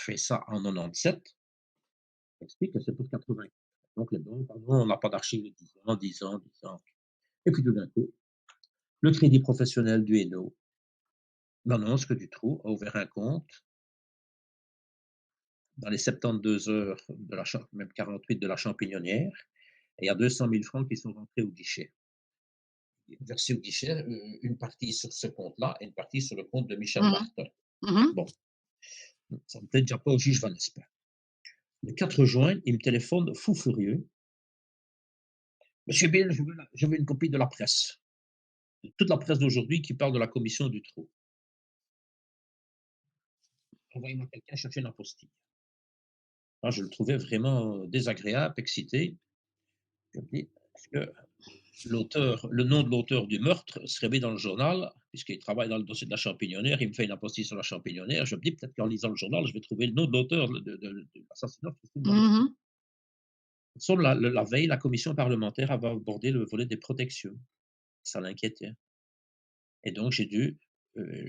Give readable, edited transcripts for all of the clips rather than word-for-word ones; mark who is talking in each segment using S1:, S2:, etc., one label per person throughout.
S1: fait ça en 97, explique que c'est pour 80. Donc les banques, pardon, on n'a pas d'archives de 10 ans, 10 ans, 10 ans. Et puis tout d'un coup, le Crédit professionnel du Hainaut m'annonce que Dutroux a ouvert un compte dans les 72 heures de la même 48 de la Champignonnière, et il y a 200 000 francs qui sont rentrés au guichet. Versés au guichet, une partie sur ce compte-là et une partie sur le compte de Michel
S2: Mmh mh.
S1: Martin.
S2: Mmh.
S1: Bon, ça ne plaît déjà pas au juge Van Espen. Le 4 juin, il me téléphone fou furieux. Monsieur Bill, je veux une copie de la presse. De toute la presse d'aujourd'hui qui parle de la commission du trou. Envoyez-moi quelqu'un chercher une apostille. Moi, je le trouvais vraiment désagréable, excité. Je me dis, est-ce que le nom de l'auteur du meurtre serait mis dans le journal, puisqu'il travaille dans le dossier de la Champignonnière, il me fait une apostille sur la Champignonnière. Je me dis peut-être qu'en lisant le journal, je vais trouver le nom de l'auteur de l'assassinat de Christine Van Espen.
S2: Mmh.
S1: Sauf la veille, la commission parlementaire avait abordé le volet des protections. Ça l'inquiétait. Et donc, j'ai dû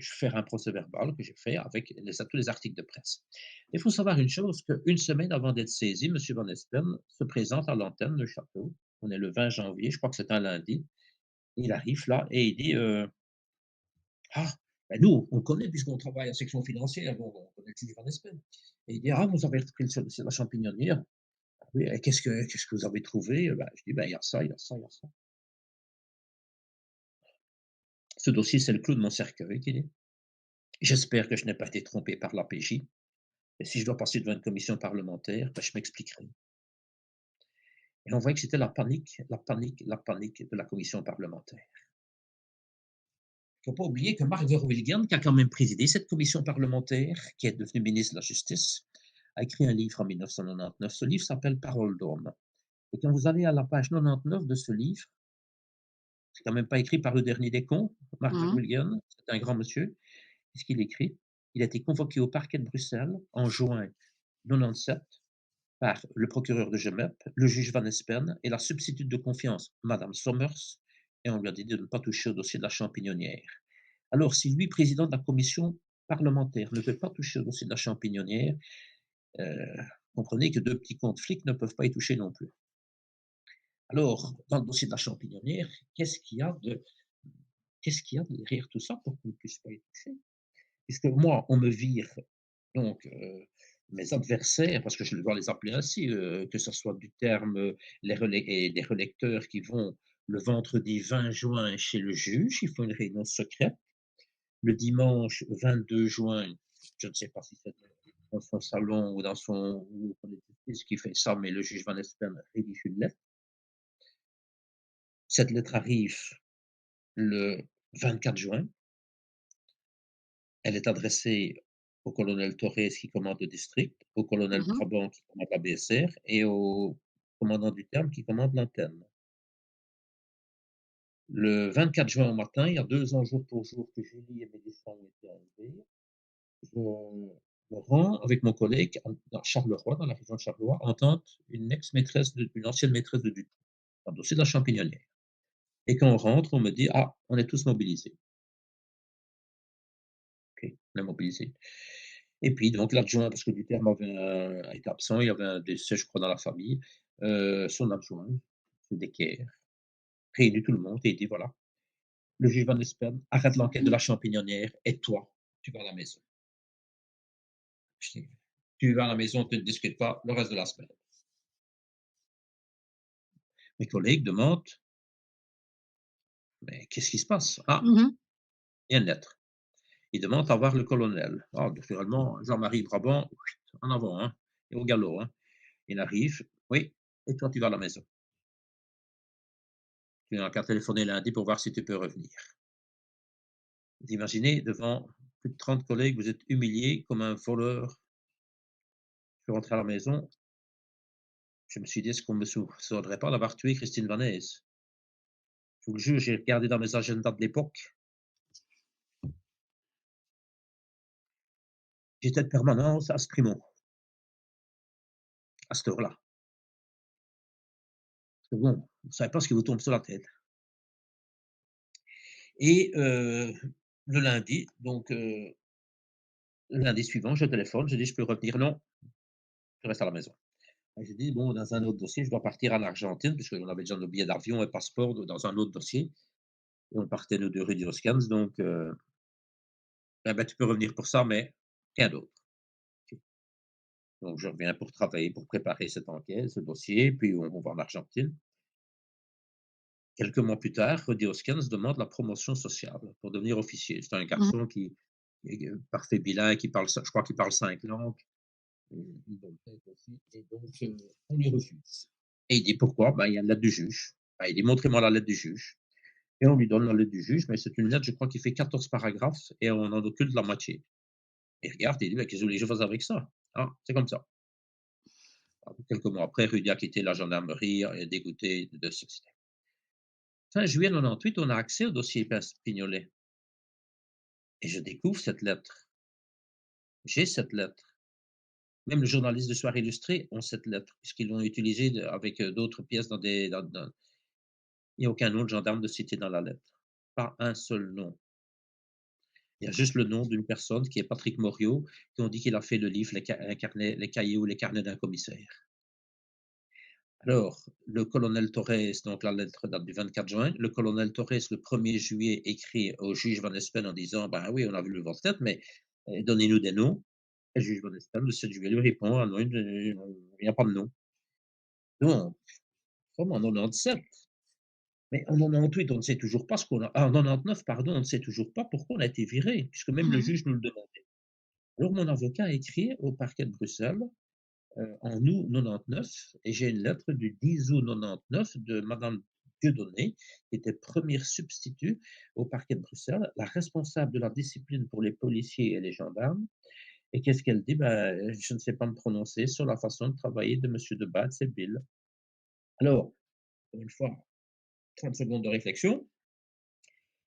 S1: faire un procès verbal que j'ai fait avec tous les articles de presse. Il faut savoir une chose, qu'une semaine avant d'être saisi, M. Van Espen se présente à l'antenne de Château. On est le 20 janvier, je crois que c'est un lundi. Il arrive là et il dit ah, ben nous, on le connaît puisqu'on travaille en section financière, donc on connaît le juge Van Espen. Et il dit ah, vous avez repris sur la Champignonnière. Ah oui, et qu'est-ce que vous avez trouvé? Ben, je dis ben, il y a ça, il y a ça, il y a ça. Ce dossier, c'est le clou de mon cercueil, qu'il dit. J'espère que je n'ai pas été trompé par l'APJ. Et si je dois passer devant une commission parlementaire, ben, je m'expliquerai. Et on voyait que c'était la panique, la panique, la panique de la commission parlementaire. Il ne faut pas oublier que Mark Verwilligen, qui a quand même présidé cette commission parlementaire, qui est devenu ministre de la Justice, a écrit un livre en 1999. Ce livre s'appelle Parole d'homme. Et quand vous allez à la page 99 de ce livre, c'est quand même pas écrit par le dernier des cons, Mark
S2: Mmh.
S1: Verwilligen, c'est un grand monsieur. Qu'est-ce qu'il écrit? Il a été convoqué au parquet de Bruxelles en juin 97 par le procureur de Gemep, le juge Van Espen et la substitute de confiance, Madame Sommers, et on lui a dit de ne pas toucher au dossier de la Champignonnière. Alors, si lui, président de la commission parlementaire, ne veut pas toucher au dossier de la Champignonnière, euh, comprenez que deux petits comptes flics ne peuvent pas y toucher non plus. Alors, dans le dossier de la Champignonnière, qu'est-ce qu'il y a derrière tout ça pour qu'on ne puisse pas y toucher? Puisque moi, on me vire donc mes adversaires, parce que je dois les appeler ainsi, que ce soit du terme les relecteurs qui vont le vendredi 20 juin chez le juge, il faut une réunion secrète. Le dimanche 22 juin, je ne sais pas si c'est dans son salon ou dans son ou ce qui fait ça, mais le juge Van Espen rédige une lettre. Cette lettre arrive le 24 juin. Elle est adressée au colonel Torres qui commande le district, au colonel
S2: Mmh.
S1: Brabant qui commande la BSR et au commandant du terme qui commande l'antenne. Le 24 juin au matin, il y a 2 ans jour pour jour que Julie et Mélissa ont été enlevées. Je me rends avec mon collègue dans Charleroi, dans la région de Charleroi, on tente une ancienne maîtresse de Dutroux, dans le dossier de la Champignonnière. Et quand on rentre, on me dit ah, on est tous mobilisés. Ok, on est mobilisés. Et puis donc l'adjoint, parce que Duterte a été absent, il y avait un décès, je crois, dans la famille, son adjoint, M. Decker, réunit tout le monde et il dit: «Voilà, le juge Van Espen arrête l'enquête de la Champignonnière et toi, tu vas à la maison». Je dis: «Tu vas à la maison, tu ne discutes pas le reste de la semaine». Mes collègues demandent: «Mais qu'est-ce qui se passe?» «Ah,
S2: Mmh.
S1: il y a une lettre». Ils demandent à voir le colonel. Ah, naturellement, Jean-Marie Brabant, en avant, hein, et au galop, hein. Il arrive: «Oui, et toi, tu vas à la maison. Tu n'as qu'à téléphoner lundi pour voir si tu peux revenir». Vous imaginez, devant plus de 30 collègues, vous êtes humilié comme un voleur. Je suis rentré à la maison, je me suis dit: «Est-ce qu'on me soupçonnerait pas d'avoir tué Christine Vanaise?» Je vous le jure, j'ai regardé dans mes agendas de l'époque, j'étais de permanence à Strimont, à cette heure-là. Parce que bon, vous ne savez pas ce qui vous tombe sur la tête. Et le lundi, donc Lundi suivant, je téléphone, je dis: «Je peux revenir?» «Non, je reste à la maison». Et j'ai dit: «Bon, dans un autre dossier, je dois partir en Argentine», puisqu'on avait déjà nos billets d'avion et passeport dans un autre dossier et on partait nous 2 rue du Scans donc «Eh ben, tu peux revenir pour ça, mais rien d'autre». OK. Donc je reviens pour travailler, pour préparer cette enquête, ce dossier, puis on va en Argentine. Quelques mois plus tard, Rudy Hoskins demande la promotion sociale pour devenir officier. C'est un
S2: Mmh.
S1: garçon qui est parfait bilingue, qui parle, je crois qu'il parle 5 langues, une bonne tête aussi, et donc on lui refuse. Et il dit pourquoi? Ben, il y a une lettre du juge. Ben, il dit montrez-moi la lettre du juge. Et on lui donne la lettre du juge, mais c'est une lettre, je crois, qui fait 14 paragraphes et on en occulte la moitié. Il regarde et il dit ben, qu'est-ce que vous voulez que je fasse avec ça? Ah, c'est comme ça. Alors, quelques mois après, Rudy a quitté la gendarmerie, est dégoûté de ce système. Fin juillet 98, on a accès au dossier Pignolet. Et je découvre cette lettre. J'ai cette lettre. Même le journaliste de Soir illustré ont cette lettre, puisqu'ils l'ont utilisée avec d'autres pièces il n'y a aucun nom de gendarme de cité dans la lettre. Pas un seul nom. Il y a juste le nom d'une personne qui est Patrick Moriot, qui ont dit qu'il a fait le livre Les cahiers ou les carnets d'un commissaire. Alors, le colonel Torres, donc la lettre date du 24 juin, le colonel Torres, le 1er juillet, écrit au juge Van Espen en disant: ben oui, on a vu votre tête, mais donnez-nous des noms. Et le juge Van Espen, le 7 juillet, lui répond: ah non, il n'y a pas de nom. Donc, comme en 97, mais en 98, on ne sait toujours pas ce qu'on a. Ah, en 99, pardon, on ne sait toujours pas pourquoi on a été viré, puisque même le
S2: Mmh.
S1: juge nous le demandait. Alors, mon avocat a écrit au parquet de Bruxelles en août 99, et j'ai une lettre du 10 août 99 de Madame Dieudonné, qui était première substitut au parquet de Bruxelles, la responsable de la discipline pour les policiers et les gendarmes. Et qu'est-ce qu'elle dit? Ben, je ne sais pas me prononcer sur la façon de travailler de monsieur de Batz et Bill. Alors, encore une fois, 30 secondes de réflexion.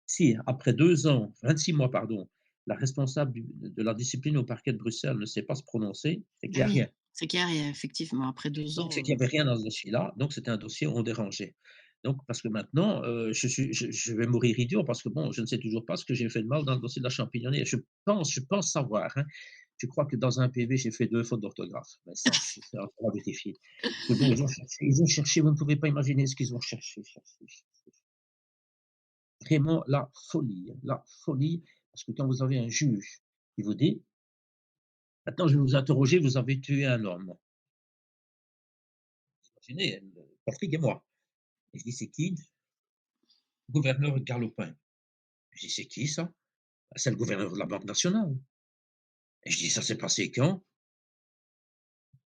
S1: Si, après 2 ans, 26 mois, pardon, la responsable de la discipline au parquet de Bruxelles ne sait pas se prononcer, c'est qu'il
S2: Bah
S1: n'y a
S2: oui,
S1: rien.
S2: c'est clair et effectivement après 2
S1: Donc,
S2: ans,
S1: c'est qu'il n'y avait rien dans ce dossier-là. Donc, c'était un dossier on dérangeait. Donc, parce que maintenant, je vais mourir idiot parce que bon, je ne sais toujours pas ce que j'ai fait de mal dans le dossier de la champignonnière. Je pense savoir, hein. Je crois que dans un PV, j'ai fait 2 fautes d'orthographe. Mais ça, c'est encore à vérifier. Parce que bon, ils ont cherché, vous ne pouvez pas imaginer ce qu'ils ont cherché. Vraiment la folie, parce que quand vous avez un juge qui vous dit: «Maintenant, je vais vous interroger, vous avez tué un homme». Imaginez, Patrick et moi. Et je dis: «C'est qui?» «Gouverneur Galopin». Je dis: «C'est qui ça?» «Bah, c'est le gouverneur de la Banque nationale». Et je dis: «Ça s'est passé quand?»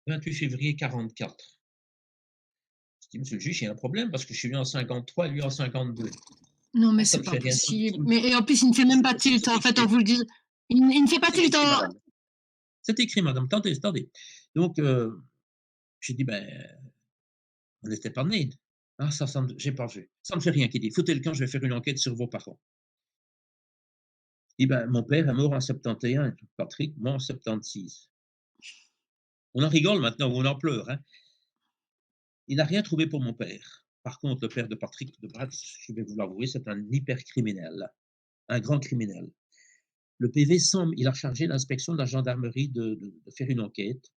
S1: «28 février 44». Je dis: «Monsieur le juge, il y a un problème parce que je suis né en 53 et lui en 52».
S2: non,
S1: «Ah,
S2: mais
S1: ça
S2: c'est
S1: ne
S2: pas
S1: fait rien,
S2: possible. Mais et en plus, il ne fait même pas
S1: c'est
S2: tilt, en fait, on
S1: écrit,
S2: vous le dit. Il ne fait pas
S1: c'est
S2: tilt
S1: écrit
S2: en.
S1: madame, c'est écrit madame, attendez, attendez». Donc j'ai dit: «Ben, on n'était pas nés». «Ah ça me j'ai pas vu. Ça me fait rien», qu'il dit: «Foutez le camp, je vais faire une enquête sur vos parents». Je dis: «Ben, mon père est mort en 71, Patrick mort en 76». On en rigole maintenant ou on en pleure, hein. Il n'a rien trouvé pour mon père. Par contre, le père de Patrick de Bratz, je vais vous l'avouer, c'est un hyper criminel, un grand criminel. Le PV semble, il a chargé l'inspection de la gendarmerie de faire une enquête,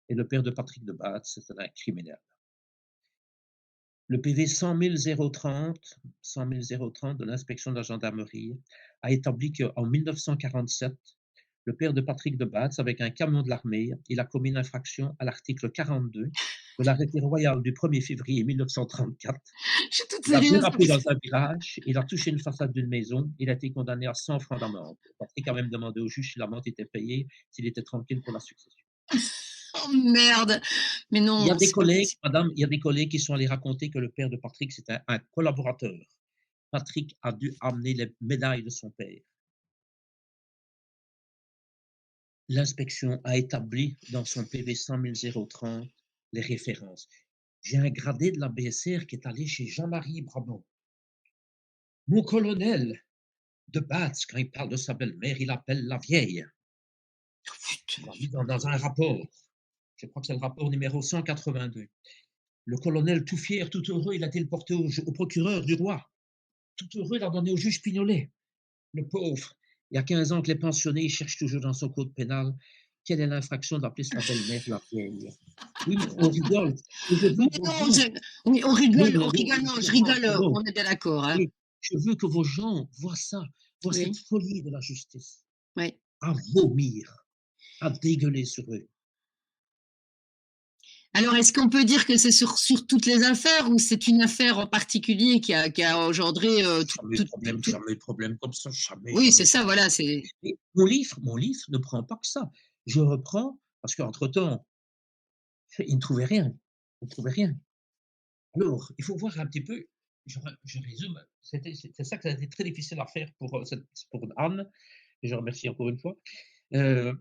S1: et le père de Patrick de Bratz, c'est un criminel. Le PV 100 030 de l'inspection de la gendarmerie a établi qu'en 1947, le père de Patrick de Batz, avec un camion de l'armée, il a commis une infraction à l'article 42 de l'arrêté royal du 1er février 1934.
S2: Je suis toute
S1: Il a
S2: sérieuse
S1: dérapé
S2: parce
S1: dans
S2: que
S1: un virage, il a touché une façade d'une maison, il a été condamné à 100 francs d'amende. Patrick a même demandé au juge si l'amende était payée, s'il était tranquille pour la succession.
S2: oh merde! Mais
S1: Il y a
S2: non,
S1: des
S2: c'est pas
S1: collègues,
S2: possible.
S1: madame, il y a des collègues qui sont allés raconter que le père de Patrick, c'était un collaborateur. Patrick a dû amener les médailles de son père. L'inspection a établi dans son PV 100 030 les références. J'ai un gradé de la BSR qui est allé chez Jean-Marie Brabant. Mon colonel de Batz, quand il parle de sa belle-mère, il appelle la vieille. Il l'a mis dans un rapport. Je crois que c'est le rapport numéro 182. Le colonel, tout fier, tout heureux, il a été le porté au procureur du roi. Tout heureux, il a donné au juge Pignolet. Le pauvre. Il y a 15 ans que les pensionnés, ils cherchent toujours dans son code pénal, quelle est l'infraction d'appeler sa belle-mère la vieille? Oui, on rigole, mais je veux
S2: Mais
S1: que vos
S2: non,
S1: gens
S2: oui,
S1: oui,
S2: on
S1: mais oui,
S2: rigole,
S1: oui,
S2: non,
S1: je
S2: je
S1: comprends,
S2: rigole,
S1: pardon,
S2: on est bien d'accord, hein.
S1: oui, je veux que vos gens voient ça, voient cette
S2: Oui,
S1: folie de la justice,
S2: oui.
S1: à vomir, à dégueuler sur eux.
S2: Alors, est-ce qu'on peut dire que c'est sur toutes les affaires ou c'est une affaire en particulier qui a engendré,
S1: Jamais eu de problème comme ça, jamais,
S2: oui,
S1: jamais,
S2: c'est ça,
S1: jamais,
S2: voilà,
S1: jamais.
S2: c'est
S1: Et mon livre ne prend pas que ça. Je reprends parce qu'entre-temps, ils ne trouvaient rien, ils ne trouvaient rien. Alors, il faut voir un petit peu, je résume, c'était ça que ça a été très difficile à faire pour Anne, et je remercie encore une fois. Heu,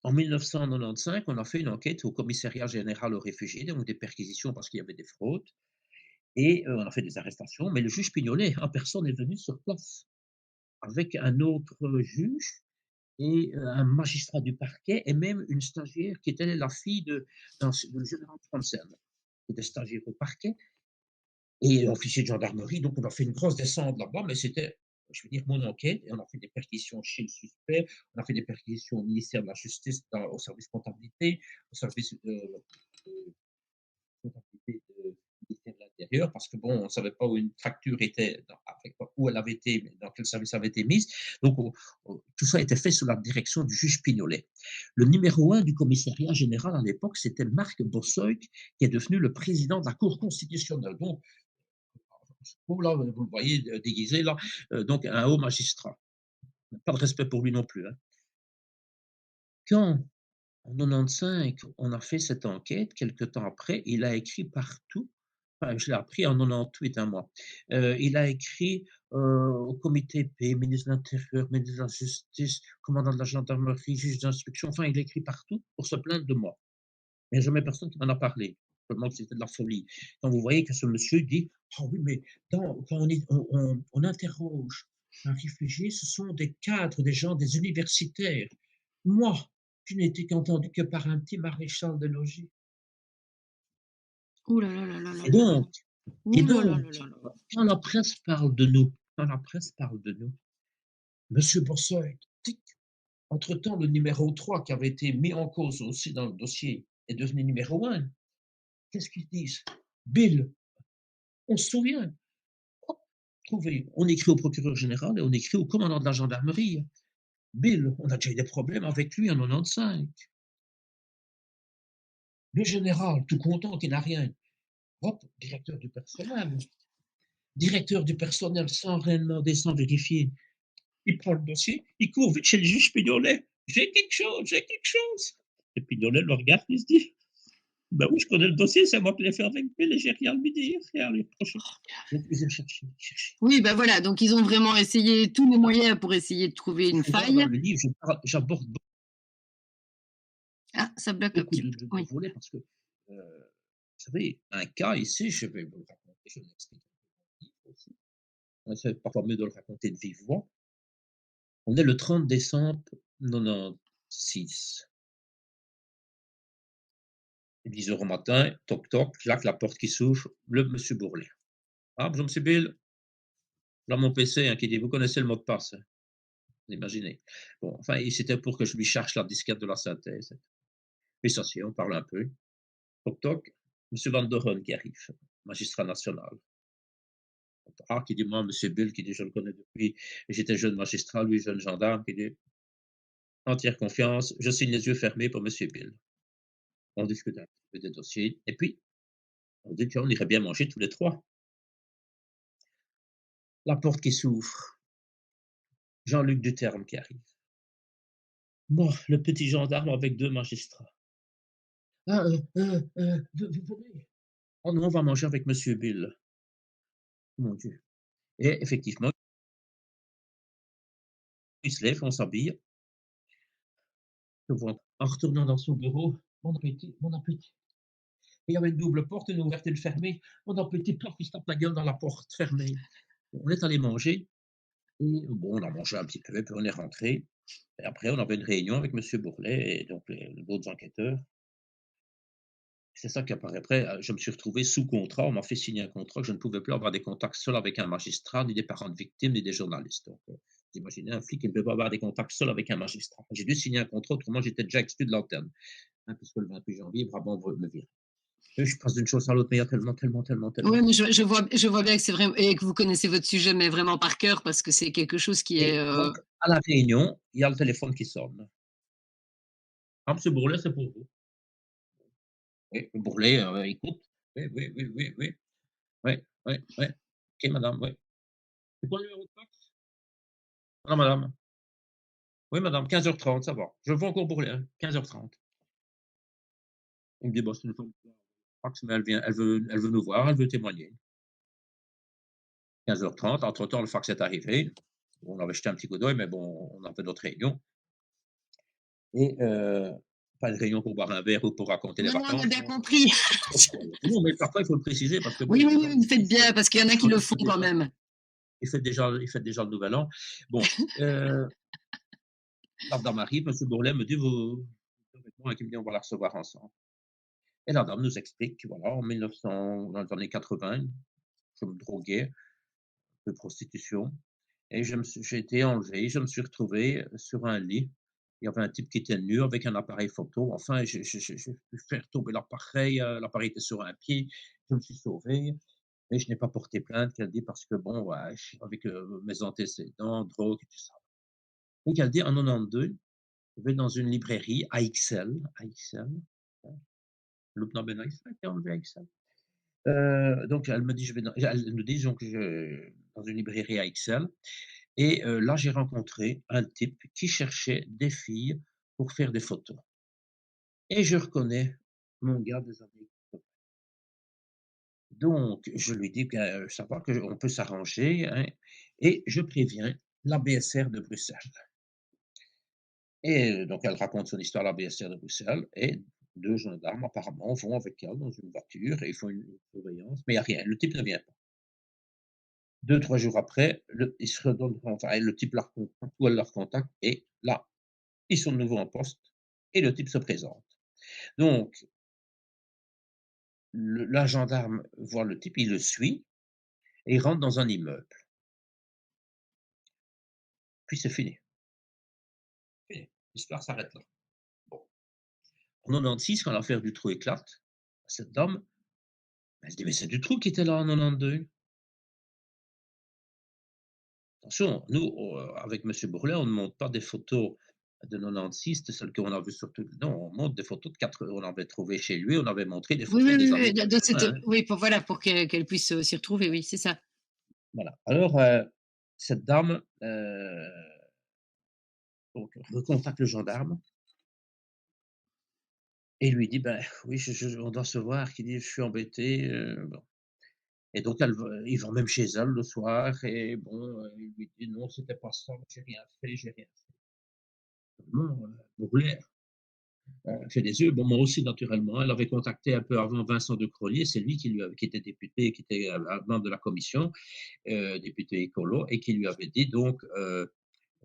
S1: En 1995, on a fait une enquête au Commissariat général aux réfugiés, donc des perquisitions parce qu'il y avait des fraudes et on a fait des arrestations, mais le juge Pignolet en personne est venu sur place avec un autre juge et un magistrat du parquet et même une stagiaire qui était la fille de général Franzen, qui était stagiaire au parquet et officier de gendarmerie. Donc on a fait une grosse descente là-bas, mais c'était, je veux dire, mon enquête et on a fait des perquisitions chez le suspect, on a fait des perquisitions au ministère de la Justice, au service comptabilité, au service comptabilité du ministère de l'Intérieur, parce que bon, on ne savait pas où une facture était, où elle avait été, dans quel service elle avait été mise. Donc tout ça a été fait sous la direction du juge Pignolet. Le numéro un du commissariat général à l'époque, c'était Marc Bossoy, qui est devenu le président de la Cour constitutionnelle. Donc, là, vous le voyez déguisé là, donc un haut magistrat. Pas de respect pour lui non plus, hein. Quand, en 95, on a fait cette enquête, quelque temps après, il a écrit partout, enfin, je l'ai appris en 98, hein, moi. Il a écrit au comité P, ministre de l'Intérieur, ministre de la Justice, commandant de la gendarmerie, juge d'instruction, enfin, il a écrit partout pour se plaindre de moi. Mais il n'y a jamais personne qui m'en a parlé, tellement que c'était de la folie. Quand vous voyez que ce monsieur dit: «Ah oui, mais quand on interroge un réfugié, ce sont des cadres, des gens, des universitaires. Moi, je n'ai été qu'entendu que par un petit maréchal de logis».
S2: ouh là là là là là
S1: Et
S2: là là.
S1: donc et
S2: Ouh là là
S1: donc,
S2: là là là.
S1: quand la presse parle de nous, quand la presse parle de nous, monsieur Bourseul, tic, entre-temps, le numéro 3 qui avait été mis en cause aussi dans le dossier est devenu numéro 1. Qu'est-ce qu'ils disent? Bill, on se souvient, hop, trouvé. On écrit au procureur général et on écrit au commandant de la gendarmerie. Bill, on a déjà eu des problèmes avec lui en 95. Le général, tout content qu'il n'a rien. Hop, directeur du personnel. Directeur du personnel sans rien demander, sans vérifier. Il prend le dossier, il court vite chez le juge Pignolet. J'ai quelque chose, j'ai quelque chose. Et Pignolet le regarde, il se dit, ben oui, je connais le dossier, c'est moi qui l'ai fait avec Bill et j'ai rien à lui dire, rien à lui reprocher. Donc, ils ont cherché, cherché.
S2: Oui, bah, voilà, donc ils ont vraiment essayé tous les moyens pour essayer de trouver
S1: Il
S2: une
S1: faut voir dans
S2: faille.
S1: le livre, j'aborde
S2: Ah, ça bloque un
S1: beaucoup
S2: petit peu.
S1: de
S2: Oui.
S1: volets parce que, vous savez, un cas ici, je vais vous le raconter, je l'explique dans le livre aussi. C'est parfois mieux de le raconter de vive voix. On est le 30 décembre 96. 10 heures au matin, toc toc, clac, la porte qui s'ouvre, le monsieur Bourlet. Ah, bonjour monsieur Bill, là mon PC hein, qui dit, vous connaissez le mot de passe, hein, vous imaginez. Bon, enfin, et c'était pour que je lui cherche la disquette de la synthèse. Il s'assied, on parle un peu. Toc toc, monsieur Van Doren qui arrive, magistrat national. Ah, qui dit, moi, monsieur Bill, qui dit, je le connais depuis, j'étais jeune magistrat, lui, jeune gendarme, qui dit, entière confiance, je signe les yeux fermés pour monsieur Bill. On discute un peu des dossiers, et puis, on dit qu'on irait bien manger tous les trois. La porte qui s'ouvre, Jean-Luc Duterme qui arrive. Moi, le petit gendarme avec 2 magistrats. Ah, vous venez? Oh non, on va manger avec monsieur Bill. Mon Dieu. Et effectivement, il se lève, on s'habille. En retournant dans son bureau, mon appétit, mon appétit. Et il y avait une double porte, une ouverte et une fermée. Mon appétit, paf, il se tape la gueule dans la porte fermée. On est allé manger et bon, on a mangé un petit peu, puis on est rentré. Et après, on avait une réunion avec monsieur Bourlet et donc les autres enquêteurs. C'est ça qui apparaît. Après, je me suis retrouvé sous contrat. On m'a fait signer un contrat que je ne pouvais plus avoir des contacts seuls avec un magistrat, ni des parents de victimes, ni des journalistes. Donc, Vous imaginez un flic, il ne peut pas avoir des contacts seuls avec un magistrat. J'ai dû signer un contrat, autrement j'étais déjà exclu de l'antenne, hein, puisque le 28 janvier, Brabant veut me virer. Et je passe d'une chose à l'autre, mais il y a tellement, tellement, tellement,
S2: Oui,
S1: tellement.
S2: mais je vois bien que c'est vrai et que vous connaissez votre sujet, mais vraiment par cœur parce que c'est quelque chose qui
S1: Et
S2: est,
S1: donc, à la réunion, il y a le téléphone qui sonne. «Ah, monsieur Bourlet, c'est pour vous». Oui, Bourlet, écoute. Oui, oui, oui, oui, oui. Oui, oui, oui. OK, madame, oui. C'est quoi le numéro de fax? Non, madame. Oui, madame, 15h30, ça va. Je vois encore Bourlet, hein, 15h30. Il me dit: «Bah, c'est une femme fax, mais elle veut nous voir, elle veut témoigner». 15h30, entre-temps, le fax est arrivé. On avait jeté un petit coup d'œil, mais bon, on avait notre réunion et pas une réunion pour boire un verre ou pour raconter les
S2: non, non, on a
S1: vacances,
S2: bien
S1: non.
S2: compris.
S1: Non, mais parfois, il faut le préciser parce que
S2: Oui,
S1: bon,
S2: oui,
S1: les
S2: oui,
S1: gens
S2: vous faites
S1: disent,
S2: bien parce qu'il y en a qui le
S1: il
S2: font
S1: fait
S2: quand
S1: déjà
S2: même.
S1: il fait déjà le nouvel an. Bon, la dame arrive, monsieur Bourlet me dit: «Vous avec moi?» qui me dit: «On va la recevoir ensemble» et la dame nous explique que voilà, en 1900 dans les années 80, je me droguais, de prostitution et j'ai été enlevé, je me suis retrouvé sur un lit. Il y avait un type qui était nu avec un appareil photo. Enfin, j'ai pu faire tomber l'appareil, l'appareil était sur un pied. Je me suis sauvé, mais je n'ai pas porté plainte, qu'elle dit, parce que bon, ouais, avec, mes antécédents, drogue et tout ça. Donc elle dit en 92, je vais dans une librairie à Ixelles, hein, Loupna Ben Aïssa qui a enlevé à Ixelles. Donc elle me dit: «Je vais dans», elle me dit donc dans une librairie à Ixelles et là, j'ai rencontré un type qui cherchait des filles pour faire des photos et je reconnais mon gars des années 80. Donc je lui dis que, ça va, qu'on peut s'arranger, hein, et je préviens la BSR de Bruxelles et donc elle raconte son histoire à la BSR de Bruxelles et 2 gendarmes apparemment vont avec elle dans une voiture et ils font une surveillance, mais il y a rien, le type ne vient pas. 2-3 jours après, ils se redonnent, enfin le type la recontacte ou elle la recontacte et là, ils sont de nouveau en poste et le type se présente. Donc la gendarme voit le type, il le suit et il rentre dans un immeuble. Puis c'est fini, fini. L'histoire s'arrête là. Bon. En 96, quand l'affaire Dutroux éclate, cette dame, elle se dit: «Mais c'est Dutroux qui était là en 92». Attention, nous, avec monsieur Bourlet, on ne montre pas des photos de 96, de celles qu'on a vues sur tout, non, on montre des photos de 4, on avait trouvé chez lui, on avait montré des
S2: Oui, oui,
S1: photos des
S2: oui,
S1: années
S2: oui, de cette
S1: 80, hein.
S2: oui, pour voilà, pour qu'elle puisse, s'y retrouver, oui, c'est ça.
S1: Voilà. Alors, cette dame, donc recontacte le gendarme et lui dit: «Ben oui, on doit se voir», qui dit: «Je suis embêté», bon et donc il va même chez elle le soir et bon, il lui dit: «Non, c'était pas ça, j'ai rien fait, j'ai rien fait». Bon, Brûlé, fait des yeux. Bon, moi aussi naturellement, elle avait contacté un peu avant Vincent de Crollier, c'est lui qui était député, qui était, membre de la commission, député écolo et qui lui avait dit donc,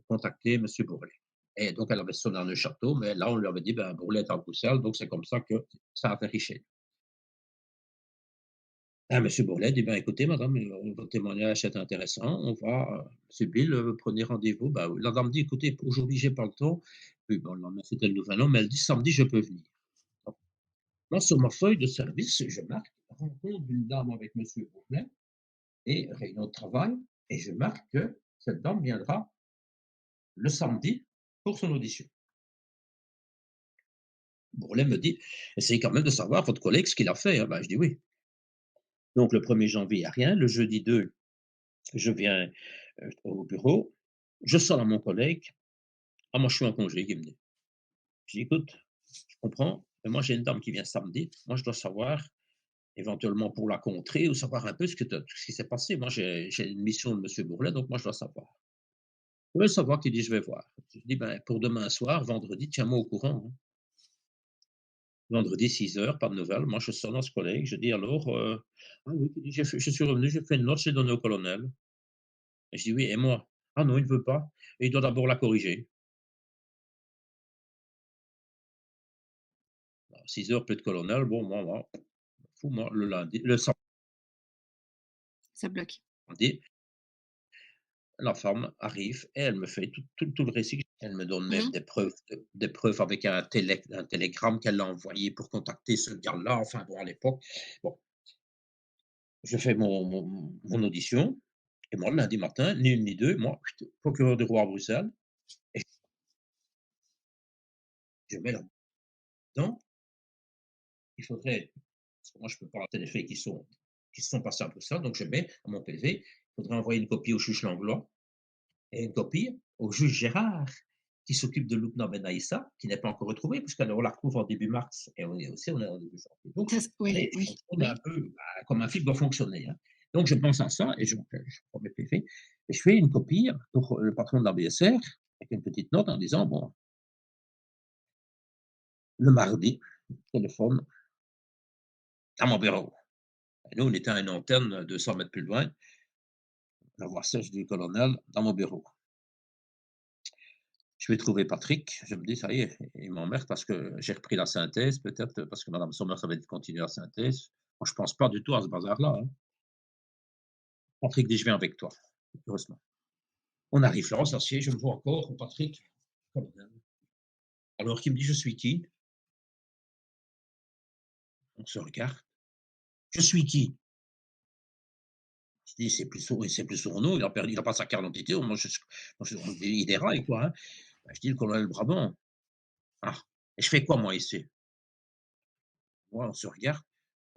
S1: contacter monsieur Bourlet et donc elle avait sonné dans le château, mais là, on lui avait dit: «Ben, Bourlet est à Bruxelles», donc c'est comme ça que ça a atterri chez nous. Ah, monsieur Bourlet dit: «Ben, écoutez madame, votre témoignage est intéressant, on va, monsieur Bill, prenez rendez-vous». Bah, oui, la dame dit: «Écoutez, aujourd'hui, j'ai pas le temps». Puis bon, le lendemain, c'était le nouvel an, mais elle dit: «Samedi, je peux venir». Donc, moi, sur ma feuille de service, je marque: «Rencontre d'une dame avec monsieur Bourlet et réunion de travail» et je marque que cette dame viendra le samedi pour son audition. Bourlet me dit: «Essayez quand même de savoir votre collègue ce qu'il a fait, hein». Ben, je dis: «Oui». Donc le 1er janvier, il y a rien. Le jeudi 2, je viens, au bureau. Je sonne à mon collègue: «Ah, moi, je suis en congé», il me dit. Je dis: «Écoute, je comprends, mais moi, j'ai une dame qui vient samedi. Moi, je dois savoir, éventuellement pour la contrer ou savoir un peu ce qui s'est passé. Moi, j'ai une mission de monsieur Bourlet, donc moi, je dois savoir». «Tu veux savoir?» qu'il dit: «Je vais voir». Je dis: «Ben, pour demain soir, vendredi, tiens-moi au courant, hein». Vendredi 6h, pas de nouvelles. Moi, je sonne à ce collègue, je dis: «Alors, ah oui», il dit: Je suis revenu, j'ai fait une note, j'ai donné au colonel». Et je dis: «Oui, et moi?» «Ah non, il ne veut pas et il doit d'abord la corriger». À 6h, plus de colonel, bon, moi, fou, moi, le samedi,
S2: Ça bloque.
S1: la femme arrive et elle me fait tout le récit. Elle me donne même
S2: Mmh.
S1: des preuves avec un télégramme qu'elle a envoyé pour contacter ce gars-là, enfin bon, à l'époque. Bon, je fais mon audition et moi, le lundi matin, ni une ni deux, moi, procureur du roi à Bruxelles et je mets là-dedans, il faudrait parce que moi je peux pas rater les faits qui se sont passés à Bruxelles, donc je mets dans mon PV, il faudrait envoyer une copie au juge Langlois et une copie au juge Gérard, qui s'occupe de Lubna Ben Aïssa, qui n'est pas encore retrouvée, puisqu'on la retrouve en début mars et on est en début janvier. Donc,
S2: Ça c oui,
S1: allez, je
S2: oui,
S1: fonctionne un
S2: oui.
S1: peu comme un film doit fonctionner. Hein. Donc, je pense à ça et je prends mes PV et je fais une copie pour le patron de la BSR avec une petite note en disant bon, le mardi, téléphone à mon bureau. Et nous, on était à une antenne 200 mètres plus loin, la voix sèche du colonel dans mon bureau. Je vais trouver Patrick, je me dis: «Ça y est, il m'emmerde parce que j'ai repris la synthèse peut-être, parce que madame Sommer avait dit continuer la synthèse». Moi, je pense pas du tout à ce bazar-là, hein. Patrick dit: «Je viens avec toi», heureusement. On arrive là, on s'assied, je me vois encore, Patrick, colonel. Alors qu'il me dit: «Je suis qui?» On se regarde. «Je suis qui?» Je dis: «C'est plus son nom, il a pas sa carte d'identité, moi je il déraille quoi, hein». Ben, je dis: «Le colonel Brabant». «Ah, et je fais quoi moi ici?» Moi, on se regarde.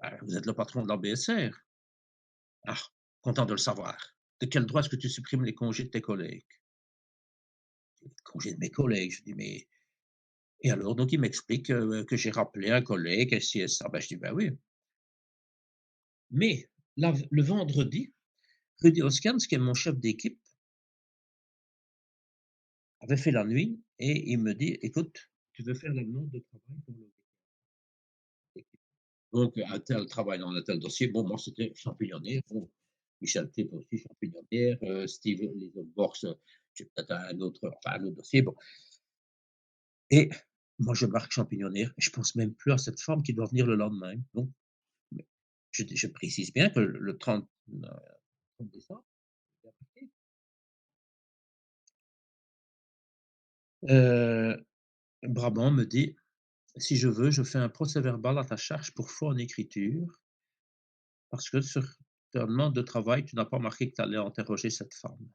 S1: «Bah, vous êtes le patron de la BSR». Ah, content de le savoir. De quel droit est-ce que tu supprimes les congés de tes collègues? Les congés de mes collègues, je dis: «Mais» et alors? Donc il m'explique, que j'ai rappelé un collègue et ci et ça. Ben, je dis: «Ben oui». Mais le vendredi, Rudy Oskans, qui est mon chef d'équipe, avait fait la nuit et il me dit: «Écoute, tu veux faire la demande de travail pour le week-end?» Donc un tel travaille dans un tel dossier. Bon, moi, c'était champignonnaire. Bon, Michel Tripp aussi champignonnaire, Steve les autres box, j'ai peut-être un autre dossier. Bon. Et moi, je marque champignonnaire et je pense même plus à cette femme qui doit venir le lendemain. Donc, mais je précise bien que le 30 décembre, Brabant me dit: «Si je veux, je fais un procès-verbal à ta charge pour faux en écriture, parce que sur ta demande de travail, tu n'as pas marqué que tu allais interroger cette femme».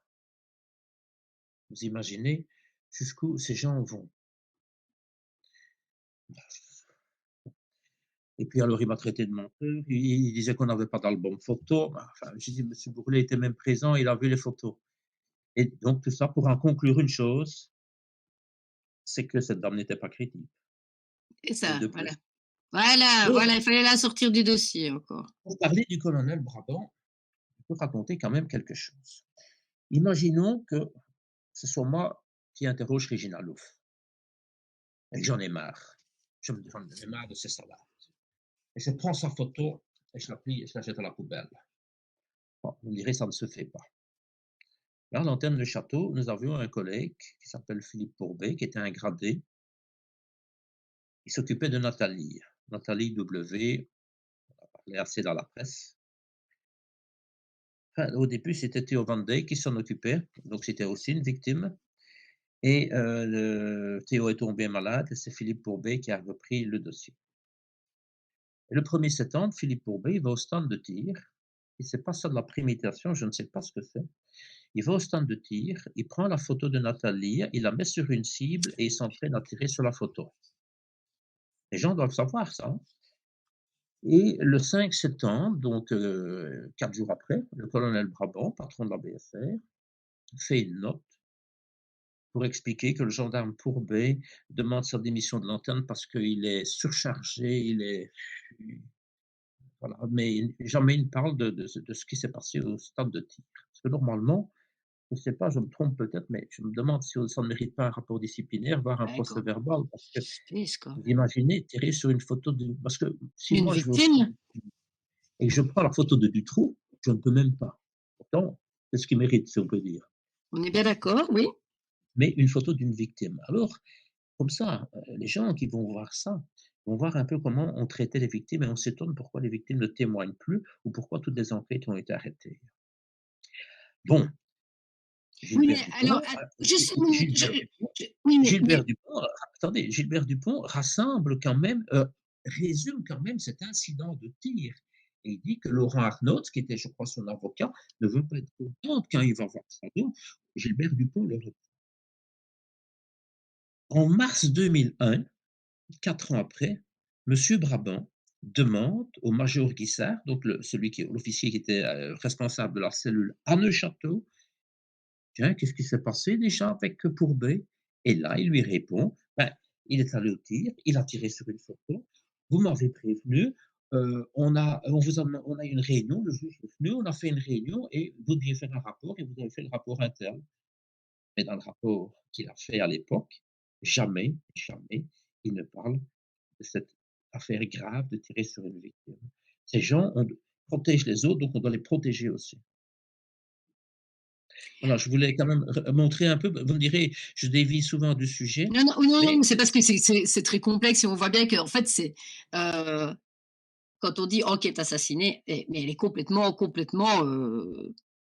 S1: Vous imaginez jusqu'où ces gens vont? Et puis alors il m'a traité de menteur, il disait qu'on n'avait pas d'album photo. Enfin, j'ai dit: «Monsieur Bourlet était même présent, il a vu les photos». Et donc tout ça pour en conclure une chose, c'est que cette dame n'était pas crédible,
S2: C'est
S1: et
S2: ça,
S1: de
S2: voilà.
S1: plus.
S2: Voilà,
S1: Donc
S2: voilà, il fallait la sortir du dossier encore.
S1: pour parler du colonel Brabant, il faut raconter quand même quelque chose. Imaginons que ce soit moi qui interroge Régina Louf et que j'en ai marre. J'en ai marre de ces salades et je prends sa photo et je la plie et je la jette à la poubelle. Bon, vous me direz: «Ça ne se fait pas». Là, à l'antenne de Château, nous avions un collègue qui s'appelle Philippe Pourbet, qui était un gradé. Il s'occupait de Nathalie. Nathalie W, on a parlé assez dans la presse. Enfin, au début, c'était Theo Van Dijk qui s'en occupait, donc c'était aussi une victime. Et Theo est tombé malade et c'est Philippe Pourbet qui a repris le dossier. Et le 1er septembre, Philippe Pourbet, il va au stand de tir. Et c'est pas ça de la préméditation, je ne sais pas ce que c'est. Il va au stand de tir, il prend la photo de Nathalie, il la met sur une cible et il s'entraîne à tirer sur la photo. Les gens doivent savoir ça, hein. Et le 5 septembre, donc 4 jours après, le colonel Brabant, patron de la BSR, fait une note pour expliquer que le gendarme Pourbet demande sa démission de l'antenne parce qu'il est surchargé, voilà, mais jamais il ne parle de ce qui s'est passé au stade de tir. Parce que normalement, je ne sais pas, je me trompe peut-être, mais je me demande si ça ne mérite pas un rapport disciplinaire, voire un
S2: D'accord.
S1: procès-verbal, parce que
S2: Suspicieux quand
S1: vous
S2: même.
S1: imaginez tirer sur une photo de parce que si
S2: Une
S1: moi je vais au stand
S2: victime?
S1: et que je prends la photo de Dutroux, je ne peux même pas. Pourtant, c'est ce qu'il mérite, si on peut dire.
S2: On est bien d'accord, oui.
S1: Mais une photo d'une victime. Alors, comme ça, les gens qui vont voir ça, vont voir un peu comment on traitait les victimes et on s'étonne pourquoi les victimes ne témoignent plus ou pourquoi toutes les enquêtes ont été arrêtées. Bon,
S2: Oui, mais
S1: Gilbert
S2: alors,
S1: Dupont,
S2: juste une minute,
S1: Gilbert Dupont
S2: oui,
S1: Gilbert Dupont, attendez, Gilbert Dupont rassemble quand même, résume quand même cet incident de tir et il dit que Laurent Arnault, qui était, je crois, son avocat, ne veut pas être contente quand il va voir ça. Donc Gilbert Dupont le reprend. En mars 2001, 4 ans après, monsieur Brabant demande au major Guissard, donc celui qui l'officier qui était, responsable de la cellule à Neufchâteau: «Tiens, qu'est-ce qui s'est passé déjà avec Courbet?» Et là, il lui répond: «Ben, il est allé au tir, il a tiré sur une photo, vous m'avez prévenu, on a eu une réunion, le juge est venu, on a fait une réunion et vous deviez faire un rapport et vous avez fait le rapport interne». Mais dans le rapport qu'il a fait à l'époque, jamais, jamais, il ne parle de cette affaire grave de tirer sur une victime. Ces gens protègent les autres, donc on doit les protéger aussi. Voilà, je voulais quand même montrer un peu, vous me direz, je dévie souvent du sujet,
S2: non, non, non, non,
S1: mais
S2: c'est parce que c'est très complexe et on voit bien qu'en fait, heu, quand on dit enquête assassinée, mais elle est complètement,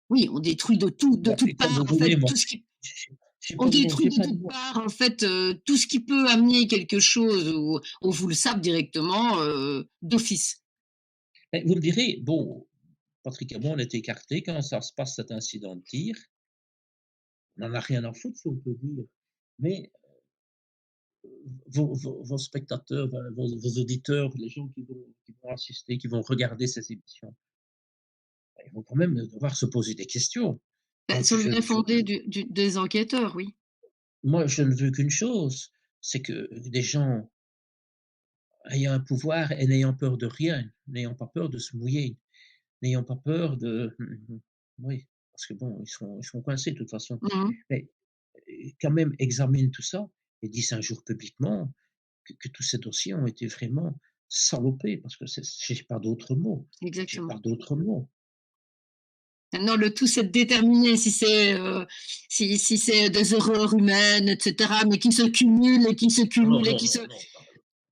S2: oui, on détruit de
S1: bon,
S2: toutes
S1: c'est comme
S2: parts,
S1: vous
S2: en fait,
S1: voulez, moi,
S2: tout ce qui
S1: j'ai
S2: on
S1: pas de mots,
S2: détruit
S1: j'ai
S2: de
S1: pas de
S2: toutes
S1: mots.
S2: parts, en fait, tout ce qui peut amener quelque chose ou on vous le sape directement, d'office.
S1: Mais vous me direz, bon, Patrick et moi, on est écartés quand ça se passe cet incident de tir, on en a rien à foutre, si on peut dire, mais vos spectateurs, vos auditeurs, les gens qui vont assister, qui vont regarder ces émissions, ils vont quand même devoir se poser des questions.
S2: Bah,
S1: Moi,
S2: sur le bien fondé des enquêteurs, oui.
S1: moi, je ne veux qu'une chose, c'est que des gens ayant un pouvoir et n'ayant peur de rien, n'ayant pas peur de se mouiller, n'ayant pas peur de oui, parce que bon, ils sont coincés de toute façon,
S2: Mmh mh.
S1: mais quand même examinent tout ça et disent un jour publiquement que tous ces dossiers ont été vraiment salopés parce que j'ai pas d'autres mots, j'ai
S2: Exactement.
S1: pas d'autres mots.
S2: Maintenant, le tout, c'est de déterminer si c'est, si c'est des erreurs humaines et cetera, mais qui se cumulent et qui se
S1: Non, non,
S2: cumulent et
S1: non,
S2: qui se
S1: non, non,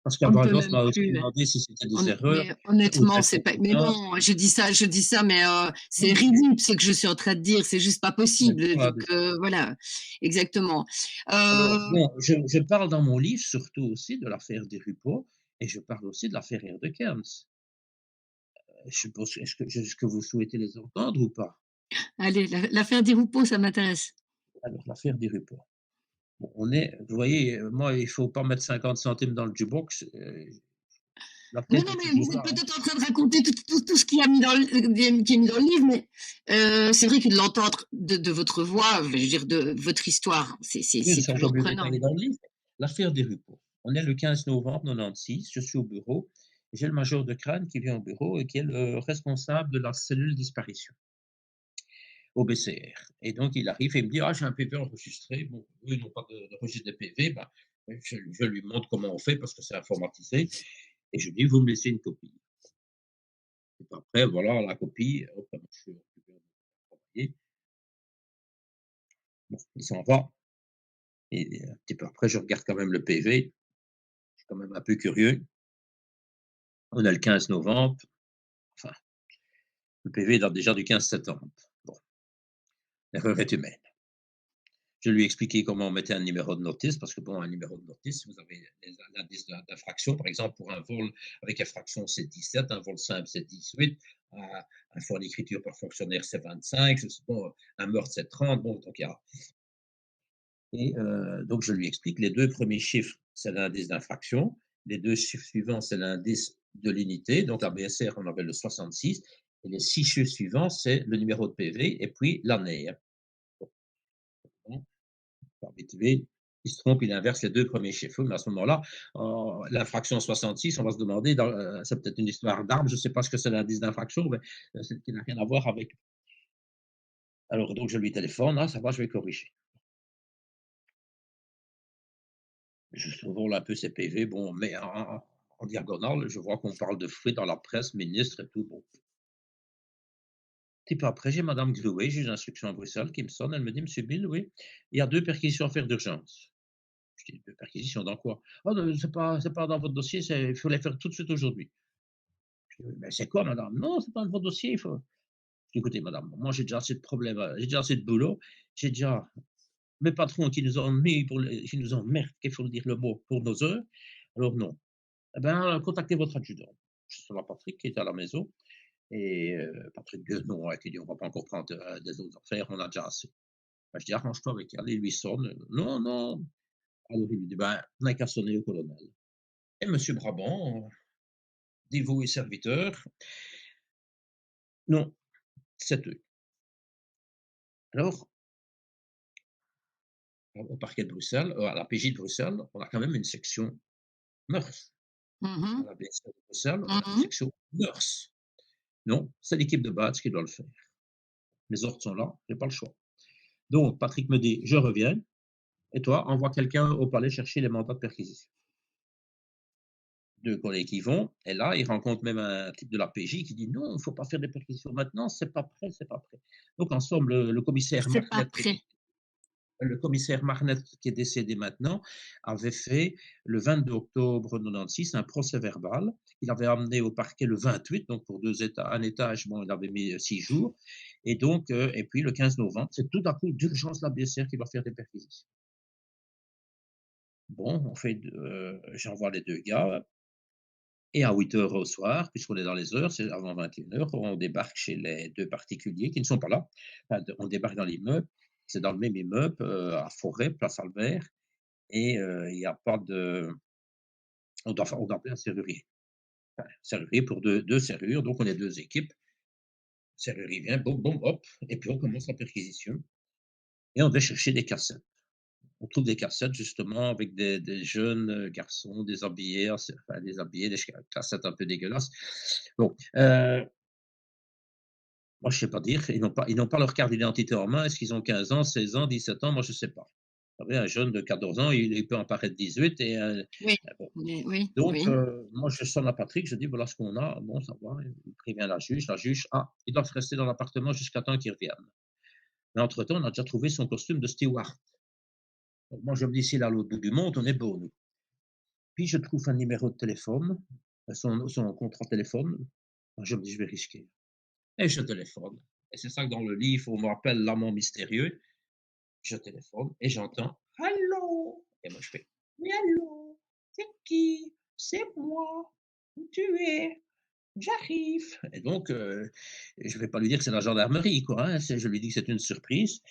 S1: parce
S2: on ne peut
S1: qu'Abradov
S2: même
S1: m'a aussi
S2: plus,
S1: demandé si c'était des erreurs
S2: mais
S1: ou de
S2: honnêtement, c'est pas mais
S1: l'incompétence.
S2: bon, je dis ça, mais
S1: Non,
S2: c'est
S1: non,
S2: ridicule ce que je suis en train de dire, c'est juste pas
S1: ce n'est
S2: possible,
S1: pas
S2: donc
S1: des
S2: voilà, exactement.
S1: alors
S2: Heu,
S1: bon, je parle dans mon livre surtout aussi de l'affaire Desrupaux et je parle aussi de l'affaire Air de Cairns. Je suppose est-ce que vous souhaitez les entendre ou pas?
S2: allez, l'affaire des Roupeaux, ça m'intéresse.
S1: Alors l'affaire Desrupaux. Bon, vous voyez, moi, il faut pas mettre 50 centimes dans le jukebox, la
S2: Non,
S1: tête
S2: non,
S1: est
S2: mais
S1: toujours
S2: vous êtes
S1: là, hein.
S2: peut-être en train de raconter tout ce qu'il y a mis dans qui est mis dans le livre, mais c'est vrai que de l'entendre de votre voix, je veux dire de votre histoire,
S1: Oui,
S2: c'est
S1: ça, on va
S2: toujours
S1: mieux
S2: prenant.
S1: détailler dans le livre. L'affaire Desrupaux. On est le 15 novembre 96, je suis au bureau, et j'ai le major de Crâne qui vient au bureau et qui est le responsable de la cellule disparition au BCR. Et donc il arrive et il me dit: «Ah, j'ai un PV enregistré». Bon, eux, ils n'ont pas de registre de PV, ben, je lui montre comment on fait parce que c'est informatisé et je lui dis: «Vous me laissez une copie». Et puis après, voilà la copie, hop, moi je suis occupé de travailler. Bon, il s'en va et un petit peu après, je regarde quand même le PV, je suis quand même un peu curieux. On est le 15 novembre, enfin, le PV date déjà du 15 septembre. Bon, l'erreur est humaine. Je lui ai expliqué comment on mettait un numéro de notice, parce que bon, un numéro de notice, vous avez l'indice d'infraction, par exemple, pour un vol avec infraction, c'est 17, un vol simple, c'est 18, un fort d'écriture par fonctionnaire, c'est 25, bon, un meurtre, c'est 30, bon, donc il y a. Et donc je lui explique, les deux premiers chiffres, c'est l'indice d'infraction, les deux chiffres suivants, c'est l'indice de l'unité, donc la BSR, on avait le 66, et les six chiffres suivants, c'est le numéro de PV, et puis l'année, hein. Bon, par BTV, il se trompe, il inverse les deux premiers chiffres. Mais à ce moment-là, l'infraction 66, on va se demander, c'est peut-être une histoire d'armes, je ne sais pas ce que c'est l'indice d'infraction, mais qui n'a rien à voir avec. Alors, donc, je lui téléphone, ah, ça va, je vais corriger. Je survole un peu ces PV, bon, mais en diagonale, je vois qu'on parle de fruits dans la presse, ministre et tout. Bon. Un petit peu après, j'ai Madame Grouet, juge d'instruction à Bruxelles, qui me sonne. Elle me dit: «Monsieur Bill, oui, il y a deux perquisitions à faire d'urgence». Je dis: «2 perquisitions dans quoi?» «Ah, c'est pas dans votre dossier, il faut les faire tout de suite aujourd'hui». Je dis: «Mais c'est quoi madame?» «Non, c'est pas dans votre dossier, il faut». «Écoutez madame, moi j'ai déjà assez de problèmes, j'ai déjà assez de boulot, j'ai déjà mes patrons qui nous ennuient qui nous emmerdent, qu'il faut dire le mot, pour nos heures, alors non. Eh ben, contactez votre adjudant». Je sonne à Patrick qui était à la maison et Patrick dit: «Non», il dit: «On va pas encore prendre, des autres affaires, on a déjà assez». Ben, je dis: «Arrange-toi avec elle», il lui sonne, «Non, non». Alors il lui dit: «Ben, vous n'avez qu'à sonner au colonel». Et monsieur Brabant, dévoué serviteur, non, c'est eux. Alors, au parquet de Bruxelles, à la PJ de Bruxelles, on a quand même une section mœurs.
S2: Mmh
S1: À
S2: mh.
S1: la BSR de Bruxelles, on a une
S2: Mmh.
S1: section mœurs. Non, c'est l'équipe de base qui doit le faire. Les ordres sont là, j'ai pas le choix. Donc Patrick me dit: «Je reviens et toi, envoie quelqu'un au palais chercher les mandats de perquisition». 2 collègues y vont et là, ils rencontrent même un type de la PJ qui dit: «Non, il ne faut pas faire des perquisitions maintenant, c'est pas prêt, c'est pas prêt». Donc en somme,
S2: C'est pas prêt.
S1: le commissaire Marnet qui est décédé maintenant, avait fait le 22 octobre 96 un procès-verbal. Il avait amené au parquet le 28, donc pour 2 éta un étage, bon, il avait mis, 6 jours et donc et puis le 15 novembre, c'est tout à coup d'urgence la BSR qui va faire des perquisitions. Bon, on fait j'envoie les 2 gars et à 8 heures au soir, puisqu'on est dans les heures, c'est avant 21 heures, on débarque chez les 2 particuliers qui ne sont pas là. Enfin, on débarque dans l'immeuble, c'est dans le même immeuble, à Forêt, place Albert et il y a pas de on doit appeler un serrurier. Enfin, serrurier pour deux serrures, donc on est 2 équipes. Serrurier vient, boum, boum, hop et puis on commence la perquisition et on va chercher des cassettes. On trouve des cassettes justement avec des jeunes, garçons déshabillés, enfin déshabillés, des cassettes un peu dégueulasses. Bon, moi je sais pas dire, ils n'ont pas leur carte d'identité en main. Est-ce qu'ils ont 15 ans, 16 ans, 17 ans? Moi je sais pas. Vous savez, un jeune de 14 ans, il peut en paraître 18 et
S2: Oui,
S1: bon.
S2: mais oui,
S1: Donc,
S2: oui.
S1: moi, je sonne à Patrick, je dis: «Voilà ce qu'on a». Bon, ça va, il prévient la juge: «Ah, ils doivent rester dans l'appartement jusqu'à temps qu'ils reviennent». Mais entre-temps, on a déjà trouvé son costume de steward. Donc moi, je me dis: «S'il est à l'autre bout du monde, on est beau, nous». Puis je trouve un numéro de téléphone, son contrat téléphone. Je me dis: «Je vais risquer» et je téléphone et c'est ça que dans le livre, on me rappelle l'amant mystérieux. Je téléphone et j'entends: «Allô?» et moi je fais: «Oui, allô? C'est qui? C'est moi. Où tu es?» «J'arrive» et donc je vais pas lui dire que c'est la gendarmerie quoi, hein, je lui dis que c'est une surprise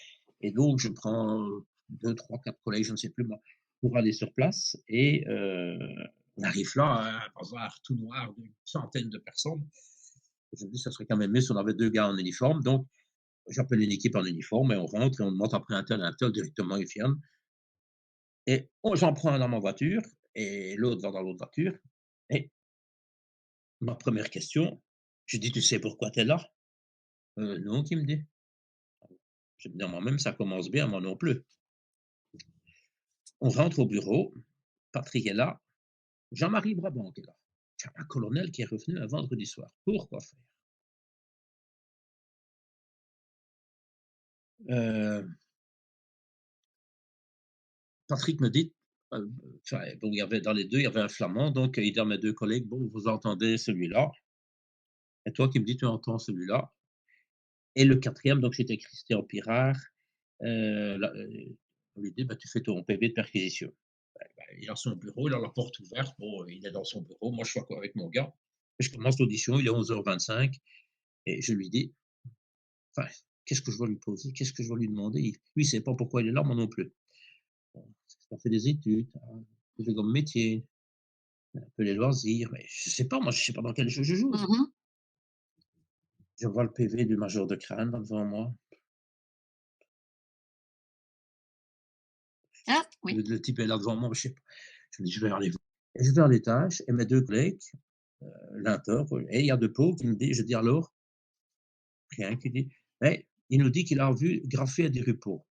S1: et donc je prends 2, 3, 4 collègues, je ne sais plus moi, pour aller sur place et on arrive là, un bazar tout noir d'une centaine de personnes. Je me dis: «Ça serait quand même mieux si on avait 2 gars en uniforme», donc j'appelle une équipe en uniforme et on rentre et on demande après un tel, directement ils viennent et j'en prends un dans ma voiture et l'autre va dans l'autre voiture et ma première question, je dis: «Tu sais pourquoi tu es là?» Non, qui me dit. Je me dis: «Moi-même, ça commence bien, moi non plus». On rentre au bureau, Patrick est là, Jean-Marie Brabant est là. Tiens, un colonel qui est revenu un vendredi soir. Pourquoi faire? Heu, Patrick me dit, enfin, bon, il y avait dans les 2 il y avait un flamand, donc il dit à mes 2 collègues: «Bon, vous entendez celui-là et toi qui me dis tu entends celui-là» et le quatrième donc c'était Christian Pirard, là, on lui dit: «Bah, tu fais ton PV de perquisition». Il a son bureau, il a la porte ouverte, bon, il est dans son bureau, moi je suis avec mon gars, et je commence l'audition, il est 11h25 et je lui dis, enfin, qu'est-ce que je dois lui poser? Qu'est-ce que je dois lui demander? Lui, il sait pas pourquoi il est là, moi non plus. Bon, tu as fait des études, tu fait comme métier, un peu les loisirs, mais je sais pas, moi je sais pas dans quel jeu je joue.
S2: Mmh mh.
S1: Je vois le PV du major de crâne devant moi.
S2: Ah oui.
S1: Le type est là devant moi, je sais pas. Je me dis, je vais aller voir. Et je vais à l'étage et mes 2 collègues, l'interrogent et il y a De Pau qui me dit, je dis alors, rien, qui dit: «Eh, il nous dit qu'il a vu graffer à des Desrupeaux».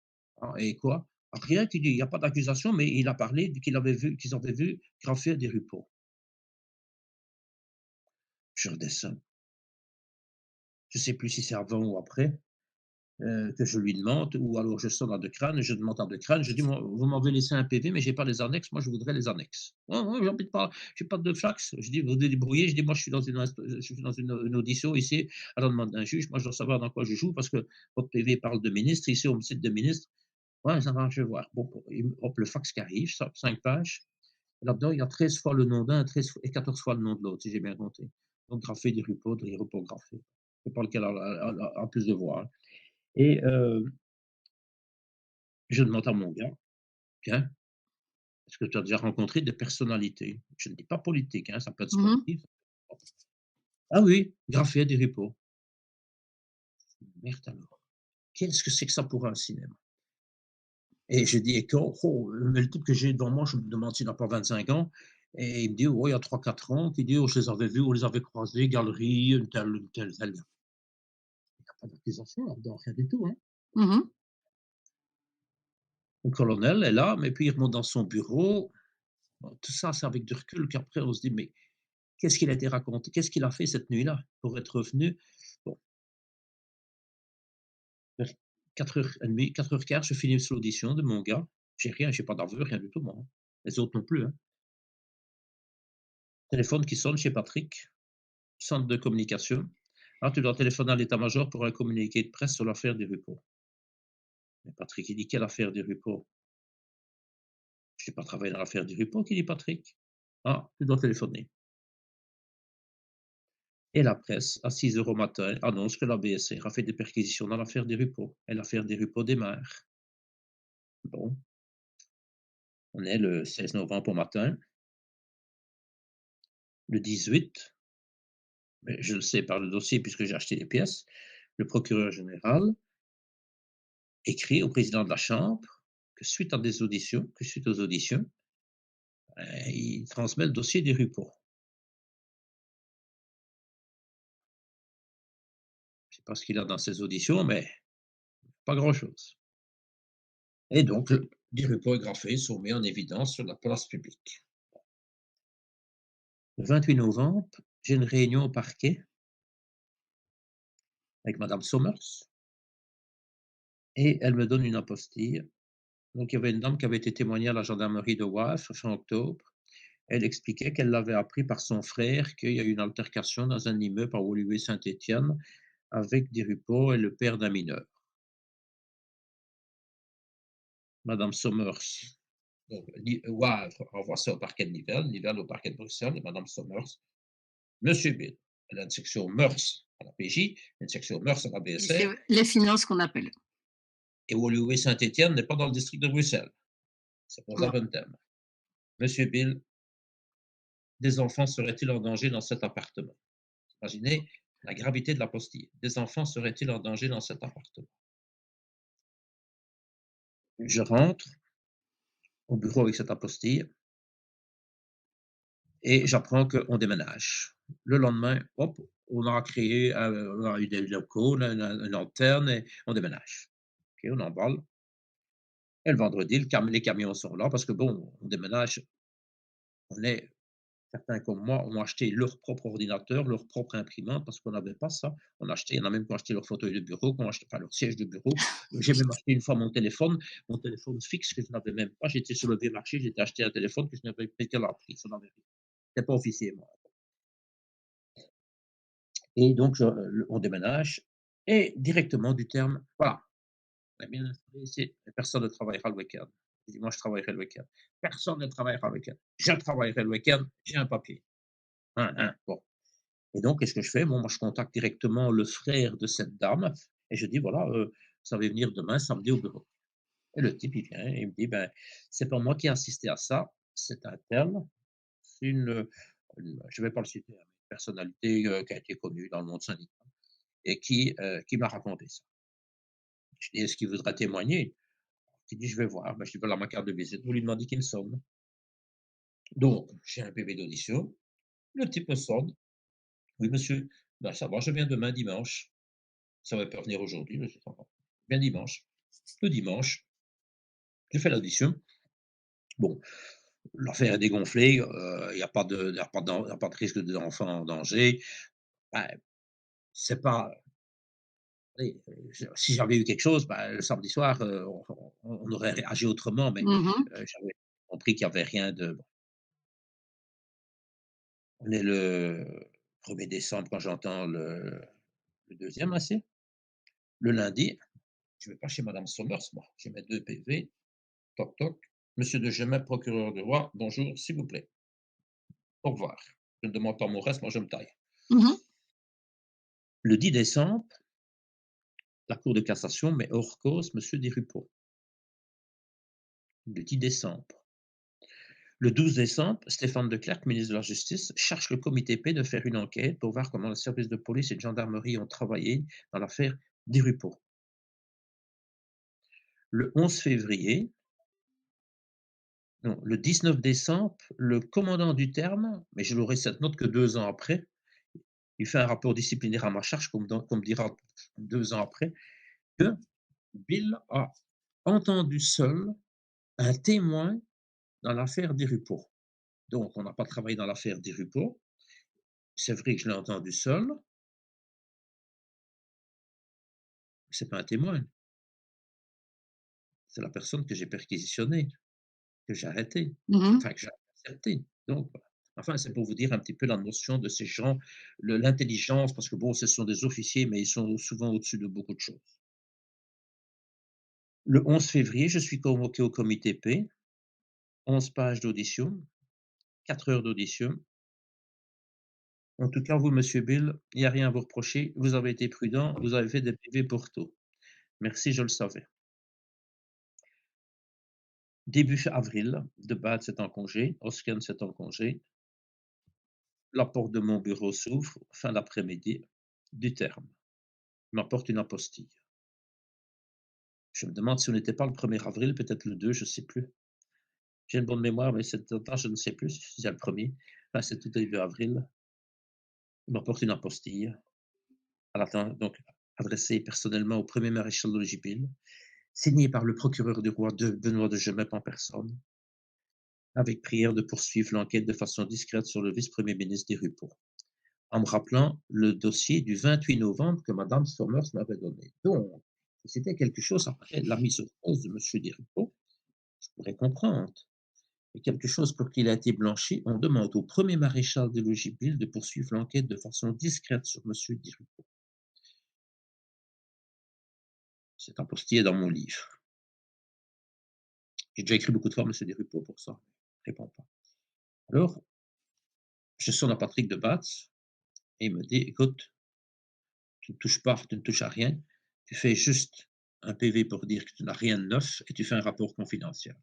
S1: Ah et quoi? Ah, rien, qui dit: «Il y a pas d'accusation, mais il a parlé qu'ils avaient vu graffer à des Desrupeaux». Je redescends. Je sais plus si c'est avant ou après. que je lui demande, ou alors je sonne à deux crânes, je demande à deux crânes, je dis: «Moi, vous m'avez laissé un PV, mais j'ai pas les annexes, moi je voudrais les annexes». «Ouais, ouais, j'habite pas, j'ai pas de fax». Je dis: «Vous vous débrouillez», je dis: «Moi je suis dans une audition ici à la demande d'un juge, moi je dois savoir dans quoi je joue parce que votre PV parle de ministre, ici on me cite de ministre». «Ouais, ça va, je vais voir». Bon, hop, le fax qui arrive, ça 5 pages. Là-dedans, il y a 13 fois le nom d'un, 13 et 14 fois le nom de l'autre, si j'ai bien compté. Donc graphé, des repos graphés. Je sais pas lequel a plus de voix, hein. Et je demande à mon gars: «Tiens, est-ce que tu as déjà rencontré des personnalités?» Je ne dis pas politique, hein, ça peut être
S2: Mmh.
S1: sportif. «Ah oui, graphé des repos». Merde alors, qu'est-ce que c'est que ça pour un cinéma? Et je dis: «Et quand?» Oh, mais le type que j'ai devant moi, je me demande s'il n'a pas 25 ans, et il me dit: «Oh, il y a 3 4 ans». Il dit: «Oh, je les avais vus, on les avait croisés, galerie, une telle, telle». Il y a pas d'accusation là-dedans, rien du tout, hein.
S2: Mmh.
S1: Le colonel est là, mais puis il remonte dans son bureau. Bon, tout ça, c'est avec du recul qu'après on se dit: «Mais qu'est-ce qu'il a été raconté? Qu'est-ce qu'il a fait cette nuit-là pour être revenu?» Bon, vers 4h30, 4h15, je finis l'audition de mon gars. J'ai rien, j'ai pas d'aveu, rien du tout moi, hein. Les autres non plus, hein. Téléphone qui sonne chez Patrick, centre de communication. «Ah, tu dois téléphoner à l'état-major pour un communiqué de presse sur l'affaire des Rupeau». Mais Patrick, il dit: «Quelle affaire des Rupeau?» «J'ai pas travaillé dans l'affaire des Rupeau», dit Patrick. «Ah, tu dois téléphoner». Et la presse, à 6 heures au matin, annonce que la BSR a fait des perquisitions dans l'affaire des Rupeau, et l'affaire des Rupeau démarre. Bon, on est le 16 novembre au matin. Le 18, mais je le sais par le dossier puisque j'ai acheté les pièces, le procureur général écrit au président de la Chambre que suite aux auditions, il transmet le dossier des Rupeau. Je ne sais pas ce qu'il a dans ses auditions, mais pas grand-chose. Et donc, les Rupeau et Graffet sont mis en évidence sur la place publique. Le 28 novembre, j'ai une réunion au parquet avec madame Sommers, et elle me donne une apostille. Donc il y avait une dame qui avait été témoignée à la gendarmerie de Wavre fin octobre. Elle expliquait qu'elle l'avait appris par son frère qu'il y a eu une altercation dans un immeuble à Woluwe-Saint-Étienne avec des Rupeau et le père d'un mineur. Madame Sommers, donc Wavre envoie ça au parquet de Nivelles, Nivelles au parquet de Bruxelles, et madame Sommers: «Monsieur Bill». Elle a une section mœurs à la PJ, une section mœurs à la
S2: Et c'est
S1: BSR.
S2: les finances qu'on appelle.
S1: Et Woluwe-Saint-Étienne n'est pas dans le district de Bruxelles, c'est pour
S2: Non.
S1: Zaventem. Monsieur Bill, des enfants seraient-ils en danger dans cet appartement? Imaginez la gravité de la postille. Des enfants seraient-ils en danger dans cet appartement? Je rentre au bureau avec cette apostille et j'apprends qu'on déménage. Le lendemain, hop, on a eu des locaux, une antenne, et on déménage. OK, on emballe. Et le vendredi, les camions sont là parce que bon, on déménage, on est certains comme moi ont acheté leur propre ordinateur, leur propre imprimante parce qu'on n'avait pas ça. Il y en a même qui ont acheté leur fauteuil de bureau, qui ont acheté, enfin, leur siège de bureau. J'ai même acheté une fois mon téléphone fixe que je n'avais même pas. J'étais sur le vieux marché, j'étais acheté un téléphone que je n'avais payé qu'à la prise, on avait c'était pas officier, moi. Et donc on déménage, et directement du terme, voilà, on est bien installé ici, et personne ne travaillera le week-end. Je dis: «Moi, je travaillerai le week-end». Personne ne travaillera le week-end. Je travaillerai le week-end, j'ai un papier. Hein, hein, bon. Et donc, qu'est-ce que je fais? Bon, moi, je contacte directement le frère de cette dame et je dis: «Voilà, vous savez venir demain samedi au bureau». Et le type, il vient et il me dit: «Ben, c'est pas moi qui ai assisté à ça, c'est un tel, c'est je vais pas le citer, hein, une personnalité, qui a été connue dans le monde syndical et qui m'a raconté ça». Je dis: «Est-ce qu'il voudra témoigner?» Il dit: «Je vais voir». Ben, je dis: «Voilà ma carte de visite, vous lui demandez qu'il me sonne». Donc, j'ai un PV d'audition, le type me sonne: «Oui monsieur, ben ça va, je viens demain dimanche». Ça aurait pu revenir aujourd'hui, mais c'est pas grave. Bien dimanche. Le dimanche, j'ai fait l'audition. Bon, l'affaire est dégonflée, il y a pas de il y a pas de risque d'enfant en danger. Bah, c'est pas allez, si j'avais eu quelque chose, bah, le samedi soir, on aurait réagi autrement, mais
S2: Mmh mh.
S1: j'avais compris qu'il y avait rien de bon. On est le 1er décembre quand j'entends le 2e, là, c'est. Le lundi, je vais pas chez madame Sommers, moi. Je mets 2 PV, toc toc. Monsieur de Gemet, procureur du roi, bonjour, s'il vous plaît. Au revoir. Je ne demande pas mon reste, moi je me taille.
S2: Mmh mh.
S1: Le 10 décembre, la Cour de cassation met hors cause monsieur Desrupeau. Le 10 décembre. Le 12 décembre, Stéphane de Clercq, ministre de la Justice, charge le comité P de faire une enquête pour voir comment les services de police et de gendarmerie ont travaillé dans l'affaire Desrupeau. Le 11 février, non, le 19 décembre, le commandant du terme, mais je n'aurai cette note que 2 ans après, il fait un rapport disciplinaire à ma charge, qu'on me dira 2 ans après, que Bill a entendu seul un témoin dans l'affaire Desrupeau. Donc, on n'a pas travaillé dans l'affaire Desrupeau. C'est vrai que je l'ai entendu seul, c'est pas un témoin, c'est la personne que j'ai perquisitionnée, que j'ai arrêtée,
S2: Mmh mh.
S1: enfin que j'ai interceptée. Donc, voilà. Enfin, c'est pour vous dire un petit peu la notion de ces gens, l'intelligence, parce que bon, ce sont des officiers, mais ils sont souvent au-dessus de beaucoup de choses. Le 11 février, je suis convoqué au comité P, 11 pages d'audition, 4 heures d'audition. En tout cas, vous, monsieur Bill, il n'y a rien à vous reprocher. Vous avez été prudent, vous avez fait des PV pour tout. Merci, je le savais. Début avril, de Debatte est en congé, Hosken est en congé. La porte de mon bureau s'ouvre, fin d'après-midi, du terme. Il m'apporte une apostille. Je me demande si on n'était pas le 1er avril, peut-être le 2, je ne sais plus. J'ai une bonne mémoire, mais cette date, je ne sais plus si c'est le 1er. Enfin, c'est tout début avril. Il m'apporte une apostille, à la fin, donc adressée personnellement au premier maréchal de logis, signé par le procureur du roi de Benoît de Gemep en personne, avec prière de poursuivre l'enquête de façon discrète sur le vice-premier ministre Desrupeau, en me rappelant le dossier du 28 novembre que madame Sommers m'avait donné. Donc, si c'était quelque chose après la mise en cause de monsieur Desrupeau, je pourrais comprendre. Mais quelque chose pour qu'il a été blanchi, on demande au premier maréchal des logis de poursuivre l'enquête de façon discrète sur monsieur Desrupeau. C'est apostillé dans mon livre. J'ai déjà écrit beaucoup de fois monsieur Desrupeau pour ça. Il répond pas. Alors, je sonne à Patrick de Batz et il me dit: «Écoute, tu ne touches pas, tu ne touches à rien, tu fais juste un PV pour dire que tu n'as rien de neuf et tu fais un rapport confidentiel».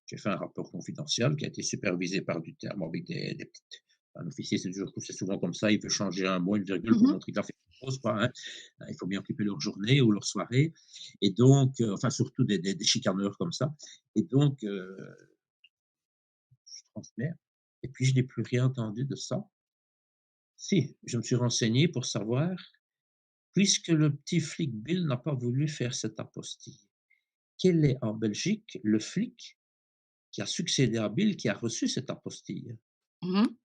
S1: J'ai fait un rapport confidentiel qui a été supervisé par du terme avec des petites. Un officier, c'est souvent comme ça, il peut changer un mot, une virgule
S2: Mmh
S1: pour
S2: mh.
S1: montrer qu'il a fait quelque chose, quoi, hein. Il faut bien occuper leur journée ou leur soirée et donc enfin surtout des chicaneurs comme ça et donc je transmets et puis je n'ai plus rien entendu de ça. Si, je me suis renseigné pour savoir, puisque le petit flic Bill n'a pas voulu faire cette apostille, quel est en Belgique le flic qui a succédé à Bill qui a reçu cette apostille?
S2: Mmh mh.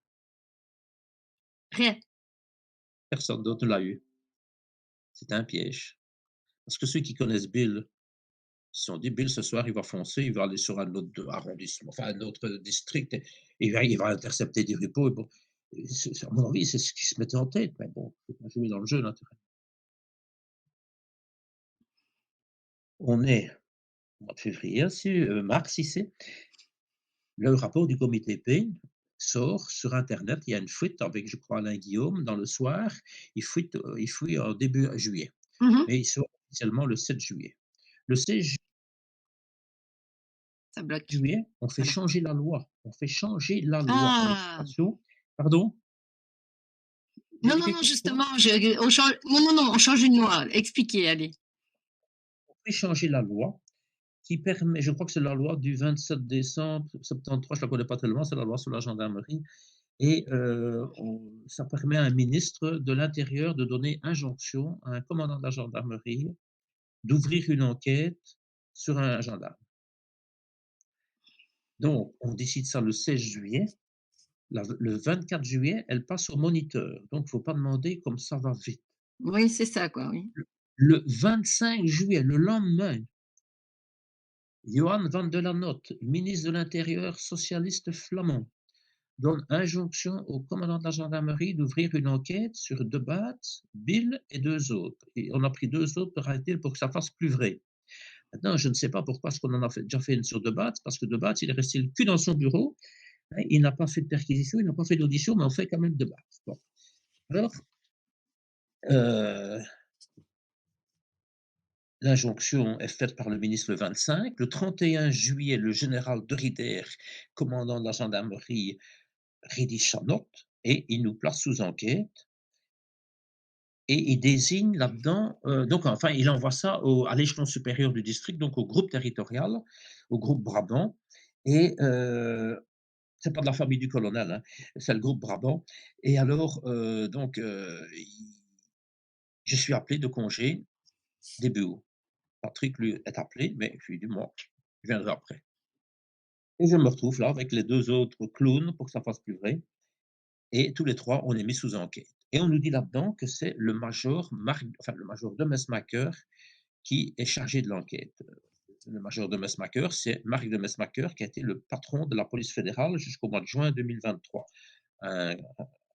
S2: Rien.
S1: Personne d'autre ne l'a eu. C'était un piège. Parce que ceux qui connaissent Bill se sont dit: «Bill, ce soir, il va foncer, il va aller sur un autre arrondissement, enfin un autre district et il va intercepter des repos» et bon, c'est à mon avis, c'est ce qui se mettait en tête, mais bon, faut pas jouer dans le jeu naturellement. On est au mois de février, si, mars ici. Le rapport du comité P sort sur internet, il y a une fuite avec, je crois, Alain Guillaume dans Le Soir. Il fouille en début juillet,
S2: Mmh mh.
S1: mais il sort officiellement le 7 juillet. Le 16
S2: Ça bloque.
S1: juillet, on fait
S2: Voilà.
S1: changer la loi. On fait changer la loi en
S2: Ah!
S1: illustration. Pardon? J'ai
S2: Non,
S1: dit
S2: non,
S1: quelque
S2: non,
S1: chose, quoi?
S2: justement, je on change non, non, non, on change une loi. Expliquez, allez.
S1: On fait changer la loi qui permet, je crois que c'est la loi du 27 décembre 73, je la connais pas tellement, c'est la loi sur la gendarmerie et ça permet à un ministre de l'intérieur de donner injonction à un commandant de la gendarmerie d'ouvrir une enquête sur un gendarme. Donc on décide ça le 16 juillet. Le 24 juillet, elle passe au moniteur. Donc il ne faut pas demander comme ça va vite.
S2: Oui, c'est ça, quoi, oui.
S1: Le 25 juillet, le lendemain, Johan van der Lanotte, ministre de l'Intérieur socialiste flamand, donne injonction au commandant de la gendarmerie d'ouvrir une enquête sur De Baet, Bill et 2 autres. Et on a pris 2 autres pour arrêter pour que ça fasse plus vrai. Maintenant, je ne sais pas pourquoi est-ce qu'on en a déjà fait une sur De Baet, parce que De Baet, il est resté le cul dans son bureau, hein, il n'a pas fait de perquisition, il n'a pas fait d'audition, mais on fait quand même De Baet. Bon. Alors, euh, l'injonction est faite par le ministre le 25. Le 31 juillet, le général de Rieder, commandant de la gendarmerie, rédige sa note et il nous place sous enquête. Et il désigne là-dedans, donc enfin, il envoie ça à l'échelon supérieur du district, donc au groupe territorial, au groupe Brabant. Et c'est pas de la famille du colonel, hein, c'est le groupe Brabant. Et alors, donc, je suis appelé de congé début août. Patrick, lui, est appelé, mais je lui dis, moi, je viendrai après. Et je me retrouve là avec les 2 autres clowns pour que ça fasse plus vrai. Et tous les 3, on est mis sous enquête. Et on nous dit là-dedans que c'est le major Marc, enfin le major de Mesmaeker qui est chargé de l'enquête. Le major de Mesmaeker, c'est Marc de Mesmaeker qui a été le patron de la police fédérale jusqu'au mois de juin 2023. Un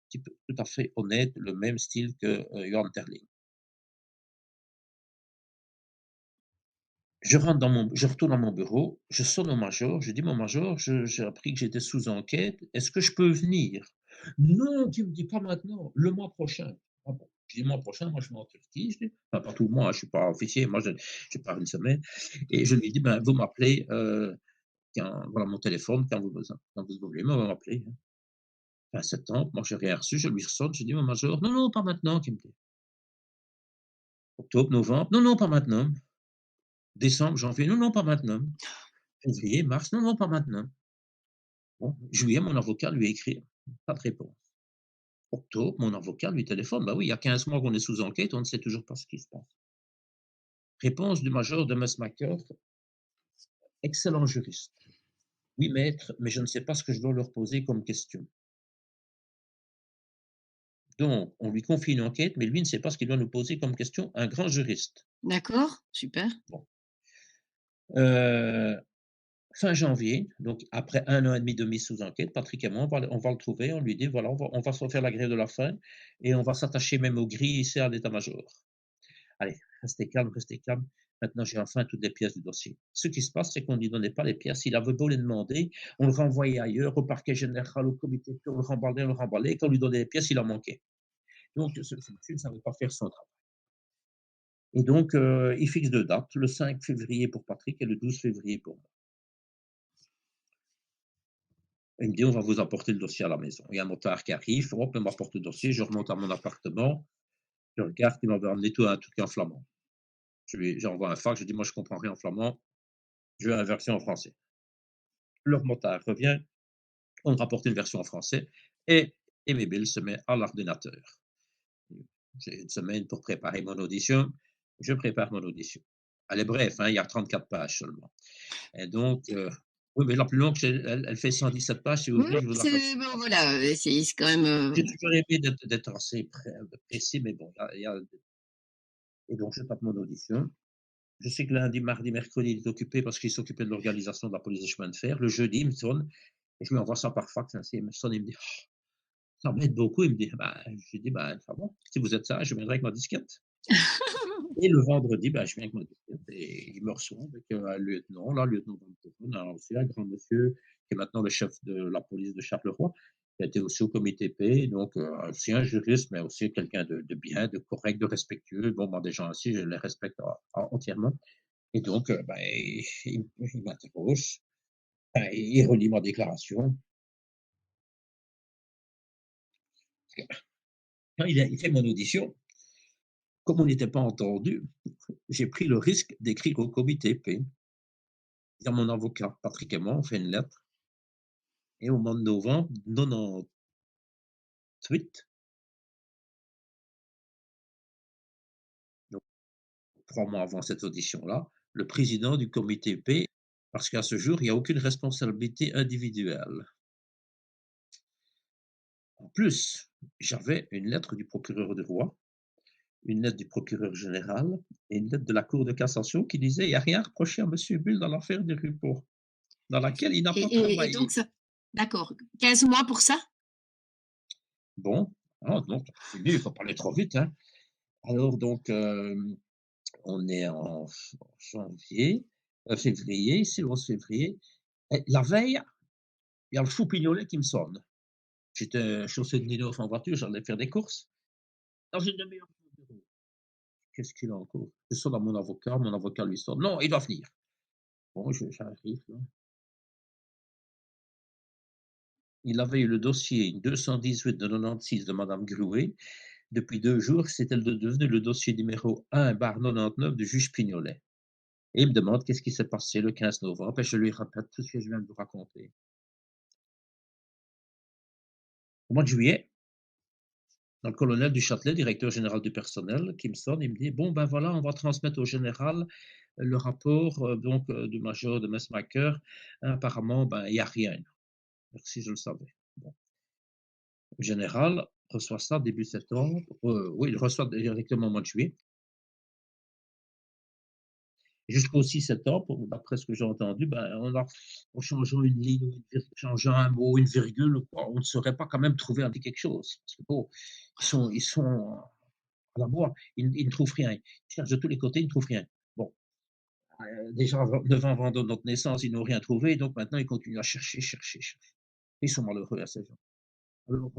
S1: type tout à fait honnête, le même style que Johan Terling. Je retourne dans mon bureau, je sonne au major, je dis mon major, j'ai appris que j'étais sous enquête, est-ce que je peux venir? Non, tu me dis pas maintenant, le mois prochain. Ah bon? Je dis le mois prochain, moi je vais en Turquie, je dis, enfin pas tout le mois, je suis pas officier, moi je pars une semaine. Et je lui dis, ben vous m'appelez, voilà mon téléphone, quand vous voulez, vous m'appelez. Hein. Fin septembre, moi j'ai rien reçu, je lui ressonne, je dis mon major, non, non, pas maintenant, qui me dit. Octobre, novembre, non, non, pas maintenant. Décembre, janvier, non, non, pas maintenant. Février, mars, non, non, pas maintenant. Bon, juillet, mon avocat lui écrit, pas de réponse. Octobre, mon avocat lui téléphone, bah oui, il y a 15 mois qu'on est sous enquête, on ne sait toujours pas ce qui se passe. Réponse du major de Mesmaeker, excellent juriste. Oui, maître, mais je ne sais pas ce que je dois leur poser comme question. Donc, on lui confie une enquête, mais lui ne sait pas ce qu'il doit nous poser comme question, un grand juriste.
S2: D'accord, super.
S1: Bon. Euh, Fin janvier, donc après 1 an et demi de mise sous enquête, Patrick et moi, on va le trouver, on lui dit, voilà, on va se refaire la grève de la faim et on va s'attacher même aux grilles ici à l'état-major. Allez, restez calme, restez calme. Maintenant, j'ai enfin toutes les pièces du dossier. Ce qui se passe, c'est qu'on ne lui donnait pas les pièces. Il avait beau les demander, on le renvoyait ailleurs, au parquet général, au comité, on le remballait. Et quand on lui donnait les pièces, il en manquait. Donc, ce monsieur ne savait pas faire son travail. Et donc, il fixe 2 dates, le 5 février pour Patrick et le 12 février pour moi. Il me dit, on va vous apporter le dossier à la maison. Il y a un motard qui arrive, hop, il m'apporte le dossier, je remonte à mon appartement, je regarde, il m'avait amené tout un truc en flamand. J'envoie un fax, je dis, moi je comprends rien en flamand, je veux une version en français. Le motard revient, on me rapporte une version en français, et Bill se met à l'ordinateur. J'ai une semaine pour préparer mon audition, je prépare mon audition. Elle est bref, hein, il y a 34 pages seulement. Et donc, oui, mais la plus longue, elle fait 117 pages, si vous
S2: Oui,
S1: voulez, je vous la passe.
S2: c'est bon, voilà, c'est quand même,
S1: J'ai toujours aimé d'être assez précis, mais bon, et donc je tape mon audition. Je sais que lundi, mardi, mercredi, il est occupé parce qu'il s'occupait de l'organisation de la police des chemins de fer. Le jeudi, il me sonne et je lui envoie ça par fax. Il me sonne, il me dit, oh, ça m'aide beaucoup. Il me dit, bah, je lui dis, bah, ça va. Si vous êtes sage, je viendrai avec ma disquette. Et le vendredi, bah, je viens avec ma disquette et il me reçoit avec un lieutenant, là, lieutenant aussi un grand monsieur qui est maintenant le chef de la police de Charleroi, qui a été aussi au comité P, donc aussi un juriste, mais aussi quelqu'un de bien, de correct, de respectueux. Bon, moi, des gens ainsi, je les respecte entièrement. Et donc, ben, il m'interroge, enfin, il relit ma déclaration. Quand il fait mon audition, comme on n'était pas entendu, j'ai pris le risque d'écrire au comité P. Il y a mon avocat, Patrick et moi, on fait une lettre. Et au mois de novembre 98, donc 3 mois avant cette audition-là, le président du comité P, parce qu'à ce jour, il n'y a aucune responsabilité individuelle. En plus, j'avais une lettre du procureur du roi une lettre du procureur général et une lettre de la Cour de cassation qui disait: «Il n'y a rien reproché à monsieur Bull dans l'affaire des Rupeau, dans laquelle il n'a pas
S2: Et donc
S1: travaillé».
S2: ça d'accord, 15 mois pour ça?
S1: Bon, ah donc continue, il faut pas aller trop vite, hein. Alors donc, on est en janvier, février, ici le 11 février et la veille, il y a le fou Pignolet qui me sonne. J'étais chaussée de Ninos en voiture, j'allais faire des courses. Dans une demi-heure, je au bureau. Qu'est-ce qu'il a encore? Je sonne à mon avocat lui sonne: «Non, il doit venir». Bon, j'arrive là. Il avait eu le dossier 218 de 96 de madame Grouet. Depuis 2 jours, c'était devenu le dossier numéro 1/99 du juge Pignolet et il me demande qu'est-ce qui s'est passé le 15 novembre et je lui répète tout ce que je viens de vous raconter. Au mois de juillet, dans le colonel Duchâtelet, directeur général du personnel, qui me sonne, il me dit: «Bon, ben, voilà, on va transmettre au général le rapport, du major de Messmacher. Apparemment, ben, il y a rien». Merci, je le savais. Bon, le général reçoit ça début septembre, oui, il reçoit directement au mois de juillet. Jusqu'au 6 septembre, d'après ce que j'ai entendu, ben, en changeant une ligne ou changeant un mot, une virgule, quoi, on ne saurait pas quand même trouver un petit quelque chose. Parce que bon, ils sont à la bourre, ils ne trouvent rien. Ils cherchent de tous les côtés, ils ne trouvent rien. Bon, déjà 9 ans avant notre naissance, ils n'ont rien trouvé, donc maintenant ils continuent à chercher, chercher, chercher. Ils sont malheureux à ces gens. Alors,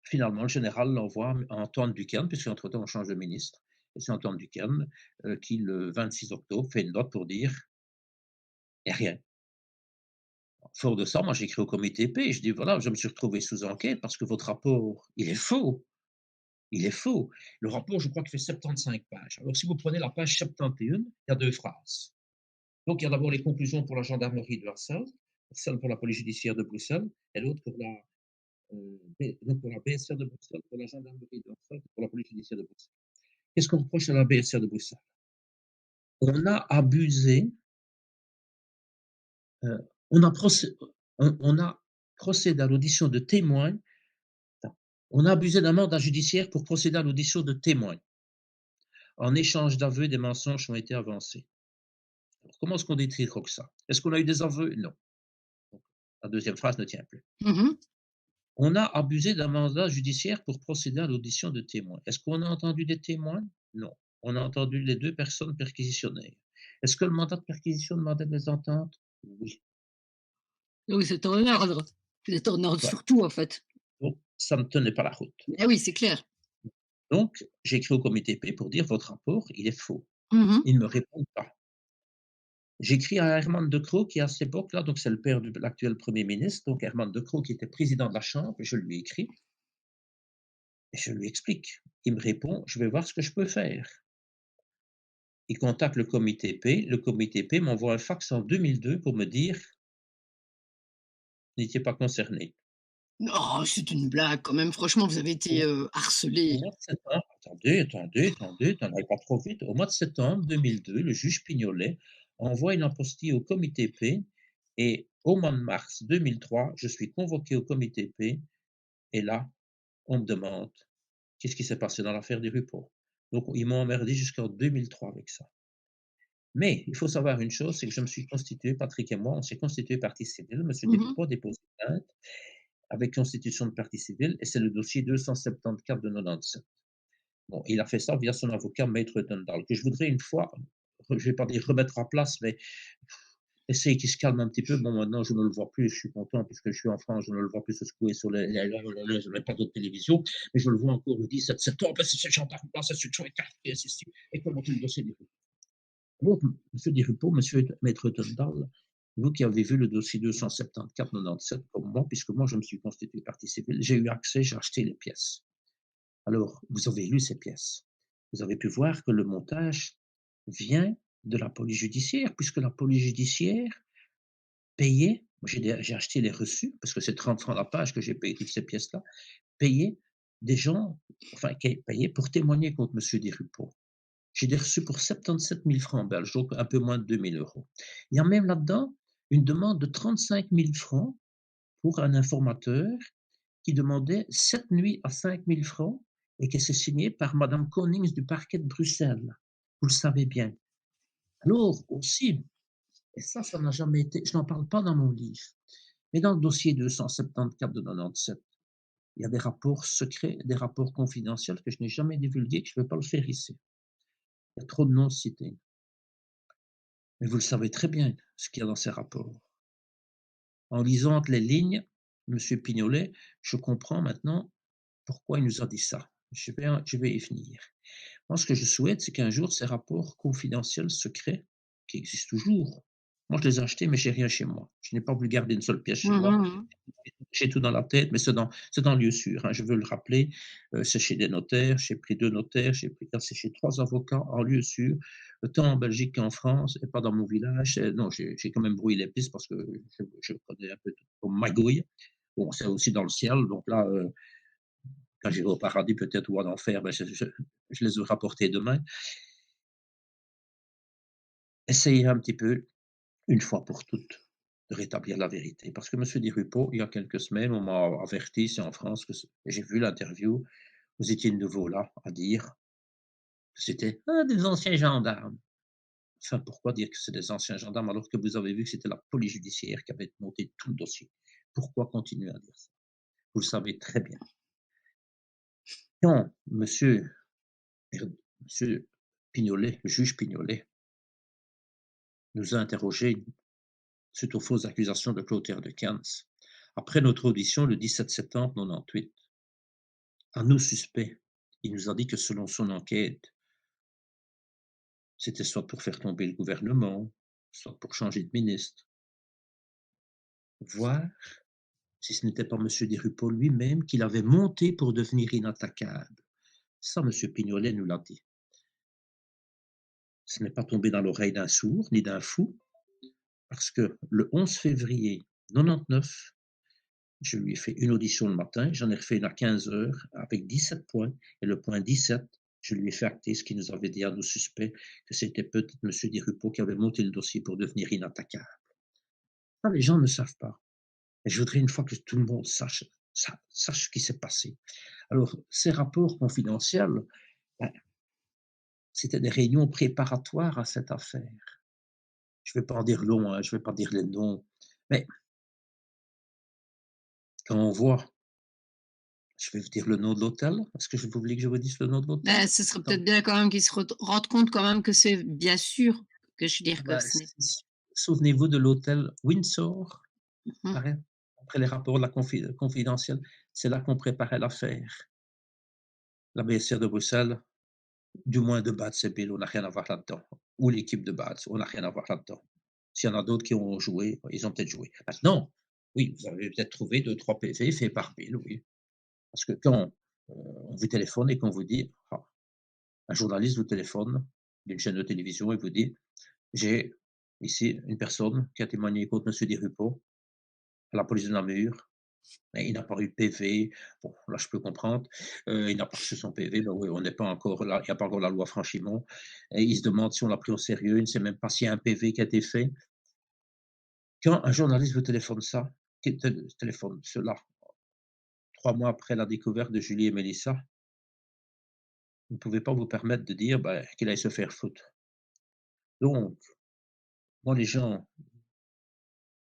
S1: finalement, le général l'envoie à Antoine Duquesne, puisqu'entre-temps on change de ministre, et c'est Antoine Duquesne, qui le 26 octobre fait une note pour dire: «Il y a rien». Fort de ça, moi j'écris au comité P, je dis: «Voilà, je me suis retrouvé sous enquête parce que votre rapport, il est faux, il est faux». Le rapport, je crois qu'il fait 75 pages. Alors si vous prenez la page 71, il y a 2 phrases. Donc il y a d'abord les conclusions pour la gendarmerie de Versailles, celle pour la police judiciaire de Bruxelles et l'autre pour la, donc pour la BSR de Bruxelles, pour la gendarmerie de Versailles et pour la police judiciaire de Bruxelles. Qu'est-ce qu'on reproche à la BSR de Bruxelles? On a abusé, heu, on a procé on a procédé à l'audition de témoins. Attends. On a abusé d'un mandat judiciaire pour procéder à l'audition de témoins. En échange d'aveux, des mensonges ont été avancés. Alors, comment est-ce qu'on décrit ça? Est-ce qu'on a eu des aveux? Non. Donc, la deuxième phrase ne tient plus.
S2: Mmh.
S1: On a abusé d'un mandat judiciaire pour procéder à l'audition de témoins. Est-ce qu'on a entendu des témoins? Non. On a entendu les 2 personnes perquisitionnaires. Est-ce que le mandat de perquisition demandait des ententes? Oui.
S2: Oui, c'est en ordre. Vous êtes en ordre
S1: Voilà.
S2: sur tout, en fait.
S1: Donc, ça ne tenait pas la route.
S2: Eh oui, c'est clair.
S1: Donc, j'ai écrit au comité P pour dire: «Votre rapport, il est faux».
S2: Mmh.
S1: Ils ne me répondent pas. J'écris à Herman De Croo qui à cette époque-là, donc c'est le père de l'actuel Premier ministre, donc Herman De Croo qui était président de la Chambre, et je lui écris et je lui explique. Il me répond: «Je vais voir ce que je peux faire». Il contacte le comité P m'envoie un fax en 2002 pour me dire: «Vous n'étiez pas concerné».
S2: Oh, c'est une blague quand même. Franchement, vous avez été,
S1: Au
S2: harcelé.
S1: mois de septembre, attendez, n'allez pas trop vite. Au mois de septembre 2002, le juge Pignolet envoie une apostille au comité P et au mois de mars 2003, je suis convoqué au comité P et là, on me demande: «Qu'est-ce qui s'est passé dans l'affaire des Rupeau?» Donc ils m'ont emmerdé jusqu'en 2003 avec ça. Mais il faut savoir une chose, c'est que je me suis constitué, Patrick et moi, on s'est constitué partie civile. Monsieur
S2: Mmh.
S1: Desrupeau a déposé plainte avec constitution de partie civile et c'est le dossier 274 de 97. Bon, il a fait ça via son avocat, Maître Tendal, que je voudrais une fois, je ne vais pas dire remettre à place, mais essayer qu'il se calme un petit peu. Bon, maintenant, je ne le vois plus, je suis content puisque je suis en France, je ne le vois plus se secouer sur les plateaux de télévision, mais je le vois encore le 17 septembre, c'est ce gendarme-là, c'est ce écarté, et ceci, et comment tout le dossier du donc, monsieur Desrupeau, monsieur Maître Tendal, vous qui avez vu le dossier 274-97 comme moi, puisque moi, je me suis constitué partie civile, j'ai eu accès, j'ai acheté les pièces. Alors, vous avez lu ces pièces. Vous avez pu voir que le montage vient de la police judiciaire, puisque la police judiciaire payait, moi j'ai acheté les reçus, parce que c'est 30 francs la page que j'ai payé toutes ces pièces-là, payait des gens, enfin, qui payaient pour témoigner contre monsieur Desrupeau. J'ai des reçus pour 77 000 francs belges, donc un peu moins de 2 000 €. Il y a même là-dedans une demande de 35 000 francs pour un informateur qui demandait 7 nuits à 5 000 francs et que c'est signé par madame Konings du parquet de Bruxelles. Vous le savez bien. Alors aussi, et ça n'a jamais été, je n'en parle pas dans mon livre, mais dans le dossier 274 de 97, il y a des rapports secrets, des rapports confidentiels que je n'ai jamais divulgués, que je ne vais pas le faire ici. Il y a trop de noms cités. Mais vous le savez très bien, ce qu'il y a dans ces rapports. En lisant entre les lignes, monsieur Pignolet, je comprends maintenant pourquoi il nous a dit ça. Je vais y venir. Moi, ce que je souhaite, c'est qu'un jour, ces rapports confidentiels, secrets, qui existent toujours, moi, je les ai achetés, mais j'ai rien chez moi. Je n'ai pas voulu garder une seule pièce chez
S2: Mmh
S1: moi.
S2: mh, mmh.
S1: J'ai tout dans la tête, mais c'est dans lieu sûr, hein, je veux le rappeler. C'est chez des notaires, j'ai pris 2 notaires, c'est chez 3 avocats en lieu sûr, tant en Belgique qu'en France et pas dans mon village. Non, j'ai quand même brouillé les pistes parce que je connais un peu tout comme magouille. Bon, c'est aussi dans le ciel, donc là, quand j'irai au paradis peut-être ou en enfer, ben je les aurai rapportés demain. Essayez un petit peu, une fois pour toutes, de rétablir la vérité. Parce que monsieur Di Rupo, il y a quelques semaines, on m'a averti ici en France que j'ai vu l'interview, vous étiez de nouveau là à dire que c'était des anciens gendarmes. Enfin, pourquoi dire que c'est des anciens gendarmes alors que vous avez vu que c'était la police judiciaire qui avait monté tout le dossier? Pourquoi continuer à dire ça? Vous le savez très bien. Quand monsieur Pignolet, le juge Pignolet, nous a interrogés suite aux fausses accusations de Clotaire de Cans, après notre audition le 17 septembre 98, à nos suspects, il nous a dit que selon son enquête, c'était soit pour faire tomber le gouvernement, soit pour changer de ministre, voire, si ce n'était pas monsieur Desrupeau lui-même, qu'il avait monté pour devenir inattaquable. Ça, monsieur Pignolet nous l'a dit. Ce n'est pas tombé dans l'oreille d'un sourd ni d'un fou, parce que le 11 février 99, je lui ai fait une audition le matin, j'en ai refait une à 15 heures avec 17 points, et le point 17, je lui ai fait acter ce qu'il nous avait dit à nos suspects, que c'était peut-être monsieur Desrupeau qui avait monté le dossier pour devenir inattaquable. Ça, les gens ne savent pas. Et je voudrais une fois que tout le monde sache ce qui s'est passé. Alors, ces rapports confidentiels, ben, c'était des réunions préparatoires à cette affaire. Je ne vais pas en dire long, hein, je ne vais pas dire les noms, mais quand on voit, je vais vous dire le nom de l'hôtel. Est-ce que vous voulez que je vous dise le nom de l'hôtel?
S2: Bah, ce serait
S1: Attends,
S2: peut-être bien quand même qu'ils se rendent compte quand même que c'est bien sûr que je veux dire
S1: ah
S2: que
S1: ben,
S2: ce n'est
S1: souvenez-vous de l'hôtel Windsor,
S2: mmh.
S1: pareil, après les rapports de la confidentielle, c'est là qu'on préparait l'affaire. La BSR de Bruxelles, du moins de Bad-Sebil, on n'a rien à voir là-dedans. Ou l'équipe de Bad, on n'a rien à voir là-dedans. S'il y en a d'autres qui ont joué, ils ont peut-être joué. Maintenant, oui, vous avez peut-être trouvé 2-3 PV faits par Bill, oui. Parce que quand on vous téléphone et qu'on vous dit, un journaliste vous téléphone d'une chaîne de télévision et vous dit, j'ai ici une personne qui a témoigné contre M. Desrupeau à la police de Namur. Il n'a pas eu de PV. Bon, là, je peux comprendre. Il n'a pas reçu son PV. Ben oui, on n'est pas encore là. Il n'y a pas encore la loi Franchimont. Et il se demande si on l'a pris au sérieux. Il ne sait même pas s'il y a un PV qui a été fait. Quand un journaliste vous téléphone ça, qui téléphone cela, 3 mois après la découverte de Julie et Mélissa, vous ne pouvez pas vous permettre de dire ben, qu'il aille se faire foutre. Donc, moi, les gens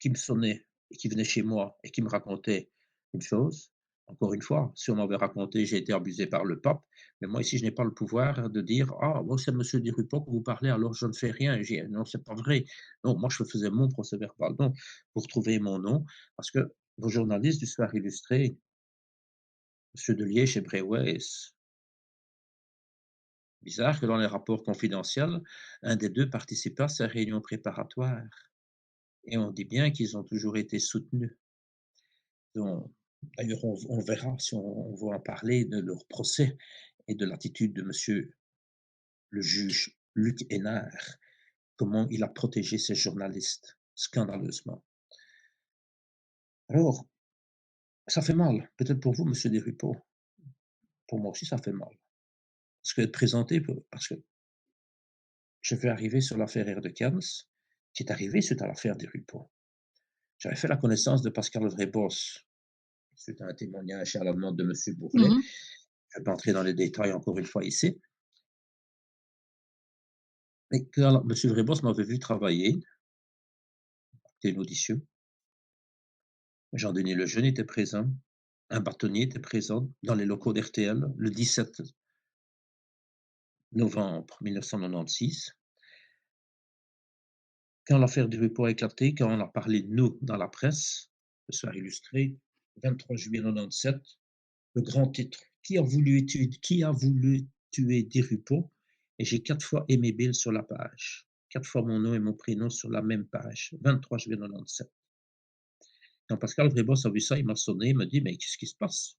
S1: qui me sonnaient et qui venaient chez moi et qui me racontaient une chose, encore une fois, si on m'avait raconté: «J'ai été abusé par le pape», mais moi ici je n'ai pas le pouvoir de dire: «Ah moi c'est monsieur Di Rupo que vous parlez alors je ne fais rien». J'ai non, c'est pas vrai. Non, moi je faisais mon procès-verbal. Donc vous retrouvez mon nom parce que vos journalistes du Soir illustré, monsieur de Liège et Bréwès, bizarre que dans les rapports confidentiels, un des 2 participait à ces réunions préparatoires et on dit bien qu'ils ont toujours été soutenus. On d'ailleurs, on verra si on va en parler de leur procès et de l'attitude de monsieur le juge Luc Hénart, comment il a protégé ces journalistes, scandaleusement. Alors, ça fait mal, peut-être pour vous, monsieur Desrupeau. Pour moi aussi, ça fait mal. Parce qu'être présenté parce que je vais arriver sur l'affaire Air de Cannes, qui est arrivée suite à l'affaire Desrupeau. J'avais fait la connaissance de Pascal Vrébos, suite à un témoignage à la demande de monsieur
S2: Mmh
S1: Bourlet.
S2: mh.
S1: je vais pas entrer dans les détails encore une fois ici, mais quand monsieur Vrébos m'avait vu travailler, c'était une audition, Jean-Denis Lejeune était présent, un bâtonnier était présent dans les locaux d'RTL le 17 novembre 1996. Quand l'affaire du Rupo a éclaté, quand on a parlé de nous dans la presse, le Soir illustré, 23 juillet 97, le grand titre: Qui a voulu tuer Di Rupo? Et j'ai 4 fois Aimé Bill sur la page. 4 fois mon nom et mon prénom sur la même page, 23 juillet 97. Quand Pascal Vrébos a vu ça, il m'a sonné, il m'a dit: «Mais qu'est-ce qui se passe?»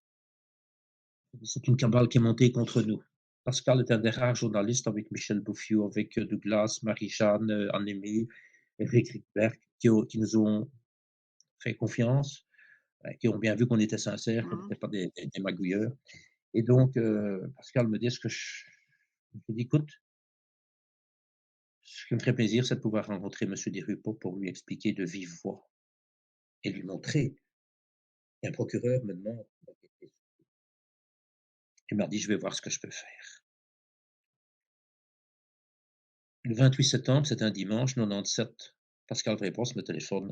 S1: C'est une cabale qui est montée contre nous. Pascal est un des rares journalistes avec Michel Bouffiou, avec Douglas, Marie-Jeanne, Annemie, Eric Ricberg, qui nous ont fait confiance, qui ont bien vu qu'on était sincères, qu'on
S2: Mmh.
S1: n'était pas des magouilleurs. Et donc, Pascal me dit: «Est-ce que je lui dis: «Écoute, ce qui me ferait plaisir, c'est de pouvoir rencontrer monsieur Di Rupo pour lui expliquer de vive voix et lui montrer». Et un procureur me demande d'enquêter. Il m'a dit: «Je vais voir ce que je peux faire». Le 28 septembre, c'est un dimanche 97, Pascal Vrébos me téléphone.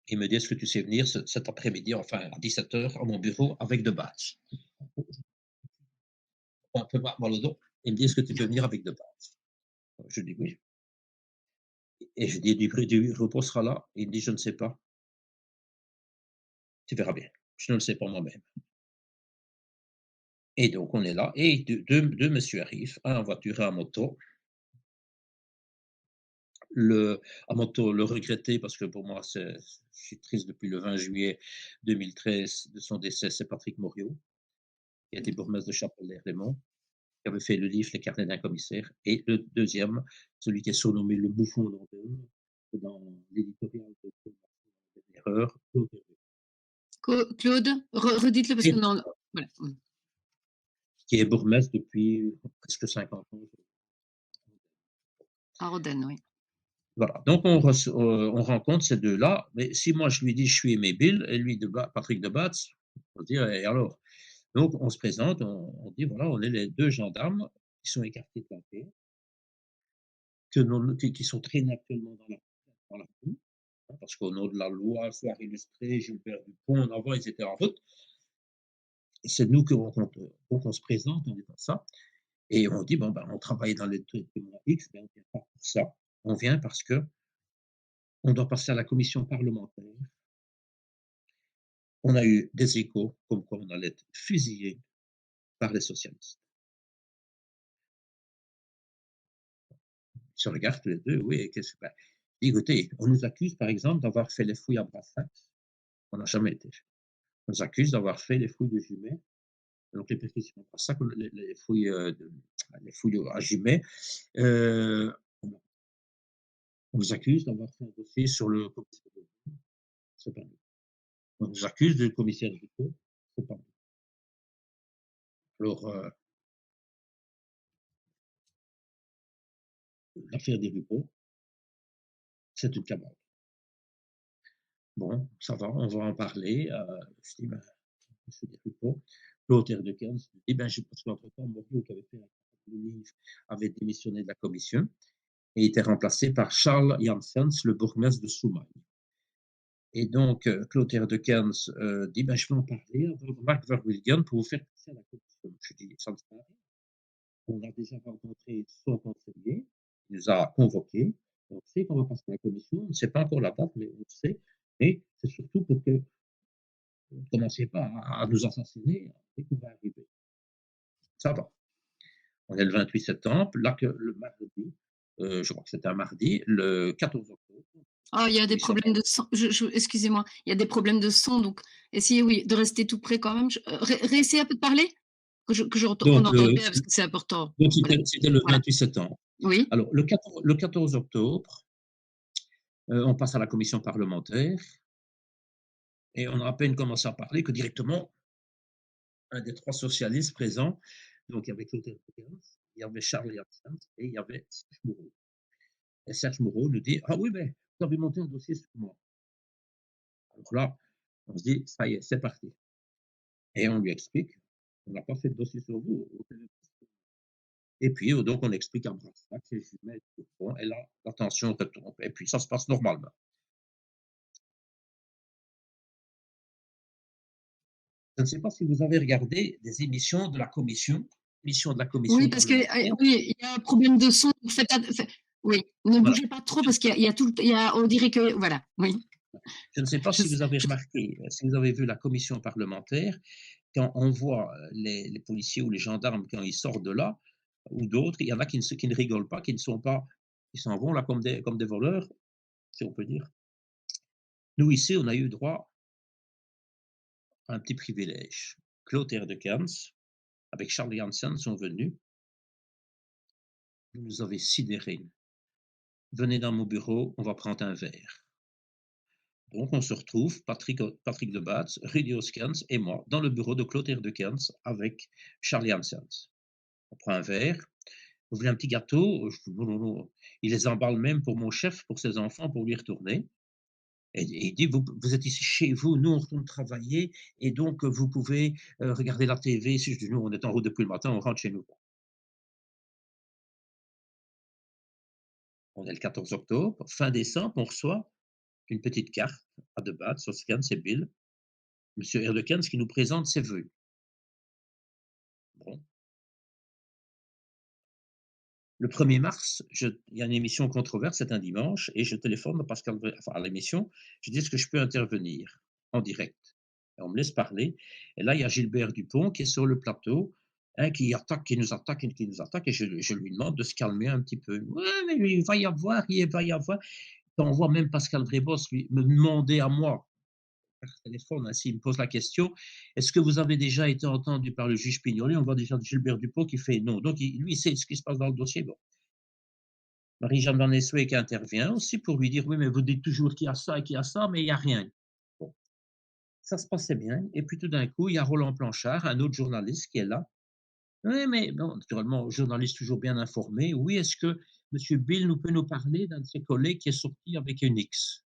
S1: Il me dit: «Est-ce que tu sais venir cet après-midi, enfin à 17 heures, à mon bureau avec de Batz?» Un peu mal au dos. Il me dit: «Est-ce que tu peux venir avec de Batz?» Je dis: «Oui». Et je dis: «Du Rupo sera là?» Il me dit: «Je ne sais pas. Tu verras bien. Je ne le sais pas moi-même». Et donc on est là et deux messieurs arrivent, un en voiture et un en moto. À moto, le regretter parce que pour moi, je suis triste depuis le 20 juillet 2013 de son décès, c'est Patrick Moriot, qui a été bourgmestre de Chapelle-les-Raymond, qui avait fait le livre Les carnets d'un commissaire. Et le deuxième, celui qui est surnommé le bouffon d'Antenne, dans l'éditorial de Erreur,
S2: Claude, redites-le parce que non, voilà.
S1: qui est bourgmestre depuis presque 50 ans.
S2: À Rodin, oui.
S1: Voilà, donc on rencontre ces deux-là, mais si moi je lui dis je suis Aimé Bill et lui Patrick Debatz, on va dire et alors? Donc on se présente, on dit voilà, on est les 2 gendarmes qui sont écartés de l'enquête, qui sont traînés actuellement dans la rue, hein, parce qu'au nom de la loi, Soir illustré, Gilbert Dupont, avant ils étaient en route. Et c'est nous donc on se présente en disant ça et on dit: «Bon, ben, on travaille dans les témoins X, mais on vient pas pour ça. On vient parce qu'on doit passer à la commission parlementaire. On a eu des échos comme quoi on allait être fusillés par les socialistes». Ils se regardent tous les 2, oui, qu'est-ce que ben, écoutez, on nous accuse par exemple d'avoir fait les fouilles à Brassac, on n'a jamais été fait. On nous accuse d'avoir fait les fouilles de Jumet, donc les perquisitions à Brassac, les fouilles à Jumet, heu, on nous accuse d'avoir fait un dossier sur le commissaire Dupont, c'est pas nous. On nous accuse du commissaire Dupont, c'est pas nous. Alors, l'affaire des Dupont, c'est une cabale. Bon, ça va, on va en parler, je dis: «Ben, monsieur Dupont», l'auteur de 15, dit: «Ben, je parce qu'entre-temps, Morio qui avait fait le livre avait démissionné de la commission et était remplacé par Charles Janssens, le bourgmestre de Soumagne». Et donc, Clotaire de Cairns dit: «Ben, je vais en parler avec Marc Verwilligen pour vous faire passer à la commission». Je dis: «Ça ne sert à rien. On a déjà rencontré son conseiller, il nous a convoqués, on sait qu'on va passer à la commission, on ne sait pas encore la date, mais on le sait. Et c'est surtout pour que vous ne commenciez pas à nous assassiner dès qu'on va arriver. Ça va». On est le 28 septembre, là que le mardi, je crois que c'était un mardi, le 14 octobre,
S2: Ah, il y a des
S1: commission
S2: problèmes de son. Excusez-moi, il y a des problèmes de son, donc essayez, oui, de rester tout près quand même. Réessayez un peu de parler? Qu'on
S1: donc,
S2: entende bien parce que c'est important.
S1: donc
S2: Voilà,
S1: c'était le
S2: voilà.
S1: 28 septembre.
S2: Oui,
S1: Alors le 14 octobre, on passe à la commission parlementaire et on a à peine commencé à parler que directement un des 3 socialistes présents, donc il y avait Clotaire Dickens, il y avait Charles Janssens et il y avait Serge Moureau. Et Serge Moureau nous dit: «Ah oui, mais vous avez monté un dossier sur moi». Alors là, on se dit: «Ça y est, c'est parti». Et on lui explique. On n'a pas fait de dossier sur vous. Et puis, donc on explique à Brassac et je lui mets au fond et là, la tension retombe et puis ça se passe normalement. Je ne sais pas si vous avez regardé des émissions de la
S2: Oui,
S1: commission
S2: parce que,
S1: parlementaire.
S2: oui, il y a un problème de son, oui, ne
S1: Voilà.
S2: bougez pas trop
S1: Je
S2: parce qu'il y a tout le il y a on dirait que voilà, oui,
S1: je ne sais pas
S2: je
S1: si
S2: s
S1: vous avez
S2: je
S1: remarqué, si vous avez vu la commission parlementaire, quand on voit, les policiers ou les gendarmes quand ils sortent de là, ou d'autres, il y en a qui ne rigolent pas, qui ne sont pas qui s'en vont là comme des voleurs, si on peut dire. Nous ici, on a eu droit à un petit privilège. Clotaire de Cams, avec Charles Janssen sont venus, vous nous avez sidérés. Venez dans mon bureau, on va prendre un verre. Donc on se retrouve, Patrick de Batz, Rudy Oskens et moi, dans le bureau de Clotaire de Kens avec Charlie Janssens. On prend un verre, vous voulez un petit gâteau? Je dis, non, non, non. Il les emballe même pour mon chef, pour ses enfants, pour lui retourner. Et il dit, vous êtes ici chez vous, nous on retourne travailler, et donc vous pouvez regarder la TV. Si je dis, nous on est en route depuis le matin, on rentre chez nous. On est le 14 octobre, fin décembre, on reçoit une petite carte à De Batz, Oskens et Bill, Monsieur Erdekens qui nous présente ses vœux. Bon. Le 1er mars, il y a une émission controverse, c'est un dimanche, et je téléphone à Pascal, enfin à l'émission, je dis est-ce que je peux intervenir en direct. Et on me laisse parler. Et là, il y a Gilbert Dupont qui est sur le plateau, hein, qui nous attaque, qui nous attaque, et je lui demande de se calmer un petit peu. Ouais, mais il va y avoir. Quand on voit même Pascal Vrébos lui, me demander à moi, par téléphone, hein, s'il me pose la question, est-ce que vous avez déjà été entendu par le juge Pignoli? On voit déjà Gilbert Dupont qui fait non. Donc, lui, il sait ce qui se passe dans le dossier. Bon. Marie-Jeanne Van Neswey qui intervient aussi pour lui dire oui, mais vous dites toujours qu'il y a ça et qu'il y a ça, mais il n'y a rien. Bon, ça se passait bien. Et puis tout d'un coup, il y a Roland Planchard, un autre journaliste qui est là. Oui, mais bon, naturellement, journaliste toujours bien informé. Oui, est-ce que M. Bill peut nous parler d'un de ses collègues qui est sorti avec une X?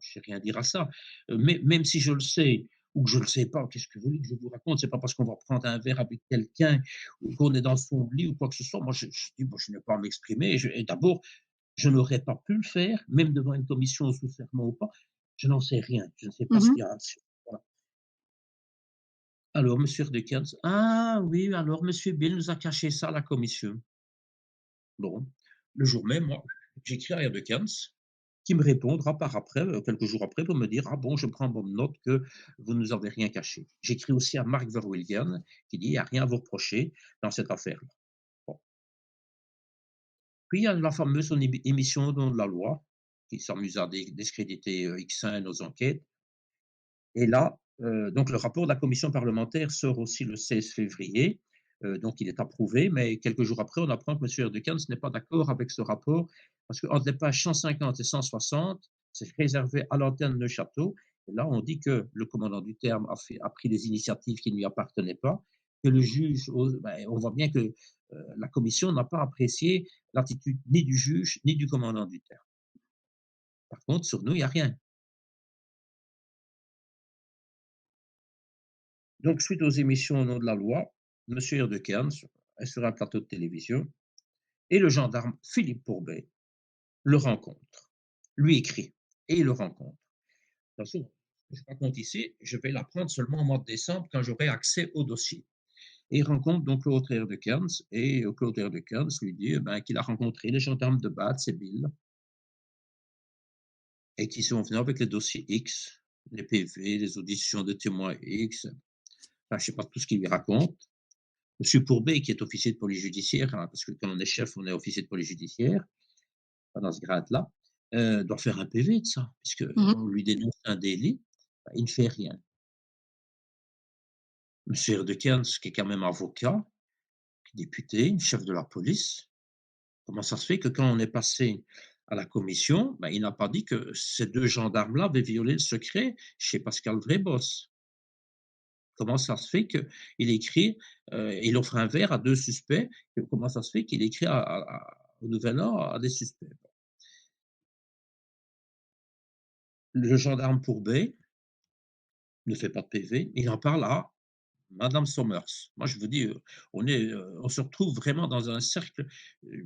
S1: Je ne sais rien dire à ça. Mais, même si je le sais ou que je ne le sais pas, qu'est-ce que vous voulez que je vous raconte? C'est pas parce qu'on va prendre un verre avec quelqu'un ou qu'on est dans son lit ou quoi que ce soit. Moi, je dis, moi, je n'ai pas à m'exprimer. Et d'abord, je n'aurais pas pu le faire, même devant une commission sous serment ou pas. Je n'en sais rien. Je ne sais pas ce
S2: mmh
S1: qu'il y a. Voilà. Alors, Monsieur Dekens, ah oui, alors Monsieur Bill nous a caché ça à la commission. Bon, le jour même, moi, j'écris à Dekens qui me répondra par après, quelques jours après, pour me dire ah bon, je prends bonne note que vous ne nous avez rien caché. J'écris aussi à Mark Verwilligen qui dit il n'y a rien à vous reprocher dans cette affaire-là. Bon. Puis il y a la fameuse émission Au nom de la loi qui s'amuse à discréditer X1 et nos enquêtes. Et là, donc le rapport de la commission parlementaire sort aussi le 16 février, donc il est approuvé, mais quelques jours après, on apprend que M. Erdekans n'est pas d'accord avec ce rapport, parce qu'entre les pages 150 et 160, c'est réservé à l'antenne de château. Et là, on dit que le commandant du terme a pris des initiatives qui ne lui appartenaient pas, que le juge, ben, on voit bien que la commission n'a pas apprécié l'attitude ni du juge ni du commandant du terme. Par contre, sur nous, il n'y a rien. Donc, suite aux émissions Au nom de la loi, M. Erdekans est sur un plateau de télévision et le gendarme Philippe Pourbet le rencontre, lui écrit et il le rencontre. Attention, ce que je raconte ici, je vais l'apprendre seulement au mois de décembre quand j'aurai accès au dossier. Et il rencontre donc Claude Erdekans et Claude Erdekans lui dit qu'il a rencontré les gendarmes de Batz et Bill et qu'ils sont venus avec les dossiers X, les PV, les auditions de témoins X, enfin, je ne sais pas tout ce qu'il lui raconte. Monsieur Pourbet, qui est officier de police judiciaire, hein, parce que quand on est chef, on est officier de police judiciaire, pas dans ce grade-là, doit faire un PV de ça,
S2: mh.
S1: puisqu'on lui dénonce un délit, il ne fait rien. Monsieur Erdekans, qui est quand même avocat, député, chef de la police, comment ça se fait que quand on est passé à la commission, il n'a pas dit que ces deux gendarmes-là avaient violé le secret chez Pascal Vrébos? Comment ça se fait qu'il écrit, il offre un verre à deux suspects, comment ça se fait qu'il écrit au Nouvel An à des suspects? Le gendarme Pourbet ne fait pas de PV, il en parle à Madame Sommers. Moi, je vous dis, on se retrouve vraiment dans un cercle,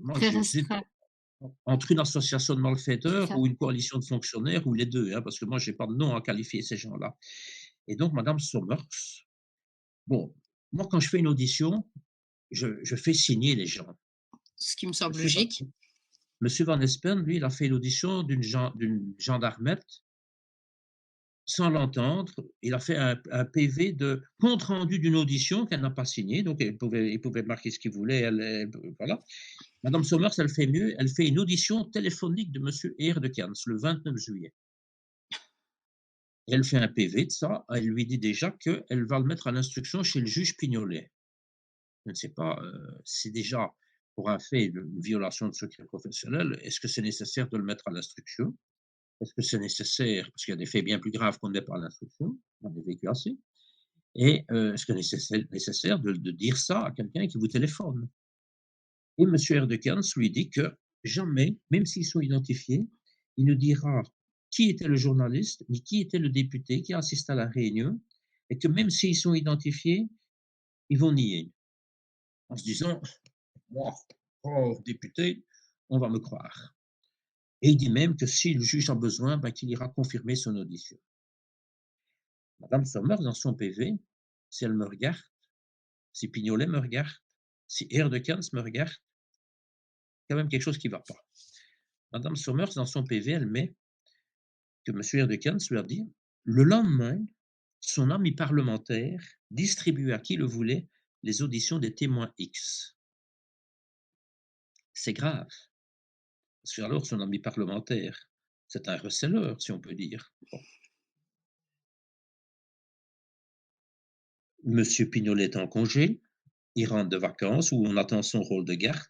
S1: moi
S2: Très
S1: j'hésite
S2: restreint,
S1: entre une association de
S2: c'est
S1: malfaiteurs
S2: ça.
S1: ou une coalition de fonctionnaires ou les 2, hein, parce que moi j'ai pas de nom à qualifier ces gens-là. Et donc madame Sommers, bon, moi quand je fais une audition, je fais signer les gens.
S2: Ce qui me semble
S1: Monsieur va
S2: logique.
S1: Monsieur Van Espen, lui, il a fait l'audition d'une gendarmette sans l'entendre. Il a fait un PV de compte rendu d'une audition qu'elle n'a pas signé, donc il pouvait marquer ce qu'il voulait, voilà. Madame Sommers, elle fait mieux, elle fait une audition téléphonique de monsieur Heer de Cairns le 29 juillet. Et elle fait un PV de ça, elle lui dit déjà qu'elle va le mettre à l'instruction chez le juge Pignolet. Je ne sais pas, si déjà pour un fait de violation de secret professionnel, est-ce que c'est nécessaire de le mettre à l'instruction? Est-ce que c'est nécessaire, parce qu'il y a des faits bien plus graves qu'on ne met pas à l'instruction, on en a vécu assez, et est-ce que c'est nécessaire de dire ça à quelqu'un qui vous téléphone? Et monsieur Erdogan lui dit que jamais, même s'ils sont identifiés, il ne dira qui était le journaliste, ni qui était le député qui assiste à la réunion, et que même s'ils sont identifiés, ils vont nier, en se disant, moi, pauvre député, on va me croire. Et il dit même que si le juge a besoin, ben, qu'il ira confirmer son audition. Madame Sommer, dans son PV, si elle me regarde, si Pignolet me regarde, si Erdekans me regarde, il y a quand même quelque chose qui ne va pas. Madame Sommers, dans son PV, elle met que M. Erdekans lui a dit le lendemain, son ami parlementaire distribuait à qui le voulait les auditions des témoins X. C'est grave, parce que alors son ami parlementaire, c'est un receleur, si on peut dire. Bon. Monsieur Pignolet est en congé, il rentre de vacances où on attend son rôle de garde,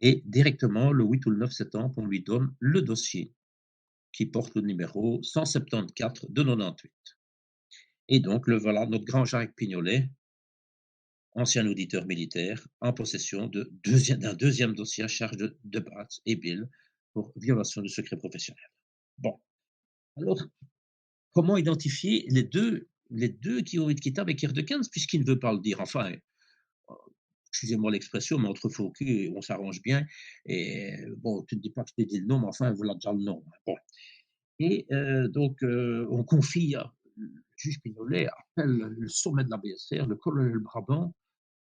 S1: et directement, le 8 ou le 9 septembre, on lui donne le dossier qui porte le numéro 174 de 98. Et donc, le voilà, notre grand Jacques Pignolet, ancien auditeur militaire, en possession d'un deuxième dossier à charge de Bratz et Bill pour violation du secret professionnel. Bon, alors, comment identifier les deux qui ont été avec Erdekans, puisqu'il ne veut pas le dire? Enfin, excusez-moi l'expression, mais entre faux culs, on s'arrange bien. Et bon, tu ne dis pas que je t'ai dit le nom, mais enfin, voilà déjà le nom. Bon. Et donc, on confie, le juge Pignolet appelle le sommet de la BSR, le colonel Brabant.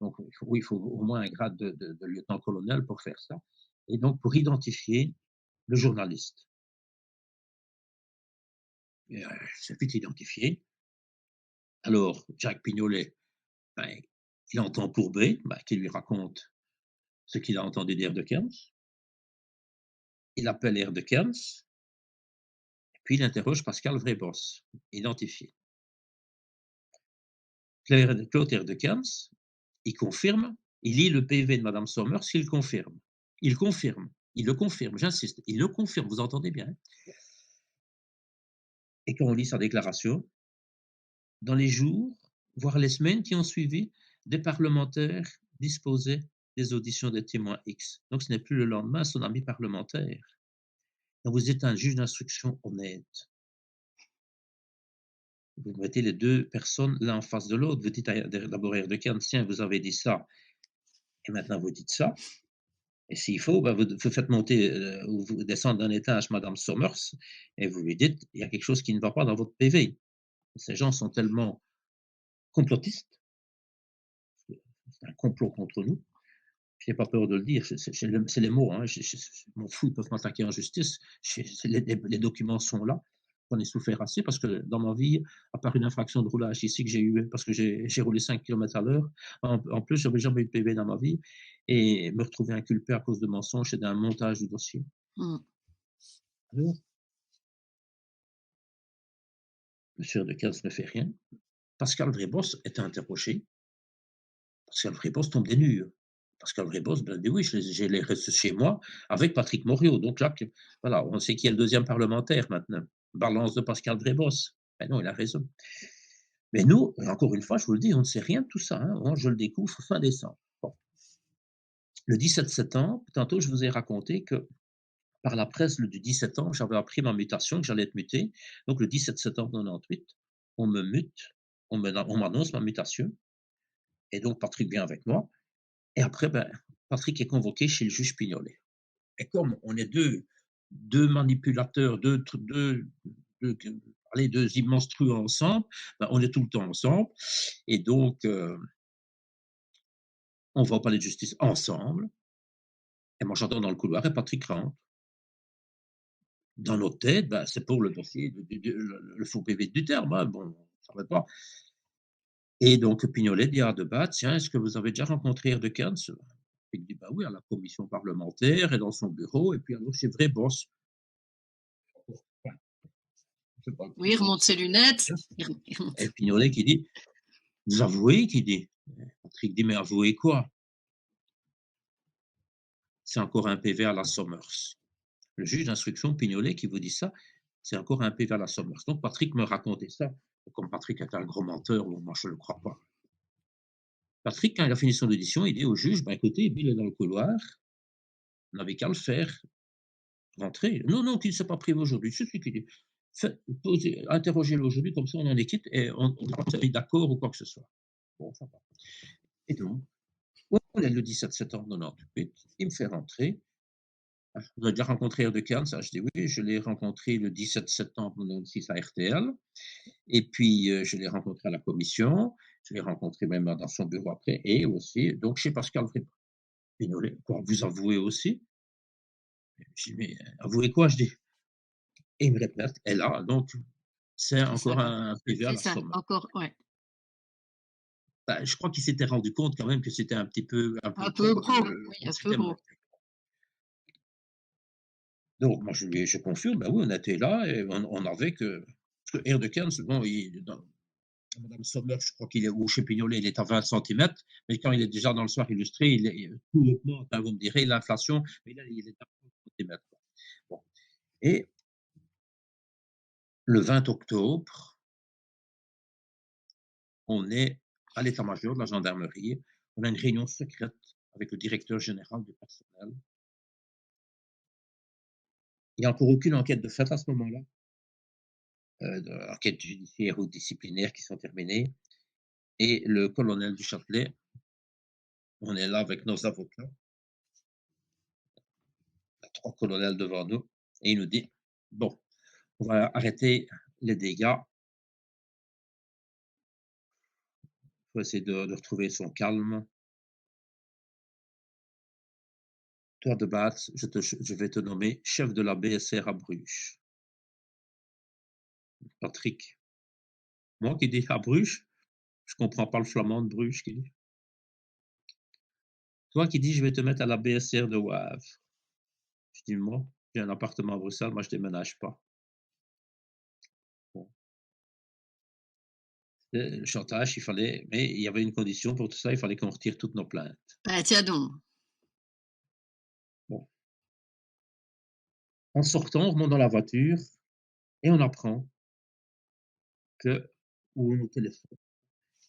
S1: Donc, il faut au moins un grade de lieutenant-colonel pour faire ça. Et donc, pour identifier le journaliste. Et, c'est vite identifié. Alors, Jacques Pignolet, ben, il entend Courbet, ben, qui lui raconte ce qu'il a entendu d'Air de Cairns. Il appelle Air de Cairns, puis il interroge Pascal Vrébos, identifié. Claude Air de Cairns, il confirme, il lit le PV de Madame Sommers, il confirme. Il confirme, il le confirme, j'insiste, il le confirme, vous entendez bien. Et quand on lit sa déclaration, dans les jours, voire les semaines qui ont suivi, des parlementaires disposaient des auditions des témoins X. Donc ce n'est plus le lendemain son ami parlementaire. Donc vous êtes un juge d'instruction honnête. Vous mettez les deux personnes l'un en face de l'autre. Vous dites d'abord à Erdogan, tiens, vous avez dit ça, et maintenant vous dites ça. Et s'il faut, ben vous faites monter ou vous descendre d'un étage Madame Sommers et vous lui dites, il y a quelque chose qui ne va pas dans votre PV. Ces gens sont tellement complotistes, c'est un complot contre nous. Je n'ai pas peur de le dire, c'est les mots, hein. Je m'en fous, ils peuvent m'attaquer en justice. Les documents sont là. J'en ai souffert assez parce que dans ma vie, à part une infraction de roulage ici que j'ai eu parce que j'ai roulé 5 km à l'heure, en plus, j'avais jamais eu de PV dans ma vie et me retrouver inculpé à cause de mensonges et d'un montage de dossier.
S2: Mmh.
S1: Alors, monsieur de Kels ne fait rien. Pascal Vrébos est interrogé. Pascal Vrébos tombe des nues. Pascal Vrébos ben, dit oui, j'ai les restes chez moi avec Patrick Moriot. Donc là, voilà, on sait qui est le deuxième parlementaire maintenant. Balance de Pascal Vrébos. Ben non, il a raison. Mais nous, encore une fois, je vous le dis, on ne sait rien de tout ça. Hein. Je le découvre fin décembre. Bon. Le 17 septembre, tantôt, je vous ai raconté que par la presse du 17 septembre, j'avais appris ma mutation, que j'allais être muté. Donc le 17 septembre 98, on me mute, on m'annonce ma mutation. Et donc Patrick vient avec moi et après, ben, Patrick est convoqué chez le juge Pignolet. Et comme on est 2 manipulateurs, 2 allez, 2 immenses truands ensemble, ben, on est tout le temps ensemble et donc on va au palais de justice ensemble et moi j'entends dans le couloir et Patrick rentre. Dans notre tête, ben, c'est pour le dossier du le faux PV du terme, hein, bon, on savait pas et donc Pignolet dit à Debat: «Tiens, est-ce que vous avez déjà rencontré Erdekans?» Il dit: «Bah oui, à la commission parlementaire et dans son bureau et puis alors chez Vreboss». Enfin, je sais pas,
S2: Oui, il remonte ses lunettes, il
S1: et
S2: remonte.
S1: Pignolet qui dit: «Vous avouez?» qui dit. Patrick dit: «Mais avouez quoi?» «C'est encore un PV à la Somers». Le juge d'instruction Pignolet qui vous dit ça, c'est encore un PV à la Somers. Donc Patrick me racontait ça. Comme Patrick est un gros menteur, bon, moi je ne le crois pas. Patrick, quand il a fini son audition, il dit au juge: «Ben écoutez, Bill est dans le couloir, on n'avait qu'à le faire rentrer». «Non, non, qu'il ne s'est pas privé aujourd'hui». Si, si, qu'il dit: «Posez, interrogez-le aujourd'hui, comme ça on en est quitte et on est d'accord ou quoi que ce soit». Bon, ça va. Et donc, on est le 17 septembre 98, il me fait rentrer. Ah, vous avez déjà rencontré de Cannes? Ça, je dis: «Oui, je l'ai rencontré le 17 septembre 96 à RTL et puis, je l'ai rencontré à la commission, je l'ai rencontré même dans son bureau après et aussi donc chez Pascal Frépinelet». «Quoi, vous avouez aussi?» Je dis: «Mais avouez quoi?» je dis et il me répète et là donc c'est
S2: C'est ça,
S1: encore un PV à
S2: c'est
S1: la
S2: ça,
S1: somme.
S2: encore ouais.
S1: Bah, je crois qu'il s'était rendu compte quand même que c'était un peu
S2: Un peu
S1: gros,
S2: gros, oui,
S1: on
S2: un peu
S1: s'était
S2: gros.
S1: monté. Donc moi je confirme, ben oui, on était là et on avait que parce que Air de Cairns, bon, il dans Madame Sommer, je crois qu'il est ou chez Pignolet, il est à 20 centimètres, mais quand il est déjà dans le Soir illustré, il est tout augmente, hein, vous me direz l'inflation, mais là, il est à 30 centimètres. Bon et le 20 octobre, on est à l'état-major de la gendarmerie, on a une réunion secrète avec le directeur général du personnel. Il n'y a encore aucune enquête de fait à ce moment-là, enquête judiciaire ou disciplinaire qui sont terminées et le colonel du Châtelet, on est là avec nos avocats, il y a 3 colonels devant nous et il nous dit: «Bon, on va arrêter les dégâts, il faut essayer de retrouver son calme. Toi de Batz, je vais te nommer chef de la BSR à Bruges». Patrick, moi qui dis: «À Bruges?» Je comprends pas le flamand de Bruges qui dit. Toi qui dis: «Je vais te mettre à la BSR de Wavre». Je dis: «Moi, j'ai un appartement à Bruxelles, moi je déménage pas». Bon, le chantage, il fallait mais il y avait une condition pour tout ça, il fallait qu'on retire toutes nos plaintes.
S2: Bah, tiens donc.
S1: Bon, en sortant, on remonte dans la voiture et on apprend que ou au téléphone,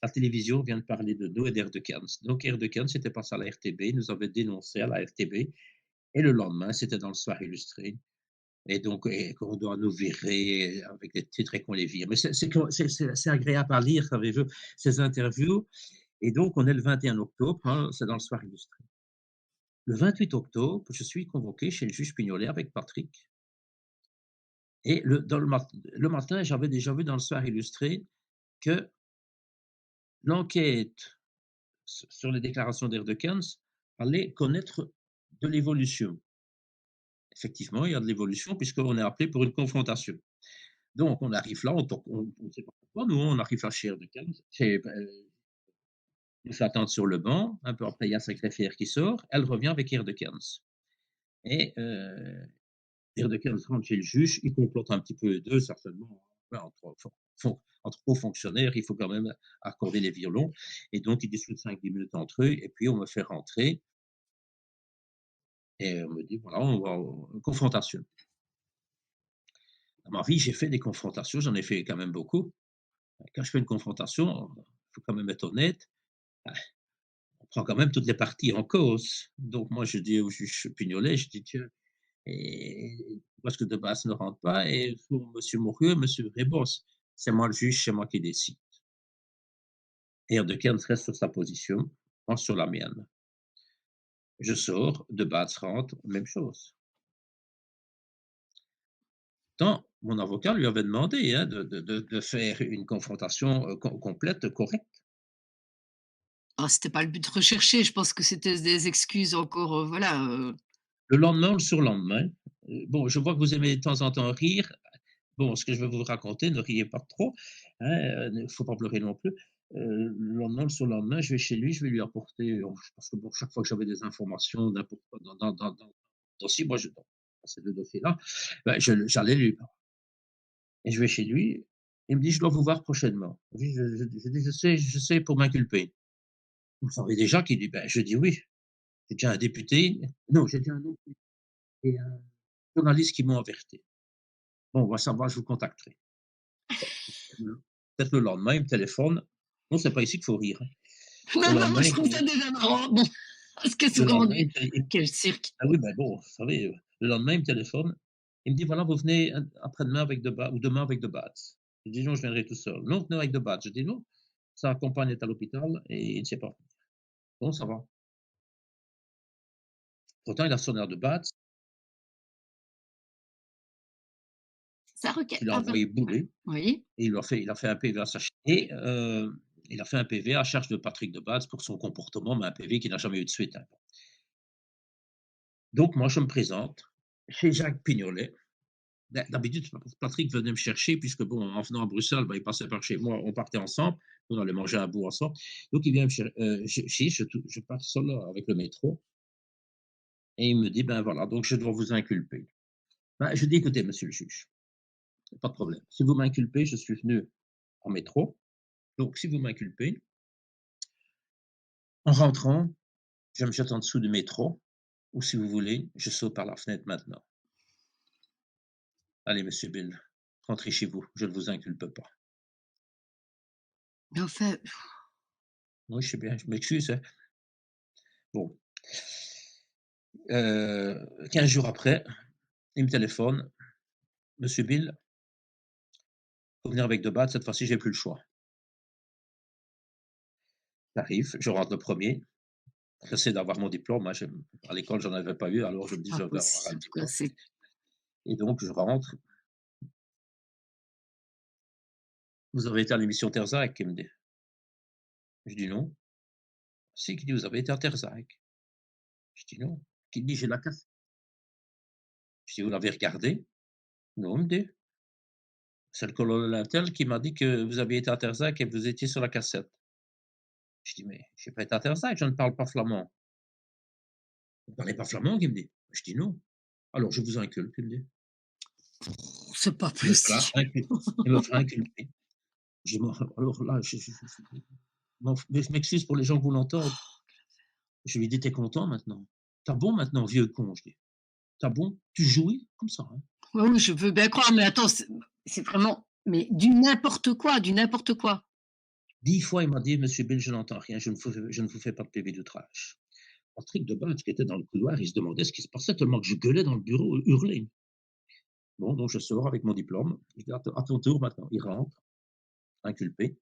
S1: la télévision vient de parler de nous et d'Erdekans. Donc Erdekans était passé à la RTB, il nous avait dénoncé à la RTB et le lendemain, c'était dans le Soir illustré et donc et qu'on doit nous virer avec des titres et qu'on les vire. Mais c'est agréable à lire, savez-vous, ces interviews et donc on est le 21 octobre, hein, c'est dans le Soir illustré. Le 28 octobre, je suis convoqué chez le juge Pignolet avec Patrick et le matin, j'avais déjà vu dans le Soir illustré que l'enquête sur les déclarations d'Erdekans allait connaître de l'évolution. Effectivement, il y a de l'évolution puisqu'on est appelé pour une confrontation. Donc on arrive là, on ne sait pas pourquoi, nous on arrive à chez Erdekans, on fait attendre sur le banc, un peu après il y a sa greffière qui sort, elle revient avec Erdekans. Et Erdekans rentre chez le juge, il complote un petit peu d'eux certainement, hein, entre hauts fonctionnaires, il faut quand même accorder les violons. Et donc ils discutent 5-10 minutes entre eux et puis on me fait rentrer et on me dit voilà, on va en confrontation. Dans ma vie, j'ai fait des confrontations, j'en ai fait quand même beaucoup. Quand je fais une confrontation, il faut quand même être honnête, bah, on prend quand même toutes les parties en cause. Donc moi, je dis au juge Pignolet, je dis: «Tiens, et parce que de base ne rentre pas et pour monsieur Mourieux, monsieur Rébos, c'est moi le juge, c'est moi qui décide». et Erdogan reste sur sa position, moi sur la mienne. Je sors, de Bats rentre, même chose. Tant mon avocat lui avait demandé, hein, de faire une confrontation, complète, correcte.
S2: Ah, c'était pas le but recherché, je pense que c'était des excuses encore, voilà,
S1: Le lendemain ou le surlendemain, bon, je vois que vous aimez de temps en temps rire. Bon, ce que je vais vous raconter, ne riez pas trop, hein, ne faut pas pleurer non plus. Le lendemain, le surlendemain, je vais chez lui, je vais lui apporter, parce que bon, chaque fois que j'avais des informations n'importe quoi dans dossier, moi je dans ces 2 dossiers-là, ben j'allais lui et je vais chez lui, il me dit: «Je dois vous voir prochainement». Je dis: je sais pour m'inculper». Vous savez déjà qu'il dit: «Ben», je dis: «Oui, j'ai déjà un député» non, j'ai déjà un autre et un journaliste qui m'ont averti. «Bon, on va savoir, je vous contacterai». Peut-être le lendemain, il me téléphone. Non, c'est pas ici qu'il faut rire, hein. Le
S2: non, non, moi
S1: lendemain,
S2: je
S1: il
S2: trouve
S1: me
S2: ça déjà marrant, bon, parce que
S1: le
S2: souvent on
S1: lendemain,
S2: dit: «Quel cirque!»
S1: ah oui, ben bon, vous savez, le lendemain, il me téléphone. Il me dit: «Voilà, vous venez, après-demain avec ou demain avec Debatte». Je dis: «Non, je viendrai tout seul». «Non, venez avec Debatte». Je dis: «Non, sa compagne est à l'hôpital et il ne sait pas». «Bon, ça va». Pourtant, il a sonné à Debatte,
S2: Ça requête
S1: il l'a
S2: ah ben,
S1: envoyé
S2: ouais,
S1: bouler
S2: oui.
S1: et il a fait un PV à sa ch et il a fait un PV à charge de Patrick Debatte pour son comportement, mais un PV qui n'a jamais eu de suite, hein. Donc moi, je me présente chez Jacques Pignolet. D'habitude, Patrick venait me chercher puisque bon, en venant à Bruxelles, bah, il passait par chez moi, on partait ensemble, on allait manger un bout ensemble. Donc il vient me cher je pars seul avec le métro et il me dit: «Ben voilà, donc je dois vous inculper». Ben, je dis: «Écoutez, monsieur le juge, pas de problème. Si vous m'inculpez, je suis venu en métro, donc si vous m'inculpez, en rentrant, je me jette en dessous du métro ou si vous voulez, je saute par la fenêtre maintenant. Allez, monsieur Bill, rentrez chez vous, je ne vous inculpe pas».
S2: Mais enfin,
S1: Oui, je sais bien, je m'excuse, hein. Bon, 15 jours après, il me téléphone: «Monsieur Bill, faut venir avec 2 battes, cette fois-ci, j'ai plus le choix». J'arrive, je rentre le premier. J'essaie d'avoir mon diplôme, hein, à l'école, j'en avais pas eu, alors je me dis:
S2: pas
S1: «Je vais avoir un
S2: possible quoi,
S1: diplôme»
S2: c'est
S1: et donc je rentre. «Vous avez été à l'émission Terzac?» il me dit. Je dis: «Non». «Si», il dit: «Vous avez été à Terzac». Je dis: «Non». Il dit: «J'ai la cassette». Je dis: «Vous l'avez regardée?» «Non», il me dit. «C'est le colonel untel qui m'a dit que vous aviez été à Terzac et que vous étiez sur la cassette». Je dis: «Mais j'ai pas été à Terzac, je ne parle pas flamand». «Vous parlez pas flamand?» il me dit. Je dis: «Non». «Alors je vous inculpe», il me dit.
S2: c'est pas
S1: Il me fera
S2: possible.
S1: inculper. Il me fera inculper. Je dis: «Moi, alors là, je m'excuse pour les gens qui vont l'entendre». Je lui dis: «Tu es content maintenant? Tu as bon maintenant, vieux con?» je dis. «Tu as bon? Tu jouis comme ça, hein?»
S2: Oui, oui, je veux bien croire, mais attends, c'est vraiment mais du n'importe quoi, du n'importe quoi.
S1: 10 fois, il m'a dit: «Monsieur Bill, je n'entends rien, je ne vous fais pas de PV d'outrage». Patrick Debattre, qui était dans le couloir, il se demandait ce qui se passait tellement que je gueulais dans le bureau, hurlé. Bon, donc je sors avec mon diplôme. Je dis: «À ton tour maintenant». Il rentre, inculpé.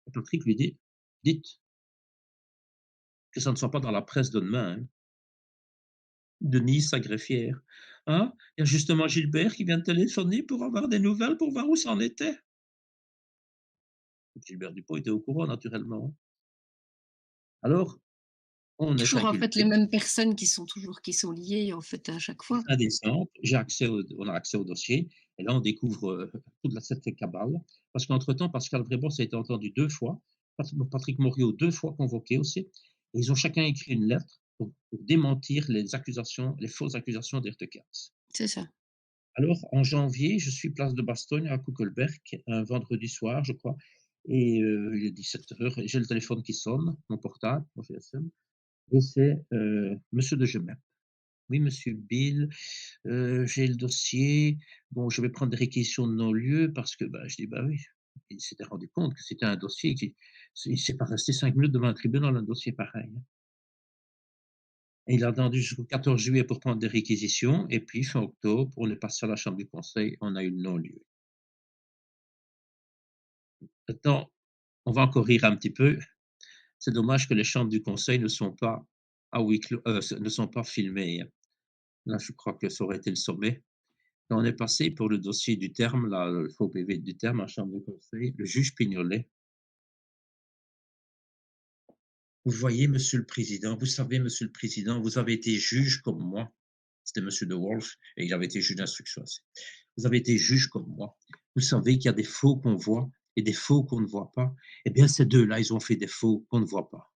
S1: Et Patrick lui dit: «Dites que ça ne soit pas dans la presse de demain, hein». Denise, sa greffière: «Ah, il y a justement Gilbert qui vient de téléphoner pour avoir des nouvelles, pour voir où ça en était». Gilbert Dupont était au courant naturellement. Alors, on est
S2: Toujours en fait les
S1: inculpé.
S2: mêmes personnes qui sont liées en fait à chaque fois.
S1: Fin décembre, on a accès au dossier et là on découvre, toute cette cabale. Parce qu'entre-temps, Pascal Brébos a été entendu 2 fois, Patrick Moriot 2 fois convoqué aussi et ils ont chacun écrit une lettre pour démentir les accusations, les fausses accusations d'Ertequers.
S2: C'est ça.
S1: Alors en janvier, je suis place de Bastogne à Kuckelberg, un vendredi soir, je crois et il est 17 heures et j'ai le téléphone qui sonne, mon portable, mon GSM et c'est, monsieur de Gemert. «Oui, monsieur Bill, j'ai le dossier. Bon, je vais prendre des réquisitions de non-lieu parce que, bah» je dis: «Bah oui». Il s'était rendu compte que c'était un dossier qui il s'est pas resté 5 minutes devant un tribunal, un dossier pareil, hein. Et il a attendu jusqu'au 14 juillet pour prendre des réquisitions et puis fin octobre, on est passé à la chambre du conseil, on a eu le non-lieu. Maintenant, on va encore rire un petit peu. C'est dommage que les chambres du conseil ne sont pas à huis clos, ne sont pas filmées, hein. Là, je crois que ça aurait été le sommet. Quand on est passé pour le dossier du terme, là, le faux PV du terme en chambre de conseil, le juge Pignolet: «Vous voyez, monsieur le président, vous savez, monsieur le président, vous avez été juge comme moi». C'était monsieur de Wolf et il avait été juge d'instruction aussi. «Vous avez été juge comme moi. Vous savez qu'il y a des faux qu'on voit et des faux qu'on ne voit pas. Eh bien, ces 2-là, ils ont fait des faux qu'on ne voit pas».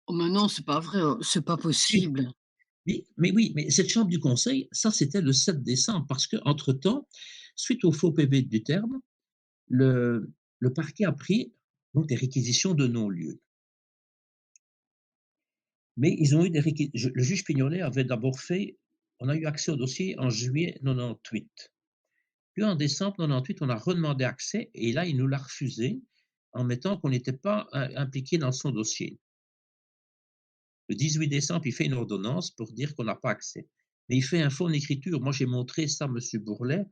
S2: Oh mais non, c'est pas vrai, c'est pas
S1: Oui,
S2: possible.
S1: oui, mais cette chambre du conseil, ça, c'était le 7 décembre parce qu'entre-temps, suite au faux PV du terme, le le parquet a pris donc des réquisitions de non-lieu. Mais ils ont eu des réquis le juge Pignolet avait d'abord fait on a eu accès au dossier en juillet 98. Puis en décembre 98, on a redemandé accès et là, il nous l'a refusé en mettant qu'on n'était pas impliqué dans son dossier. Le 18 décembre, il fait une ordonnance pour dire qu'on n'a pas accès. Mais il fait un faux en écriture. Moi, j'ai montré ça à monsieur Bourlet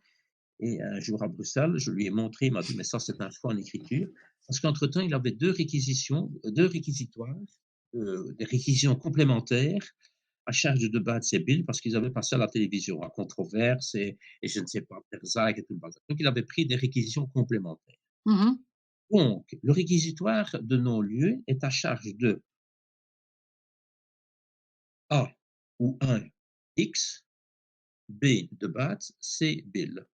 S1: et un jour à Bruxelles, je lui ai montré, il m'a dit: «Mais ça, c'est un faux en écriture». Parce qu'entre-temps, il avait 2 réquisitions, 2 réquisitoires, des réquisitions complémentaires à charge de Debat-Sébil parce qu'ils avaient passé à la télévision, à Controverse et je ne sais pas, Perzac et tout le bazar. Donc il avait pris des réquisitions complémentaires.
S2: Mmh mh.
S1: Donc le réquisitoire de non-lieu est à charge de A ou un X, B Debat, C Bill.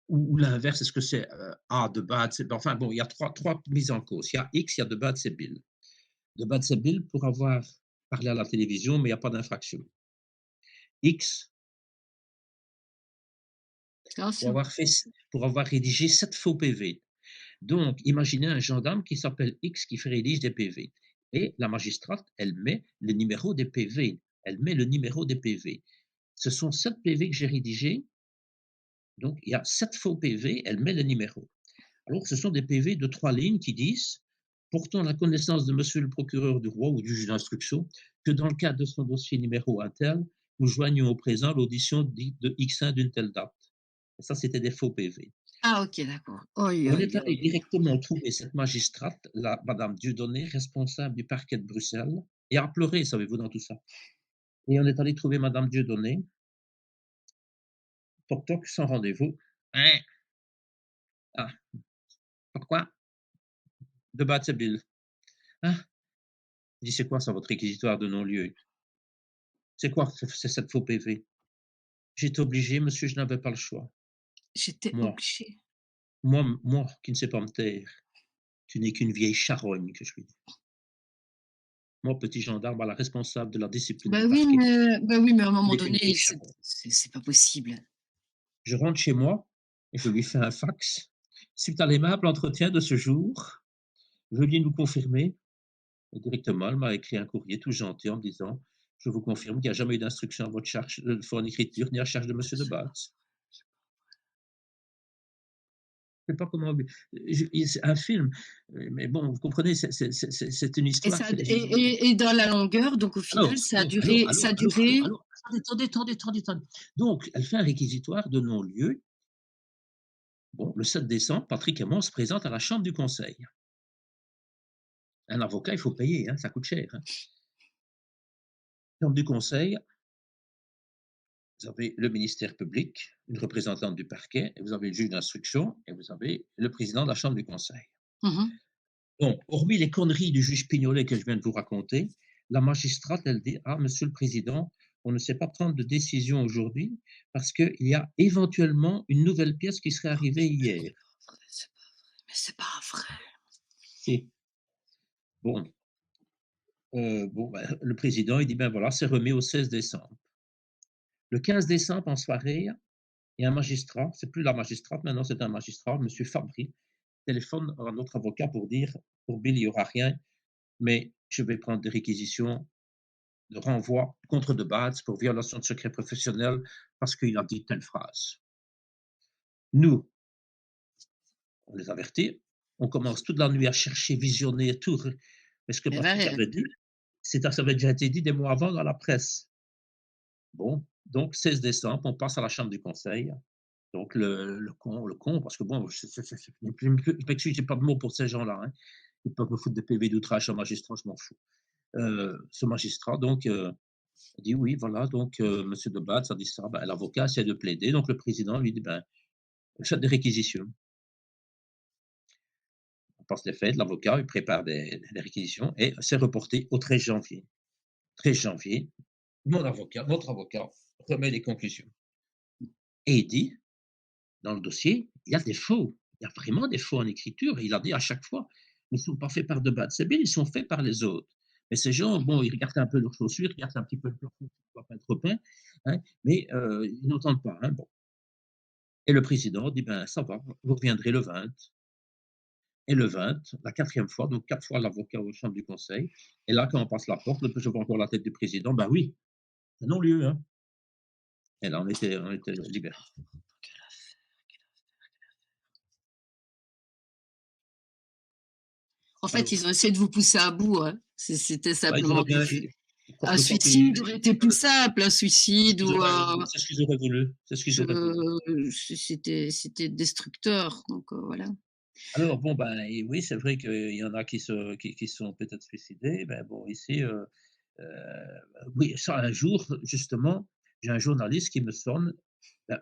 S1: Ou l'inverse, est-ce que c'est A Debat, c'est enfin bon, il y a trois mises en cause. Il y a X, il y a Debat, c'est Bill. Debat, c'est Bill pour avoir parlé à la télévision, mais il n'y a pas d'infraction. X
S2: Ça
S1: pour
S2: c'est
S1: avoir fait, pour avoir rédigé 7 faux PV. Donc, imaginez un gendarme qui s'appelle X qui fait rédige des PV. Et la magistrate, elle met le numéro des PV. Elle met le numéro des PV. Ce sont 7 PV que j'ai rédigés. Donc, il y a 7 faux PV, elle met le numéro. Alors, ce sont des PV de 3 lignes qui disent: «Portant la connaissance de monsieur le procureur du roi ou du juge d'instruction que dans le cadre de son dossier numéro un tel, nous joignons au présent l'audition dite de X1 d'une telle date». Et ça, c'était des faux PV.
S2: ah OK, d'accord. Aïe,
S1: On est
S2: aïe,
S1: allé
S2: aïe.
S1: directement trouver cette magistrate, la madame Dieudonné, responsable du parquet de Bruxelles, et elle a pleuré, savez-vous, dans tout ça. Et on est allé trouver madame Dieudonné, toc toc, sans rendez-vous. Hein? Ah, pourquoi? De Batseville. Ah, je dis: «C'est quoi ça, votre réquisitoire de non-lieu? C'est quoi ces 7 faux PV?» «J'étais obligé, monsieur, je n'avais pas le choix.
S2: J'étais
S1: Moi,
S2: obligée.
S1: moi qui ne sais pas me taire, tu n'es qu'une vieille charogne», que je lui dis. Moi, petit gendarme, à la responsable de la discipline du parquet,
S2: Bah oui, mais à un
S1: tu
S2: moment
S1: n'es qu'une vieille
S2: donné,
S1: charogne.
S2: c'est pas possible.
S1: Je rentre chez moi et je lui fais un fax. Suite à l'aimable entretien de ce jour, veuillez nous confirmer. Et directement, elle m'a écrit un courrier tout gentil en me disant: «Je vous confirme qu'il n'y a jamais eu d'instruction à votre charge, en écriture, ni à charge de monsieur de Batz». Je sais pas comment c'est un film, mais bon, vous comprenez, c'est une
S2: Et
S1: histoire,
S2: ça
S1: c'est
S2: et dans la longueur, donc au final, ça a duré
S1: alors, attendez. Donc, elle fait un réquisitoire de non-lieu. Bon, le 7 décembre, Patrick et moi, on se présente à la chambre du conseil. Un avocat, il faut payer, hein, ça coûte cher, hein. Chambre du conseil, vous avez le ministère public, une représentante du parquet, et vous avez le juge d'instruction, et vous avez le président de la chambre du conseil.
S2: mmh mh.
S1: Donc, hormis les conneries du juge Pignolet que je viens de vous raconter, la magistrate, elle dit: «Ah, monsieur le président, on ne sait pas prendre de décision aujourd'hui parce qu'il y a éventuellement une nouvelle pièce qui serait arrivée hier».
S2: C'est pas vrai.
S1: Si. Bon, bon, ben, le président, il dit: «Ben voilà, c'est remis au 16 décembre». Le 15 décembre, en soirée, il y a un magistrat, c'est plus la magistrate, maintenant c'est un magistrat, monsieur Fabry, téléphone à notre avocat pour dire: «Pour Bill, il y aura rien, mais je vais prendre des réquisitions de renvoi contre de Batz pour violation de secret professionnel parce qu'il a dit telle phrase». Nous, on les avertit, on commence toute la nuit à chercher, visionner, tout. Mais ce que
S2: Et
S1: Patrick
S2: ouais,
S1: avait dit, ça avait déjà été dit des mois avant dans la presse. Bon, donc 16 décembre, on passe à la chambre du conseil. Donc le con, parce que bon, je m'excuse, j'ai pas de mots pour ces gens-là, hein. Ils peuvent me foutre des PV d'outrage à magistrat, je m'en fous. Ce magistrat donc dit: «Oui, voilà, donc monsieur de Batz a dit ça». Ben, l'avocat essaie de plaider, donc le président lui dit: «Ben, faites des réquisitions». On passe les fêtes, l'avocat, il prépare des réquisitions et c'est reporté au 13 janvier. 13 janvier, notre avocat remet les conclusions et il dit: «Dans le dossier, il y a des faux, il y a vraiment des faux en écriture» et il a dit à chaque fois: «Mais ils ne sont pas faits par de Batz, c'est bien, ils sont faits par les autres». Mais ces gens, bon, ils regardent un peu leurs chaussures, ils regardent un petit peu le plafond pour pas être peint, hein, mais ils n'entendent pas, hein, bon. Et le président dit: «Ben, ça va, vous reviendrez le 20». Et le 20, la quatrième fois, donc 4 fois l'avocat aux chambres du conseil. Et là, quand on passe la porte, je vois encore la tête du président, ben oui, c'est non-lieu, hein. Et là, on était libérés.
S2: En fait,
S1: Alors,
S2: ils ont essayé de vous pousser à bout, hein. C'était
S1: bah, ils
S2: simplement
S1: auraient
S2: du
S1: bien,
S2: fu un
S1: je crois qu'ils
S2: suicide aurait été plus simple, un suicide ou
S1: c'est ce qu'ils auraient voulu, c'est ce qu'ils
S2: je
S1: auraient voulu.
S2: c'était destructeur, donc voilà.
S1: Alors bon, ben et oui, c'est vrai qu'il y en a qui sont peut-être suicidés, ben bon, ici, heu, oui, ça un jour, justement, j'ai un journaliste qui me sonne, ben,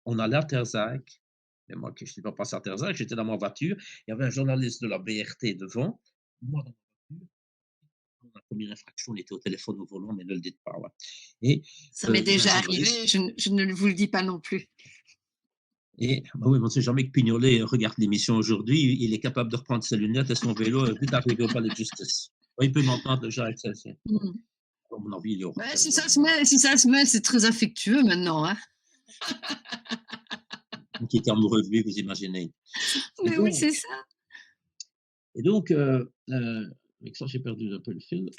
S1: on allait à Terzagh, et moi que je n'étais pas passé à Terzagh, j'étais dans ma voiture, il y avait un journaliste de la BRT devant, moi dans ma voiture, la première infraction, il était au téléphone au volant, mais ne le dites pas, ouais. Et
S2: Ça m'est
S1: il y avait un
S2: déjà
S1: journaliste
S2: arrivé, je ne vous le dis pas non plus.
S1: et bah, oui, on sait jamais que Pignolet regarde l'émission aujourd'hui, il est capable de reprendre ses lunettes et son vélo, vite arrivé au palais de justice. Ouais, il peut m'entendre déjà avec celle-ci.
S2: Mmh.
S1: À mon avis, il y aura
S2: Bah,
S1: perdu à un moment.
S2: si ça se met, c'est très affectueux maintenant, hein.
S1: Qui était amoureux de lui, vous imaginez. Et
S2: Mais oui,
S1: donc
S2: c'est ça.
S1: et donc avec ça, j'ai perdu un peu le fil.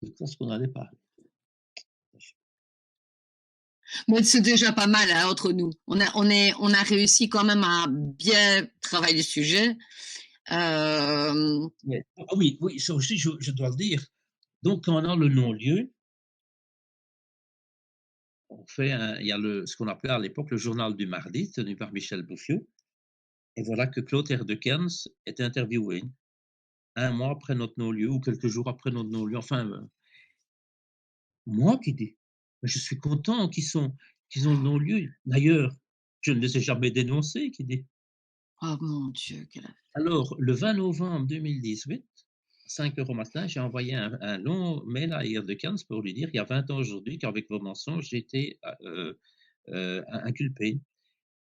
S1: De quoi est-ce qu'on allait parler?
S2: Mais c'est déjà pas mal, hein, entre nous. On a réussi quand même à bien travailler le sujet. Hem,
S1: Ouais. Ah oui, oui, ça aussi je dois le dire. Donc quand on a le non-lieu, on fait il y a ce qu'on appelait à l'époque le journal du mardi, tenu par Michel Bouffiou, et voilà que Clotaire de Kerns est interviewé, un mois après notre non-lieu ou quelques jours après notre non-lieu, enfin, moi qui dis: «Mais je suis content qu'ils ont le non-lieu. D'ailleurs, je ne les ai jamais dénoncés», qui dit.
S2: oh mon Dieu, quelle
S1: Alors, le 20 novembre 2018, à 5 heures au matin, j'ai envoyé un long mail à Ayer de Cairns pour lui dire: «Il y a 20 ans aujourd'hui qu'avec vos mensonges, j'ai été, inculpé».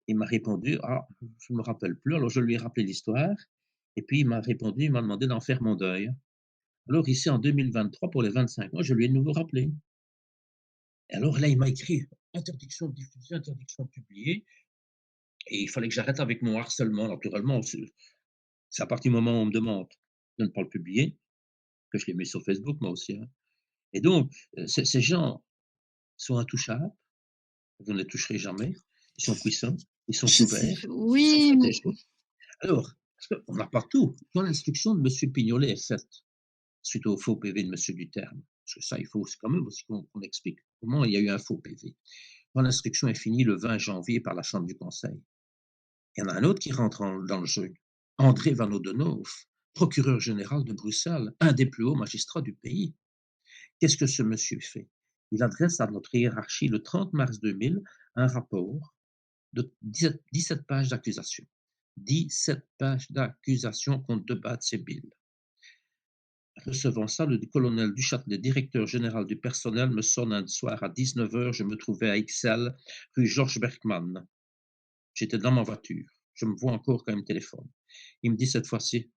S1: Il m'a répondu: «Ah, je ne me rappelle plus». Alors je lui ai rappelé l'histoire et puis il m'a répondu, il m'a demandé d'en faire mon deuil. Alors ici, en 2023, pour les 25 ans, je lui ai de nouveau rappelé. Et alors là, il m'a écrit: «Interdiction de diffuser, interdiction de publier», et il fallait que j'arrête avec mon harcèlement. Naturellement, c'est à partir du moment où on me demande de ne pas le publier que je l'ai mis sur Facebook moi aussi, hein. Et donc, ces gens sont intouchables, vous ne les toucherez jamais, ils sont puissants, ils sont
S2: je sais
S1: couverts, ils sont
S2: oui,
S1: protégés. Alors, parce qu'on n'a pas tout. Quand l'instruction de monsieur Pignolet est faite, suite au faux PV de monsieur Duterme, parce que ça, il faut quand même aussi qu'on explique comment il y a eu un faux PV. Quand l'instruction est finie le 20 janvier par la chambre du conseil, il y en a un autre qui rentre dans le jeu, André Van Oudenhoff, procureur général de Bruxelles, un des plus hauts magistrats du pays. Qu'est-ce que ce monsieur fait? Il adresse à notre hiérarchie le 30 mars 2000 un rapport de 17 pages d'accusation. 17 pages d'accusation contre Debatz et Bill. Recevant ça, le colonel Duchâtelet, directeur général du personnel, me sonne un soir à 19 heures. Je me trouvais à Ixelles, rue Georges Bergmann. J'étais dans ma voiture. Je me vois encore quand il me téléphone. Il me dit cette fois-ci,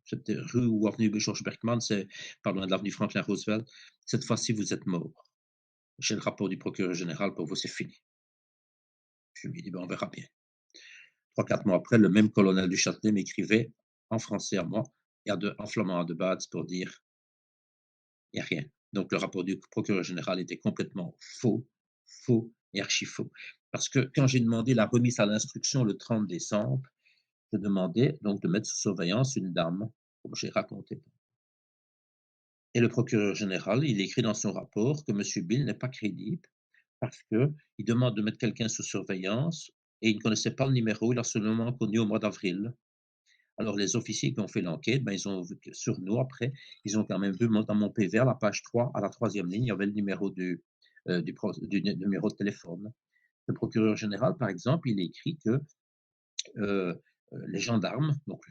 S1: cette rue ou avenue Georges Bergmann, c'est pas loin de l'avenue Franklin Roosevelt, cette fois-ci vous êtes mort. J'ai le rapport du procureur général pour vous, c'est fini. Je lui dis, ben, on verra bien. 3, 4 mois après, le même colonel du Châtelet m'écrivait en français à moi et en flamand à De Bads pour dire, il n'y a rien. Donc le rapport du procureur général était complètement faux, faux et archi faux. Parce que quand j'ai demandé la remise à l'instruction le 30 décembre, je demandais donc de mettre sous surveillance une dame, comme j'ai raconté. Et le procureur général, il écrit dans son rapport que M. Bill n'est pas crédible parce qu'il demande de mettre quelqu'un sous surveillance et il ne connaissait pas le numéro, il l'a seulement connu au mois d'avril. Alors les officiers qui ont fait l'enquête, ben, ils ont vu que sur nous après, ils ont quand même vu dans mon PV à la page 3, à la troisième ligne, il y avait le numéro du numéro de téléphone. Le procureur général, par exemple, il écrit que les gendarmes, donc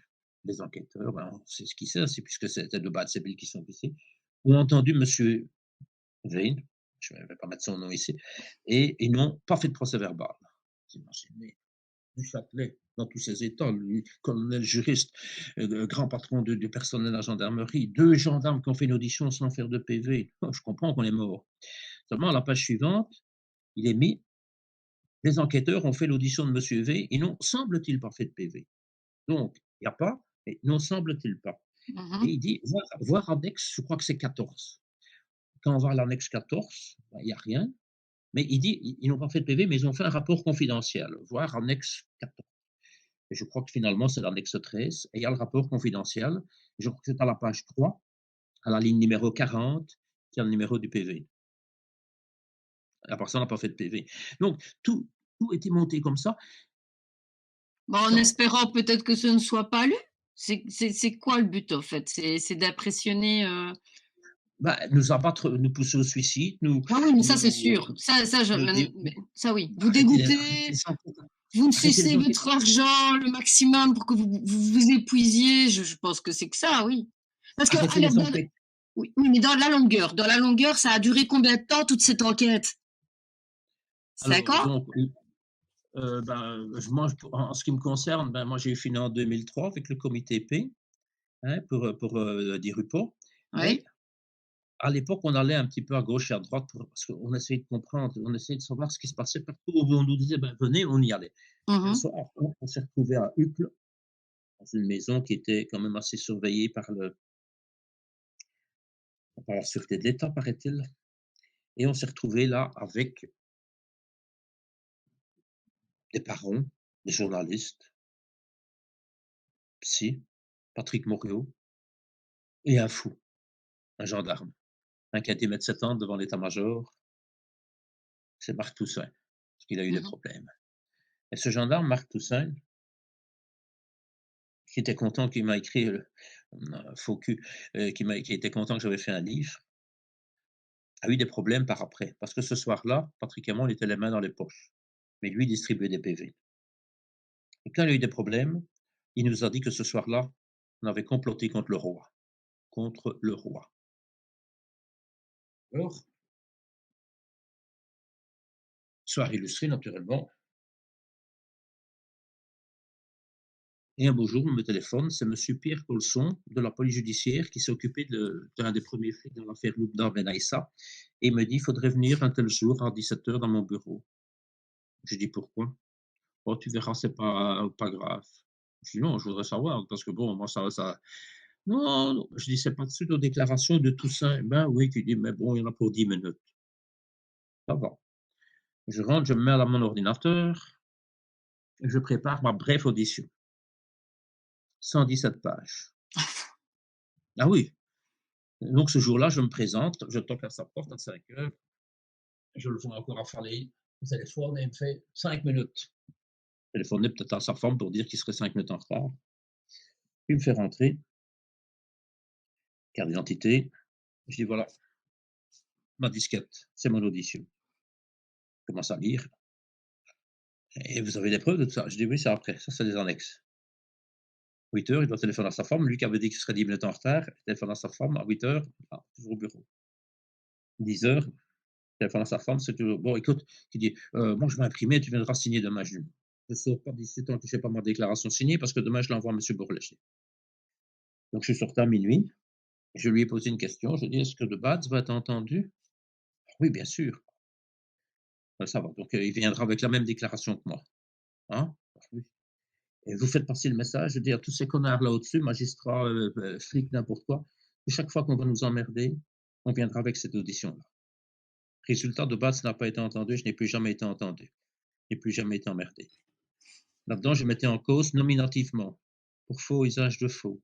S1: les enquêteurs, ben, on sait ce qui c'est puisque c'était de Bad-Sébil qui sont ici, ont entendu Monsieur Vein, je ne vais pas mettre son nom ici, et ils n'ont pas fait de procès verbal. Imaginez, du Châtelet, dans tous ses états, lui, colonel juriste, grand patron du personnel de la gendarmerie, deux gendarmes qui ont fait une audition sans faire de PV. Oh, je comprends qu'on est mort. Seulement, à la page suivante, il est mis, les enquêteurs ont fait l'audition de Monsieur V, ils n'ont, semble-t-il, pas fait de PV. Donc, il n'y a pas, mais non semble-t-il pas. Et
S2: Mmh.
S1: il dit, voir annexe, je crois que c'est 14. Quand on va à l'annexe 14, ben, il n'y a rien. Mais il dit, ils n'ont pas fait de PV, mais ils ont fait un rapport confidentiel, voir annexe 14. Et je crois que finalement, c'est l'annexe 13. Et il y a le rapport confidentiel. Je crois que c'est à la page 3, à la ligne numéro 40, qui a le numéro du PV. La personne n'a pas fait de PV. Donc, tout était monté comme ça.
S2: Bah, en
S1: Sans,
S2: espérant peut-être que ce ne soit pas lui? C'est quoi le but, en fait? C'est d'impressionner,
S1: bah, nous abattre, nous pousser au suicide,
S2: ah oui, mais ça, c'est
S1: nous,
S2: sûr. Ça je
S1: nous,
S2: mais ça oui. Vous
S1: arrêter
S2: dégoûter,
S1: les enquêtes,
S2: vous ne
S1: arrêter les
S2: cessez
S1: enquêtes.
S2: votre argent le maximum pour que vous épuisiez. Je pense que c'est que ça, oui. Parce que
S1: Arrêter
S2: alors
S1: les enquêtes.
S2: oui, mais dans la longueur, ça a duré combien de temps toute cette enquête?
S1: Alors,
S2: 5 ans?
S1: donc, ben, moi, en ce qui me concerne, ben, moi, j'ai fini en 2003 avec le comité P, hein, pour Dirupo. Mais
S2: Oui.
S1: à l'époque, on allait un petit peu à gauche et à droite parce qu'on essayait de comprendre, on essayait de savoir ce qui se passait partout où on nous disait, ben, venez, on y allait. Et un
S2: Mmh.
S1: soir, on s'est retrouvé à Uccle, dans une maison qui était quand même assez surveillée par la sûreté de l'État, paraît-il. Et on s'est retrouvé là avec des parents, des journalistes, psy, Patrick Morio, et un fou, un gendarme. Un qui a été mettre 7 ans devant l'état-major, c'est Marc Toussaint, parce qu'il a eu des
S2: Mmh.
S1: problèmes. Et ce gendarme, Marc Toussaint, qui était content qu'il m'a écrit, faux cul, qui était content que j'avais fait un livre, a eu des problèmes par après. Parce que ce soir-là, Patrick et moi, on était les mains dans les poches. Mais lui, il distribuait des PV. Et quand il a eu des problèmes, il nous a dit que ce soir-là, on avait comploté contre le roi. Contre le roi. Alors, soir illustré, naturellement. Et un beau jour, on me téléphone, c'est monsieur Pierre Colson de la police judiciaire qui s'est occupé d'un des premiers flics dans l'affaire Loubna Ben Aïssa et il me dit: «Il faudrait venir un tel jour à 17 heures dans mon bureau». Je dis: «Pourquoi?» «Oh, tu verras, c'est pas grave». Je dis: «Non, je voudrais savoir parce que bon, moi ça». «Non, non». Je dis: «C'est pas de suite aux déclarations de Toussaint». «Ben oui», tu dis: «Mais bon, il y en a pour 10 minutes». Ça va. Je rentre, je me mets à mon ordinateur, je prépare ma brève audition. 117 pages. Ah oui! Donc ce jour-là, je me présente, je toque à sa porte à 5 heures, je le vois encore affaler au téléphone et il me fait 5 minutes. Téléphoner peut-être à sa femme pour dire qu'il serait 5 minutes en retard. Il me fait rentrer, carte d'identité. Je dis: «Voilà, ma disquette, c'est mon audition». Je commence à lire: «Et vous avez des preuves de tout ça?» Je dis: «Oui, c'est après, ça c'est les annexes». 8 heures, il doit téléphoner à sa femme, lui qui avait dit qu'il serait 10 minutes en retard, il téléphone à sa femme à 8 heures, ah, toujours au bureau. 10 heures, il téléphone à sa femme, c'est toujours: «Bon écoute», il dit: «Moi je vais imprimer, tu viendras signer demain». Je dis: «Je sors pas d'ici tant que je n'ai pas ma déclaration signée parce que demain je l'envoie à monsieur Bourléché». Donc je suis sorti à minuit, je lui ai posé une question, je lui ai dit: «Est-ce que de Baz va être entendu?» «Oui, bien sûr». Ça va, donc il viendra avec la même déclaration que moi, hein? Oui. Et vous faites passer le message, je dis à tous ces connards là au-dessus, magistrats, flics, n'importe quoi, que chaque fois qu'on va nous emmerder, on viendra avec cette audition-là. Résultat, de base, ça n'a pas été entendu, je n'ai plus jamais été entendu. Je n'ai plus jamais été emmerdé. Là-dedans, je mettais en cause nominativement, pour faux usage de faux,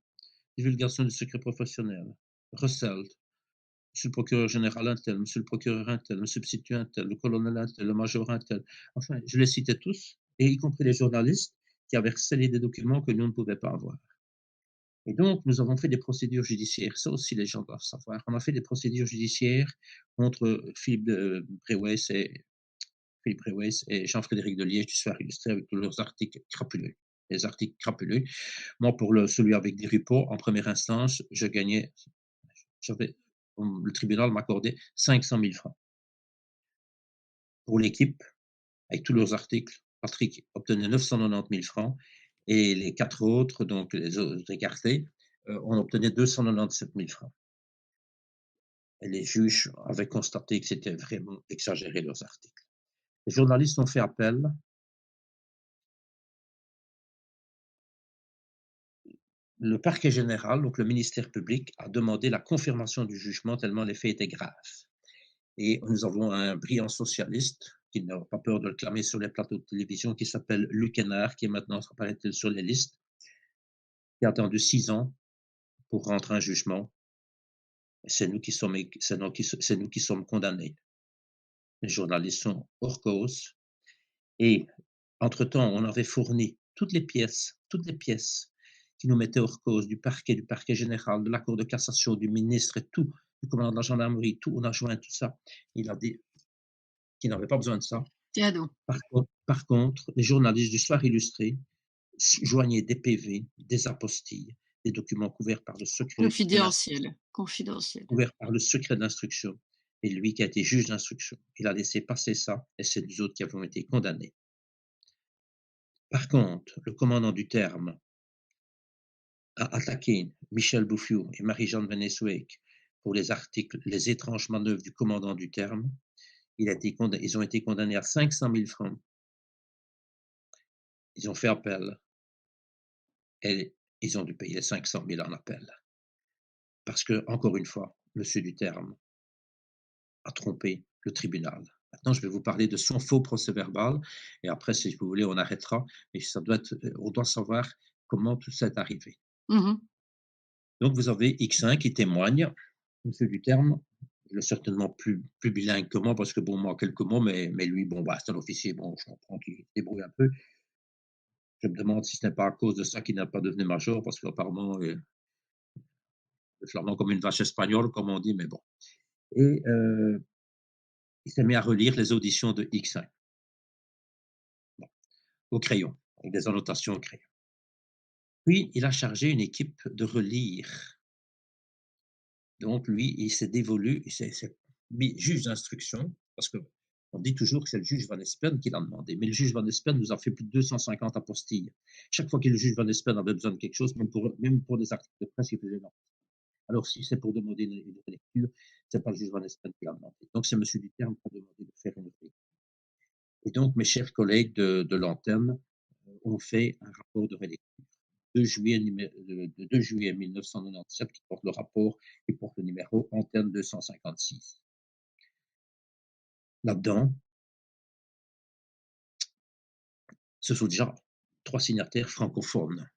S1: divulgation du secret professionnel, recel, monsieur le procureur général un tel, monsieur le procureur un tel, le substitut un tel, le colonel un tel, le major un tel. Enfin, je les citais tous, et y compris les journalistes qui avaient scellé des documents que nous ne pouvions pas avoir. Et donc nous avons fait des procédures judiciaires, ça aussi les gens doivent savoir. On a fait des procédures judiciaires contre Philippe Brewès et Jean-Frédéric de Liège du Soir illustré avec tous leurs articles crapuleux. Les articles crapuleux. Moi, pour celui avec des repos, en première instance, je gagnais, j'avais, le tribunal m'accordait 500 000 francs. Pour l'équipe, avec tous leurs articles, Patrick obtenait 990 000 francs et les quatre autres, donc les autres écartés, on obtenait 297 000 francs. Et les juges avaient constaté que c'était vraiment exagéré leurs articles. Les journalistes ont fait appel. Le parquet général, donc le ministère public, a demandé la confirmation du jugement tellement les faits étaient graves. Et nous avons un brillant socialiste qui n'a pas peur de le clamer sur les plateaux de télévision, qui s'appelle Luc Hénard, qui est maintenant, paraît-il, sur les listes, qui a attendu 6 ans pour rendre un jugement. C'est nous qui sommes condamnés. Les journalistes sont hors cause. Et entre-temps, on avait fourni toutes les pièces qui nous mettaient hors cause du parquet général, de la Cour de cassation, du ministre et tout, du commandant de la gendarmerie, tout, on a joint tout ça. Il a dit qu'il n'avait pas besoin de ça.
S2: Tiens donc.
S1: Par contre, les journalistes du Soir illustré joignaient des PV, des apostilles, des documents
S2: Confidentiel, confidentiel.
S1: couverts par le secret de l'instruction. Et lui qui a été juge d'instruction, il a laissé passer ça, et c'est nous autres qui avons été condamnés. Par contre, le commandant du terme a attaqué Michel Bouffiou et Marie-Jeanne Veneswijk pour les articles Les étranges manœuvres du commandant du terme. Ils ont été condamnés à 500 000 francs. Ils ont fait appel et ils ont dû payer les 500 000 en appel. Parce que, encore une fois, monsieur du terme a trompé le tribunal. Maintenant, je vais vous parler de son faux procès-verbal et après, si vous voulez, on arrêtera. Mais on doit savoir comment tout ça est arrivé.
S2: Mmh.
S1: Donc, vous avez X1 qui témoigne, monsieur Duterme, il est certainement plus bilingue que moi, parce que bon, moi, quelques mots, mais lui, bon, bah, c'est un officier, bon, je comprends qu'il se débrouille un peu. Je me demande si ce n'est pas à cause de ça qu'il n'a pas devenu major, parce qu'apparemment, le flamand comme une vache espagnole, comme on dit, mais bon. Et il s'est mis à relire les auditions de X1, bon, au crayon, avec des annotations au crayon. Puis, il a chargé une équipe de relire. Donc, lui, il s'est dévolu, il s'est mis juge d'instruction, parce qu'on dit toujours que c'est le juge Van Espen qui l'a demandé, mais le juge Van Espen nous a fait plus de 250 apostilles. Chaque fois que le juge Van Espen avait besoin de quelque chose, même pour des articles de presse, il faisait non. Alors, si c'est pour demander une relecture, c'est pas le juge Van Espen qui l'a demandé. Donc, c'est monsieur Duterme qui a demandé de faire une relecture. Et donc, mes chers collègues de l'antenne ont fait un rapport de relecture. 2 juillet, 1997, qui porte le rapport, qui porte le numéro antenne 256. Là-dedans, ce sont déjà 3 signataires francophones.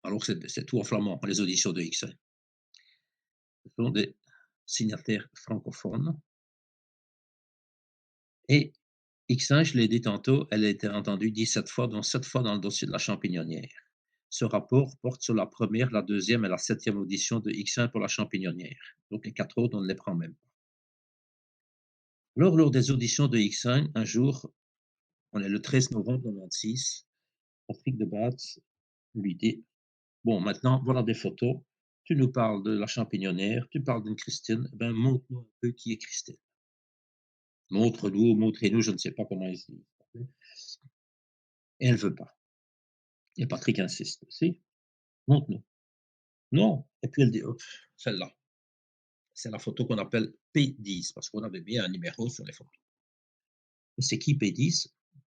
S1: Alors c'est tout en flamand, les auditions de X1. Ce sont des signataires francophones. Et X1, je l'ai dit tantôt, elle a été entendue 17 fois, dont 7 fois dans le dossier de la Champignonnière. Ce rapport porte sur la première, la deuxième et la 7e audition de X1 pour la Champignonnière. Donc les 4 autres, on ne les prend même pas. Alors, lors des auditions de X1, un jour, on est le 13 novembre 1996, Patrick de Batz lui dit: «Bon, maintenant, voilà des photos. Tu nous parles de la Champignonnière, tu parles d'une Christine, eh ben, montre-nous un peu qui est Christine. Montrez-nous», je ne sais pas comment il s'appelait. Et elle ne veut pas. Et Patrick insiste: «Si, montre-nous». «Non». Et puis elle dit: «Oh, celle-là, c'est la photo qu'on appelle P10», parce qu'on avait bien un numéro sur les photos. Et c'est qui P10?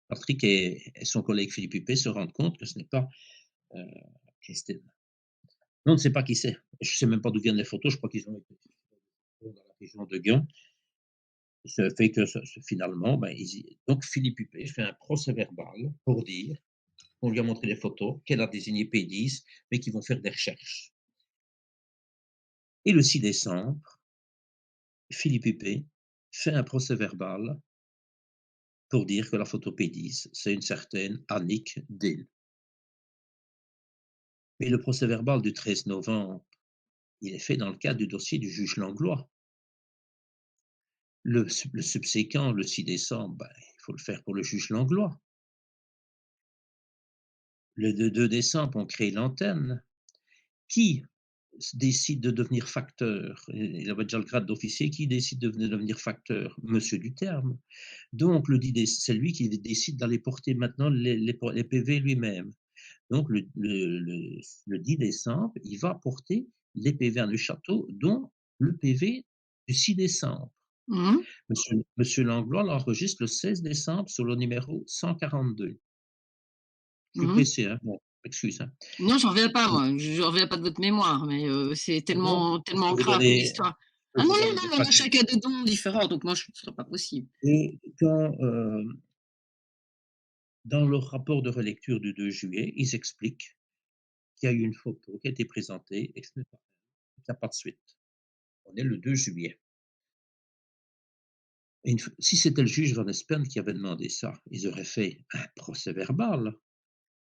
S1: Patrick et son collègue Philippe Huppé se rendent compte que ce n'est pas Christine. On ne sait pas qui c'est. Je ne sais même pas d'où viennent les photos. Je crois qu'ils ont été dans la région de Gand. Ça fait que finalement, ben, donc Philippe Huppé fait un procès verbal pour dire qu'on lui a montré les photos, qu'elle a désigné P10, mais qu'ils vont faire des recherches. Et le 6 décembre, Philippe Huppé fait un procès verbal pour dire que la photo P10, c'est une certaine Annick Dill. Mais le procès-verbal du 13 novembre, il est fait dans le cadre du dossier du juge Langlois. Le subséquent, le 6 décembre, ben, il faut le faire pour le juge Langlois. Le 2 décembre, on crée l'antenne. Qui décide de devenir facteur? Il avait déjà le grade d'officier. Qui décide de devenir facteur? Monsieur Duterme. Donc le 10 décembre, c'est lui qui décide d'aller porter maintenant les PV lui-même. Donc le 10 décembre, il va porter les PV à Neuchâteau, dont le PV du 6 décembre.
S2: Mmh.
S1: Monsieur Langlois l'enregistre le 16 décembre sur le numéro 142. Je suis
S2: Mmh.
S1: pressé, hein, bon, excuse, hein.
S2: Non, j'en reviens pas moi, je reviens pas de votre mémoire, mais c'est
S1: Ah bon?
S2: tellement
S1: Je peux
S2: tellement
S1: vous
S2: grave comme
S1: donner
S2: histoire.
S1: je
S2: Ah
S1: peux
S2: non,
S1: vous
S2: non,
S1: donner des
S2: non, non, moi
S1: fragments.
S2: chacun des dons différents, donc moi ce serait pas possible.
S1: Et quand, dans leur rapport de relecture du 2 juillet, ils expliquent qu'il y a eu une photo qui a été présentée et que ce n'est pas qu'il n'y a pas de suite. On est le 2 juillet. Et si c'était le juge Van Espen qui avait demandé ça, ils auraient fait un procès-verbal.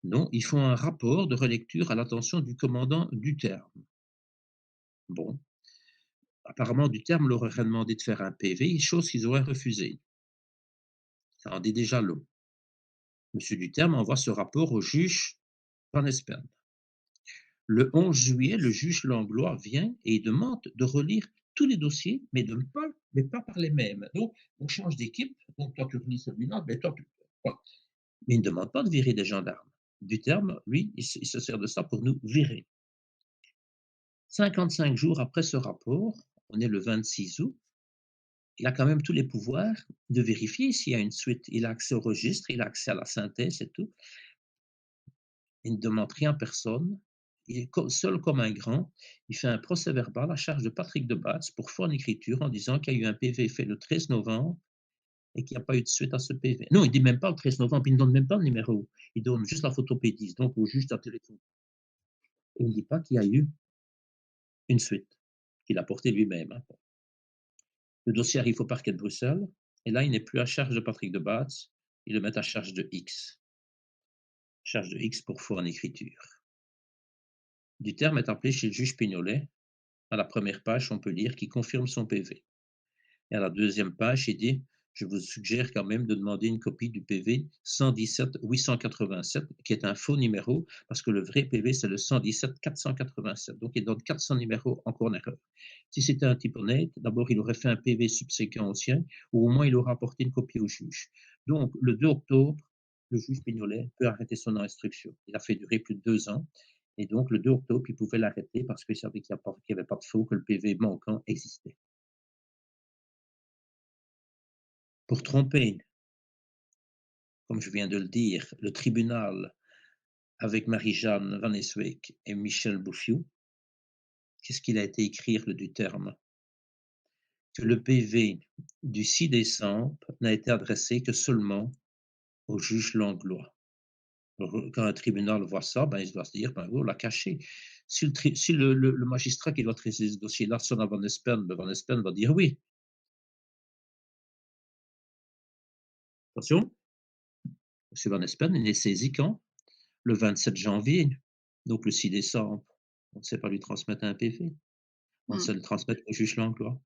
S1: Non, ils font un rapport de relecture à l'attention du commandant Duterme. Bon, apparemment Duterme leur aurait demandé de faire un PV, chose qu'ils auraient refusée. Ça en dit déjà long. Monsieur Duterme envoie ce rapport au juge Van Espen. Le 11 juillet, le juge Langlois vient et il demande de relire tous les dossiers, mais pas par les mêmes. Donc, on change d'équipe. Donc, toi, tu relis celui-là, mais toi, tu. Voilà. Mais il ne demande pas de virer des gendarmes. Duterme, lui, il se sert de ça pour nous virer. 55 jours après ce rapport, on est le 26 août, il a quand même tous les pouvoirs de vérifier s'il y a une suite. Il a accès au registre, il a accès à la synthèse et tout. Il ne demande rien à personne. Il est seul comme un grand. Il fait un procès-verbal à charge de Patrick Debatz pour faux en écriture en disant qu'il y a eu un PV fait le 13 novembre et qu'il n'y a pas eu de suite à ce PV. Non, il ne dit même pas le 13 novembre, il ne donne même pas le numéro. Il donne juste la photopédiste, donc au juge d'un téléphone. Il ne dit pas qu'il y a eu une suite, qu'il a portée lui-même, hein. Le dossier arrive au parquet de Bruxelles et là, il n'est plus à charge de Patrick Debatz, ils le mettent à charge de X. Charge de X pour faux en écriture. Duterme est appelé chez le juge Pignolet. À la première page, on peut lire qu'il confirme son PV. Et à la deuxième page, il dit: je vous suggère quand même de demander une copie du PV 117 887, qui est un faux numéro, parce que le vrai PV, c'est le 117 487. Donc, il donne 400 numéros encore en erreur. Si c'était un type honnête, d'abord, il aurait fait un PV subséquent au sien, ou au moins il aurait apporté une copie au juge. Donc, le 2 octobre, le juge Pignolet peut arrêter son instruction. Il a fait durer plus de 2 ans. Et donc, le 2 octobre, il pouvait l'arrêter parce qu'il savait qu'il n'y avait pas de faux, que le PV manquant existait. Pour tromper, comme je viens de le dire, le tribunal avec Marie-Jeanne Van Eswijk et Michel Bouffiou, qu'est-ce qu'il a été écrire le Duterme? Que le PV du 6 décembre n'a été adressé que seulement au juge Langlois. Quand un tribunal voit ça, ben, il doit se dire: ben, on l'a caché. Si le magistrat qui doit traiter ce dossier-là sonne à Van Espen, ben Van Espen va dire oui. Attention, M. Van Espen, il est saisi quand? Le 27 janvier, donc le 6 décembre. On ne sait pas lui transmettre un PV. On
S2: Mmh.
S1: sait le transmettre au juge Langlois.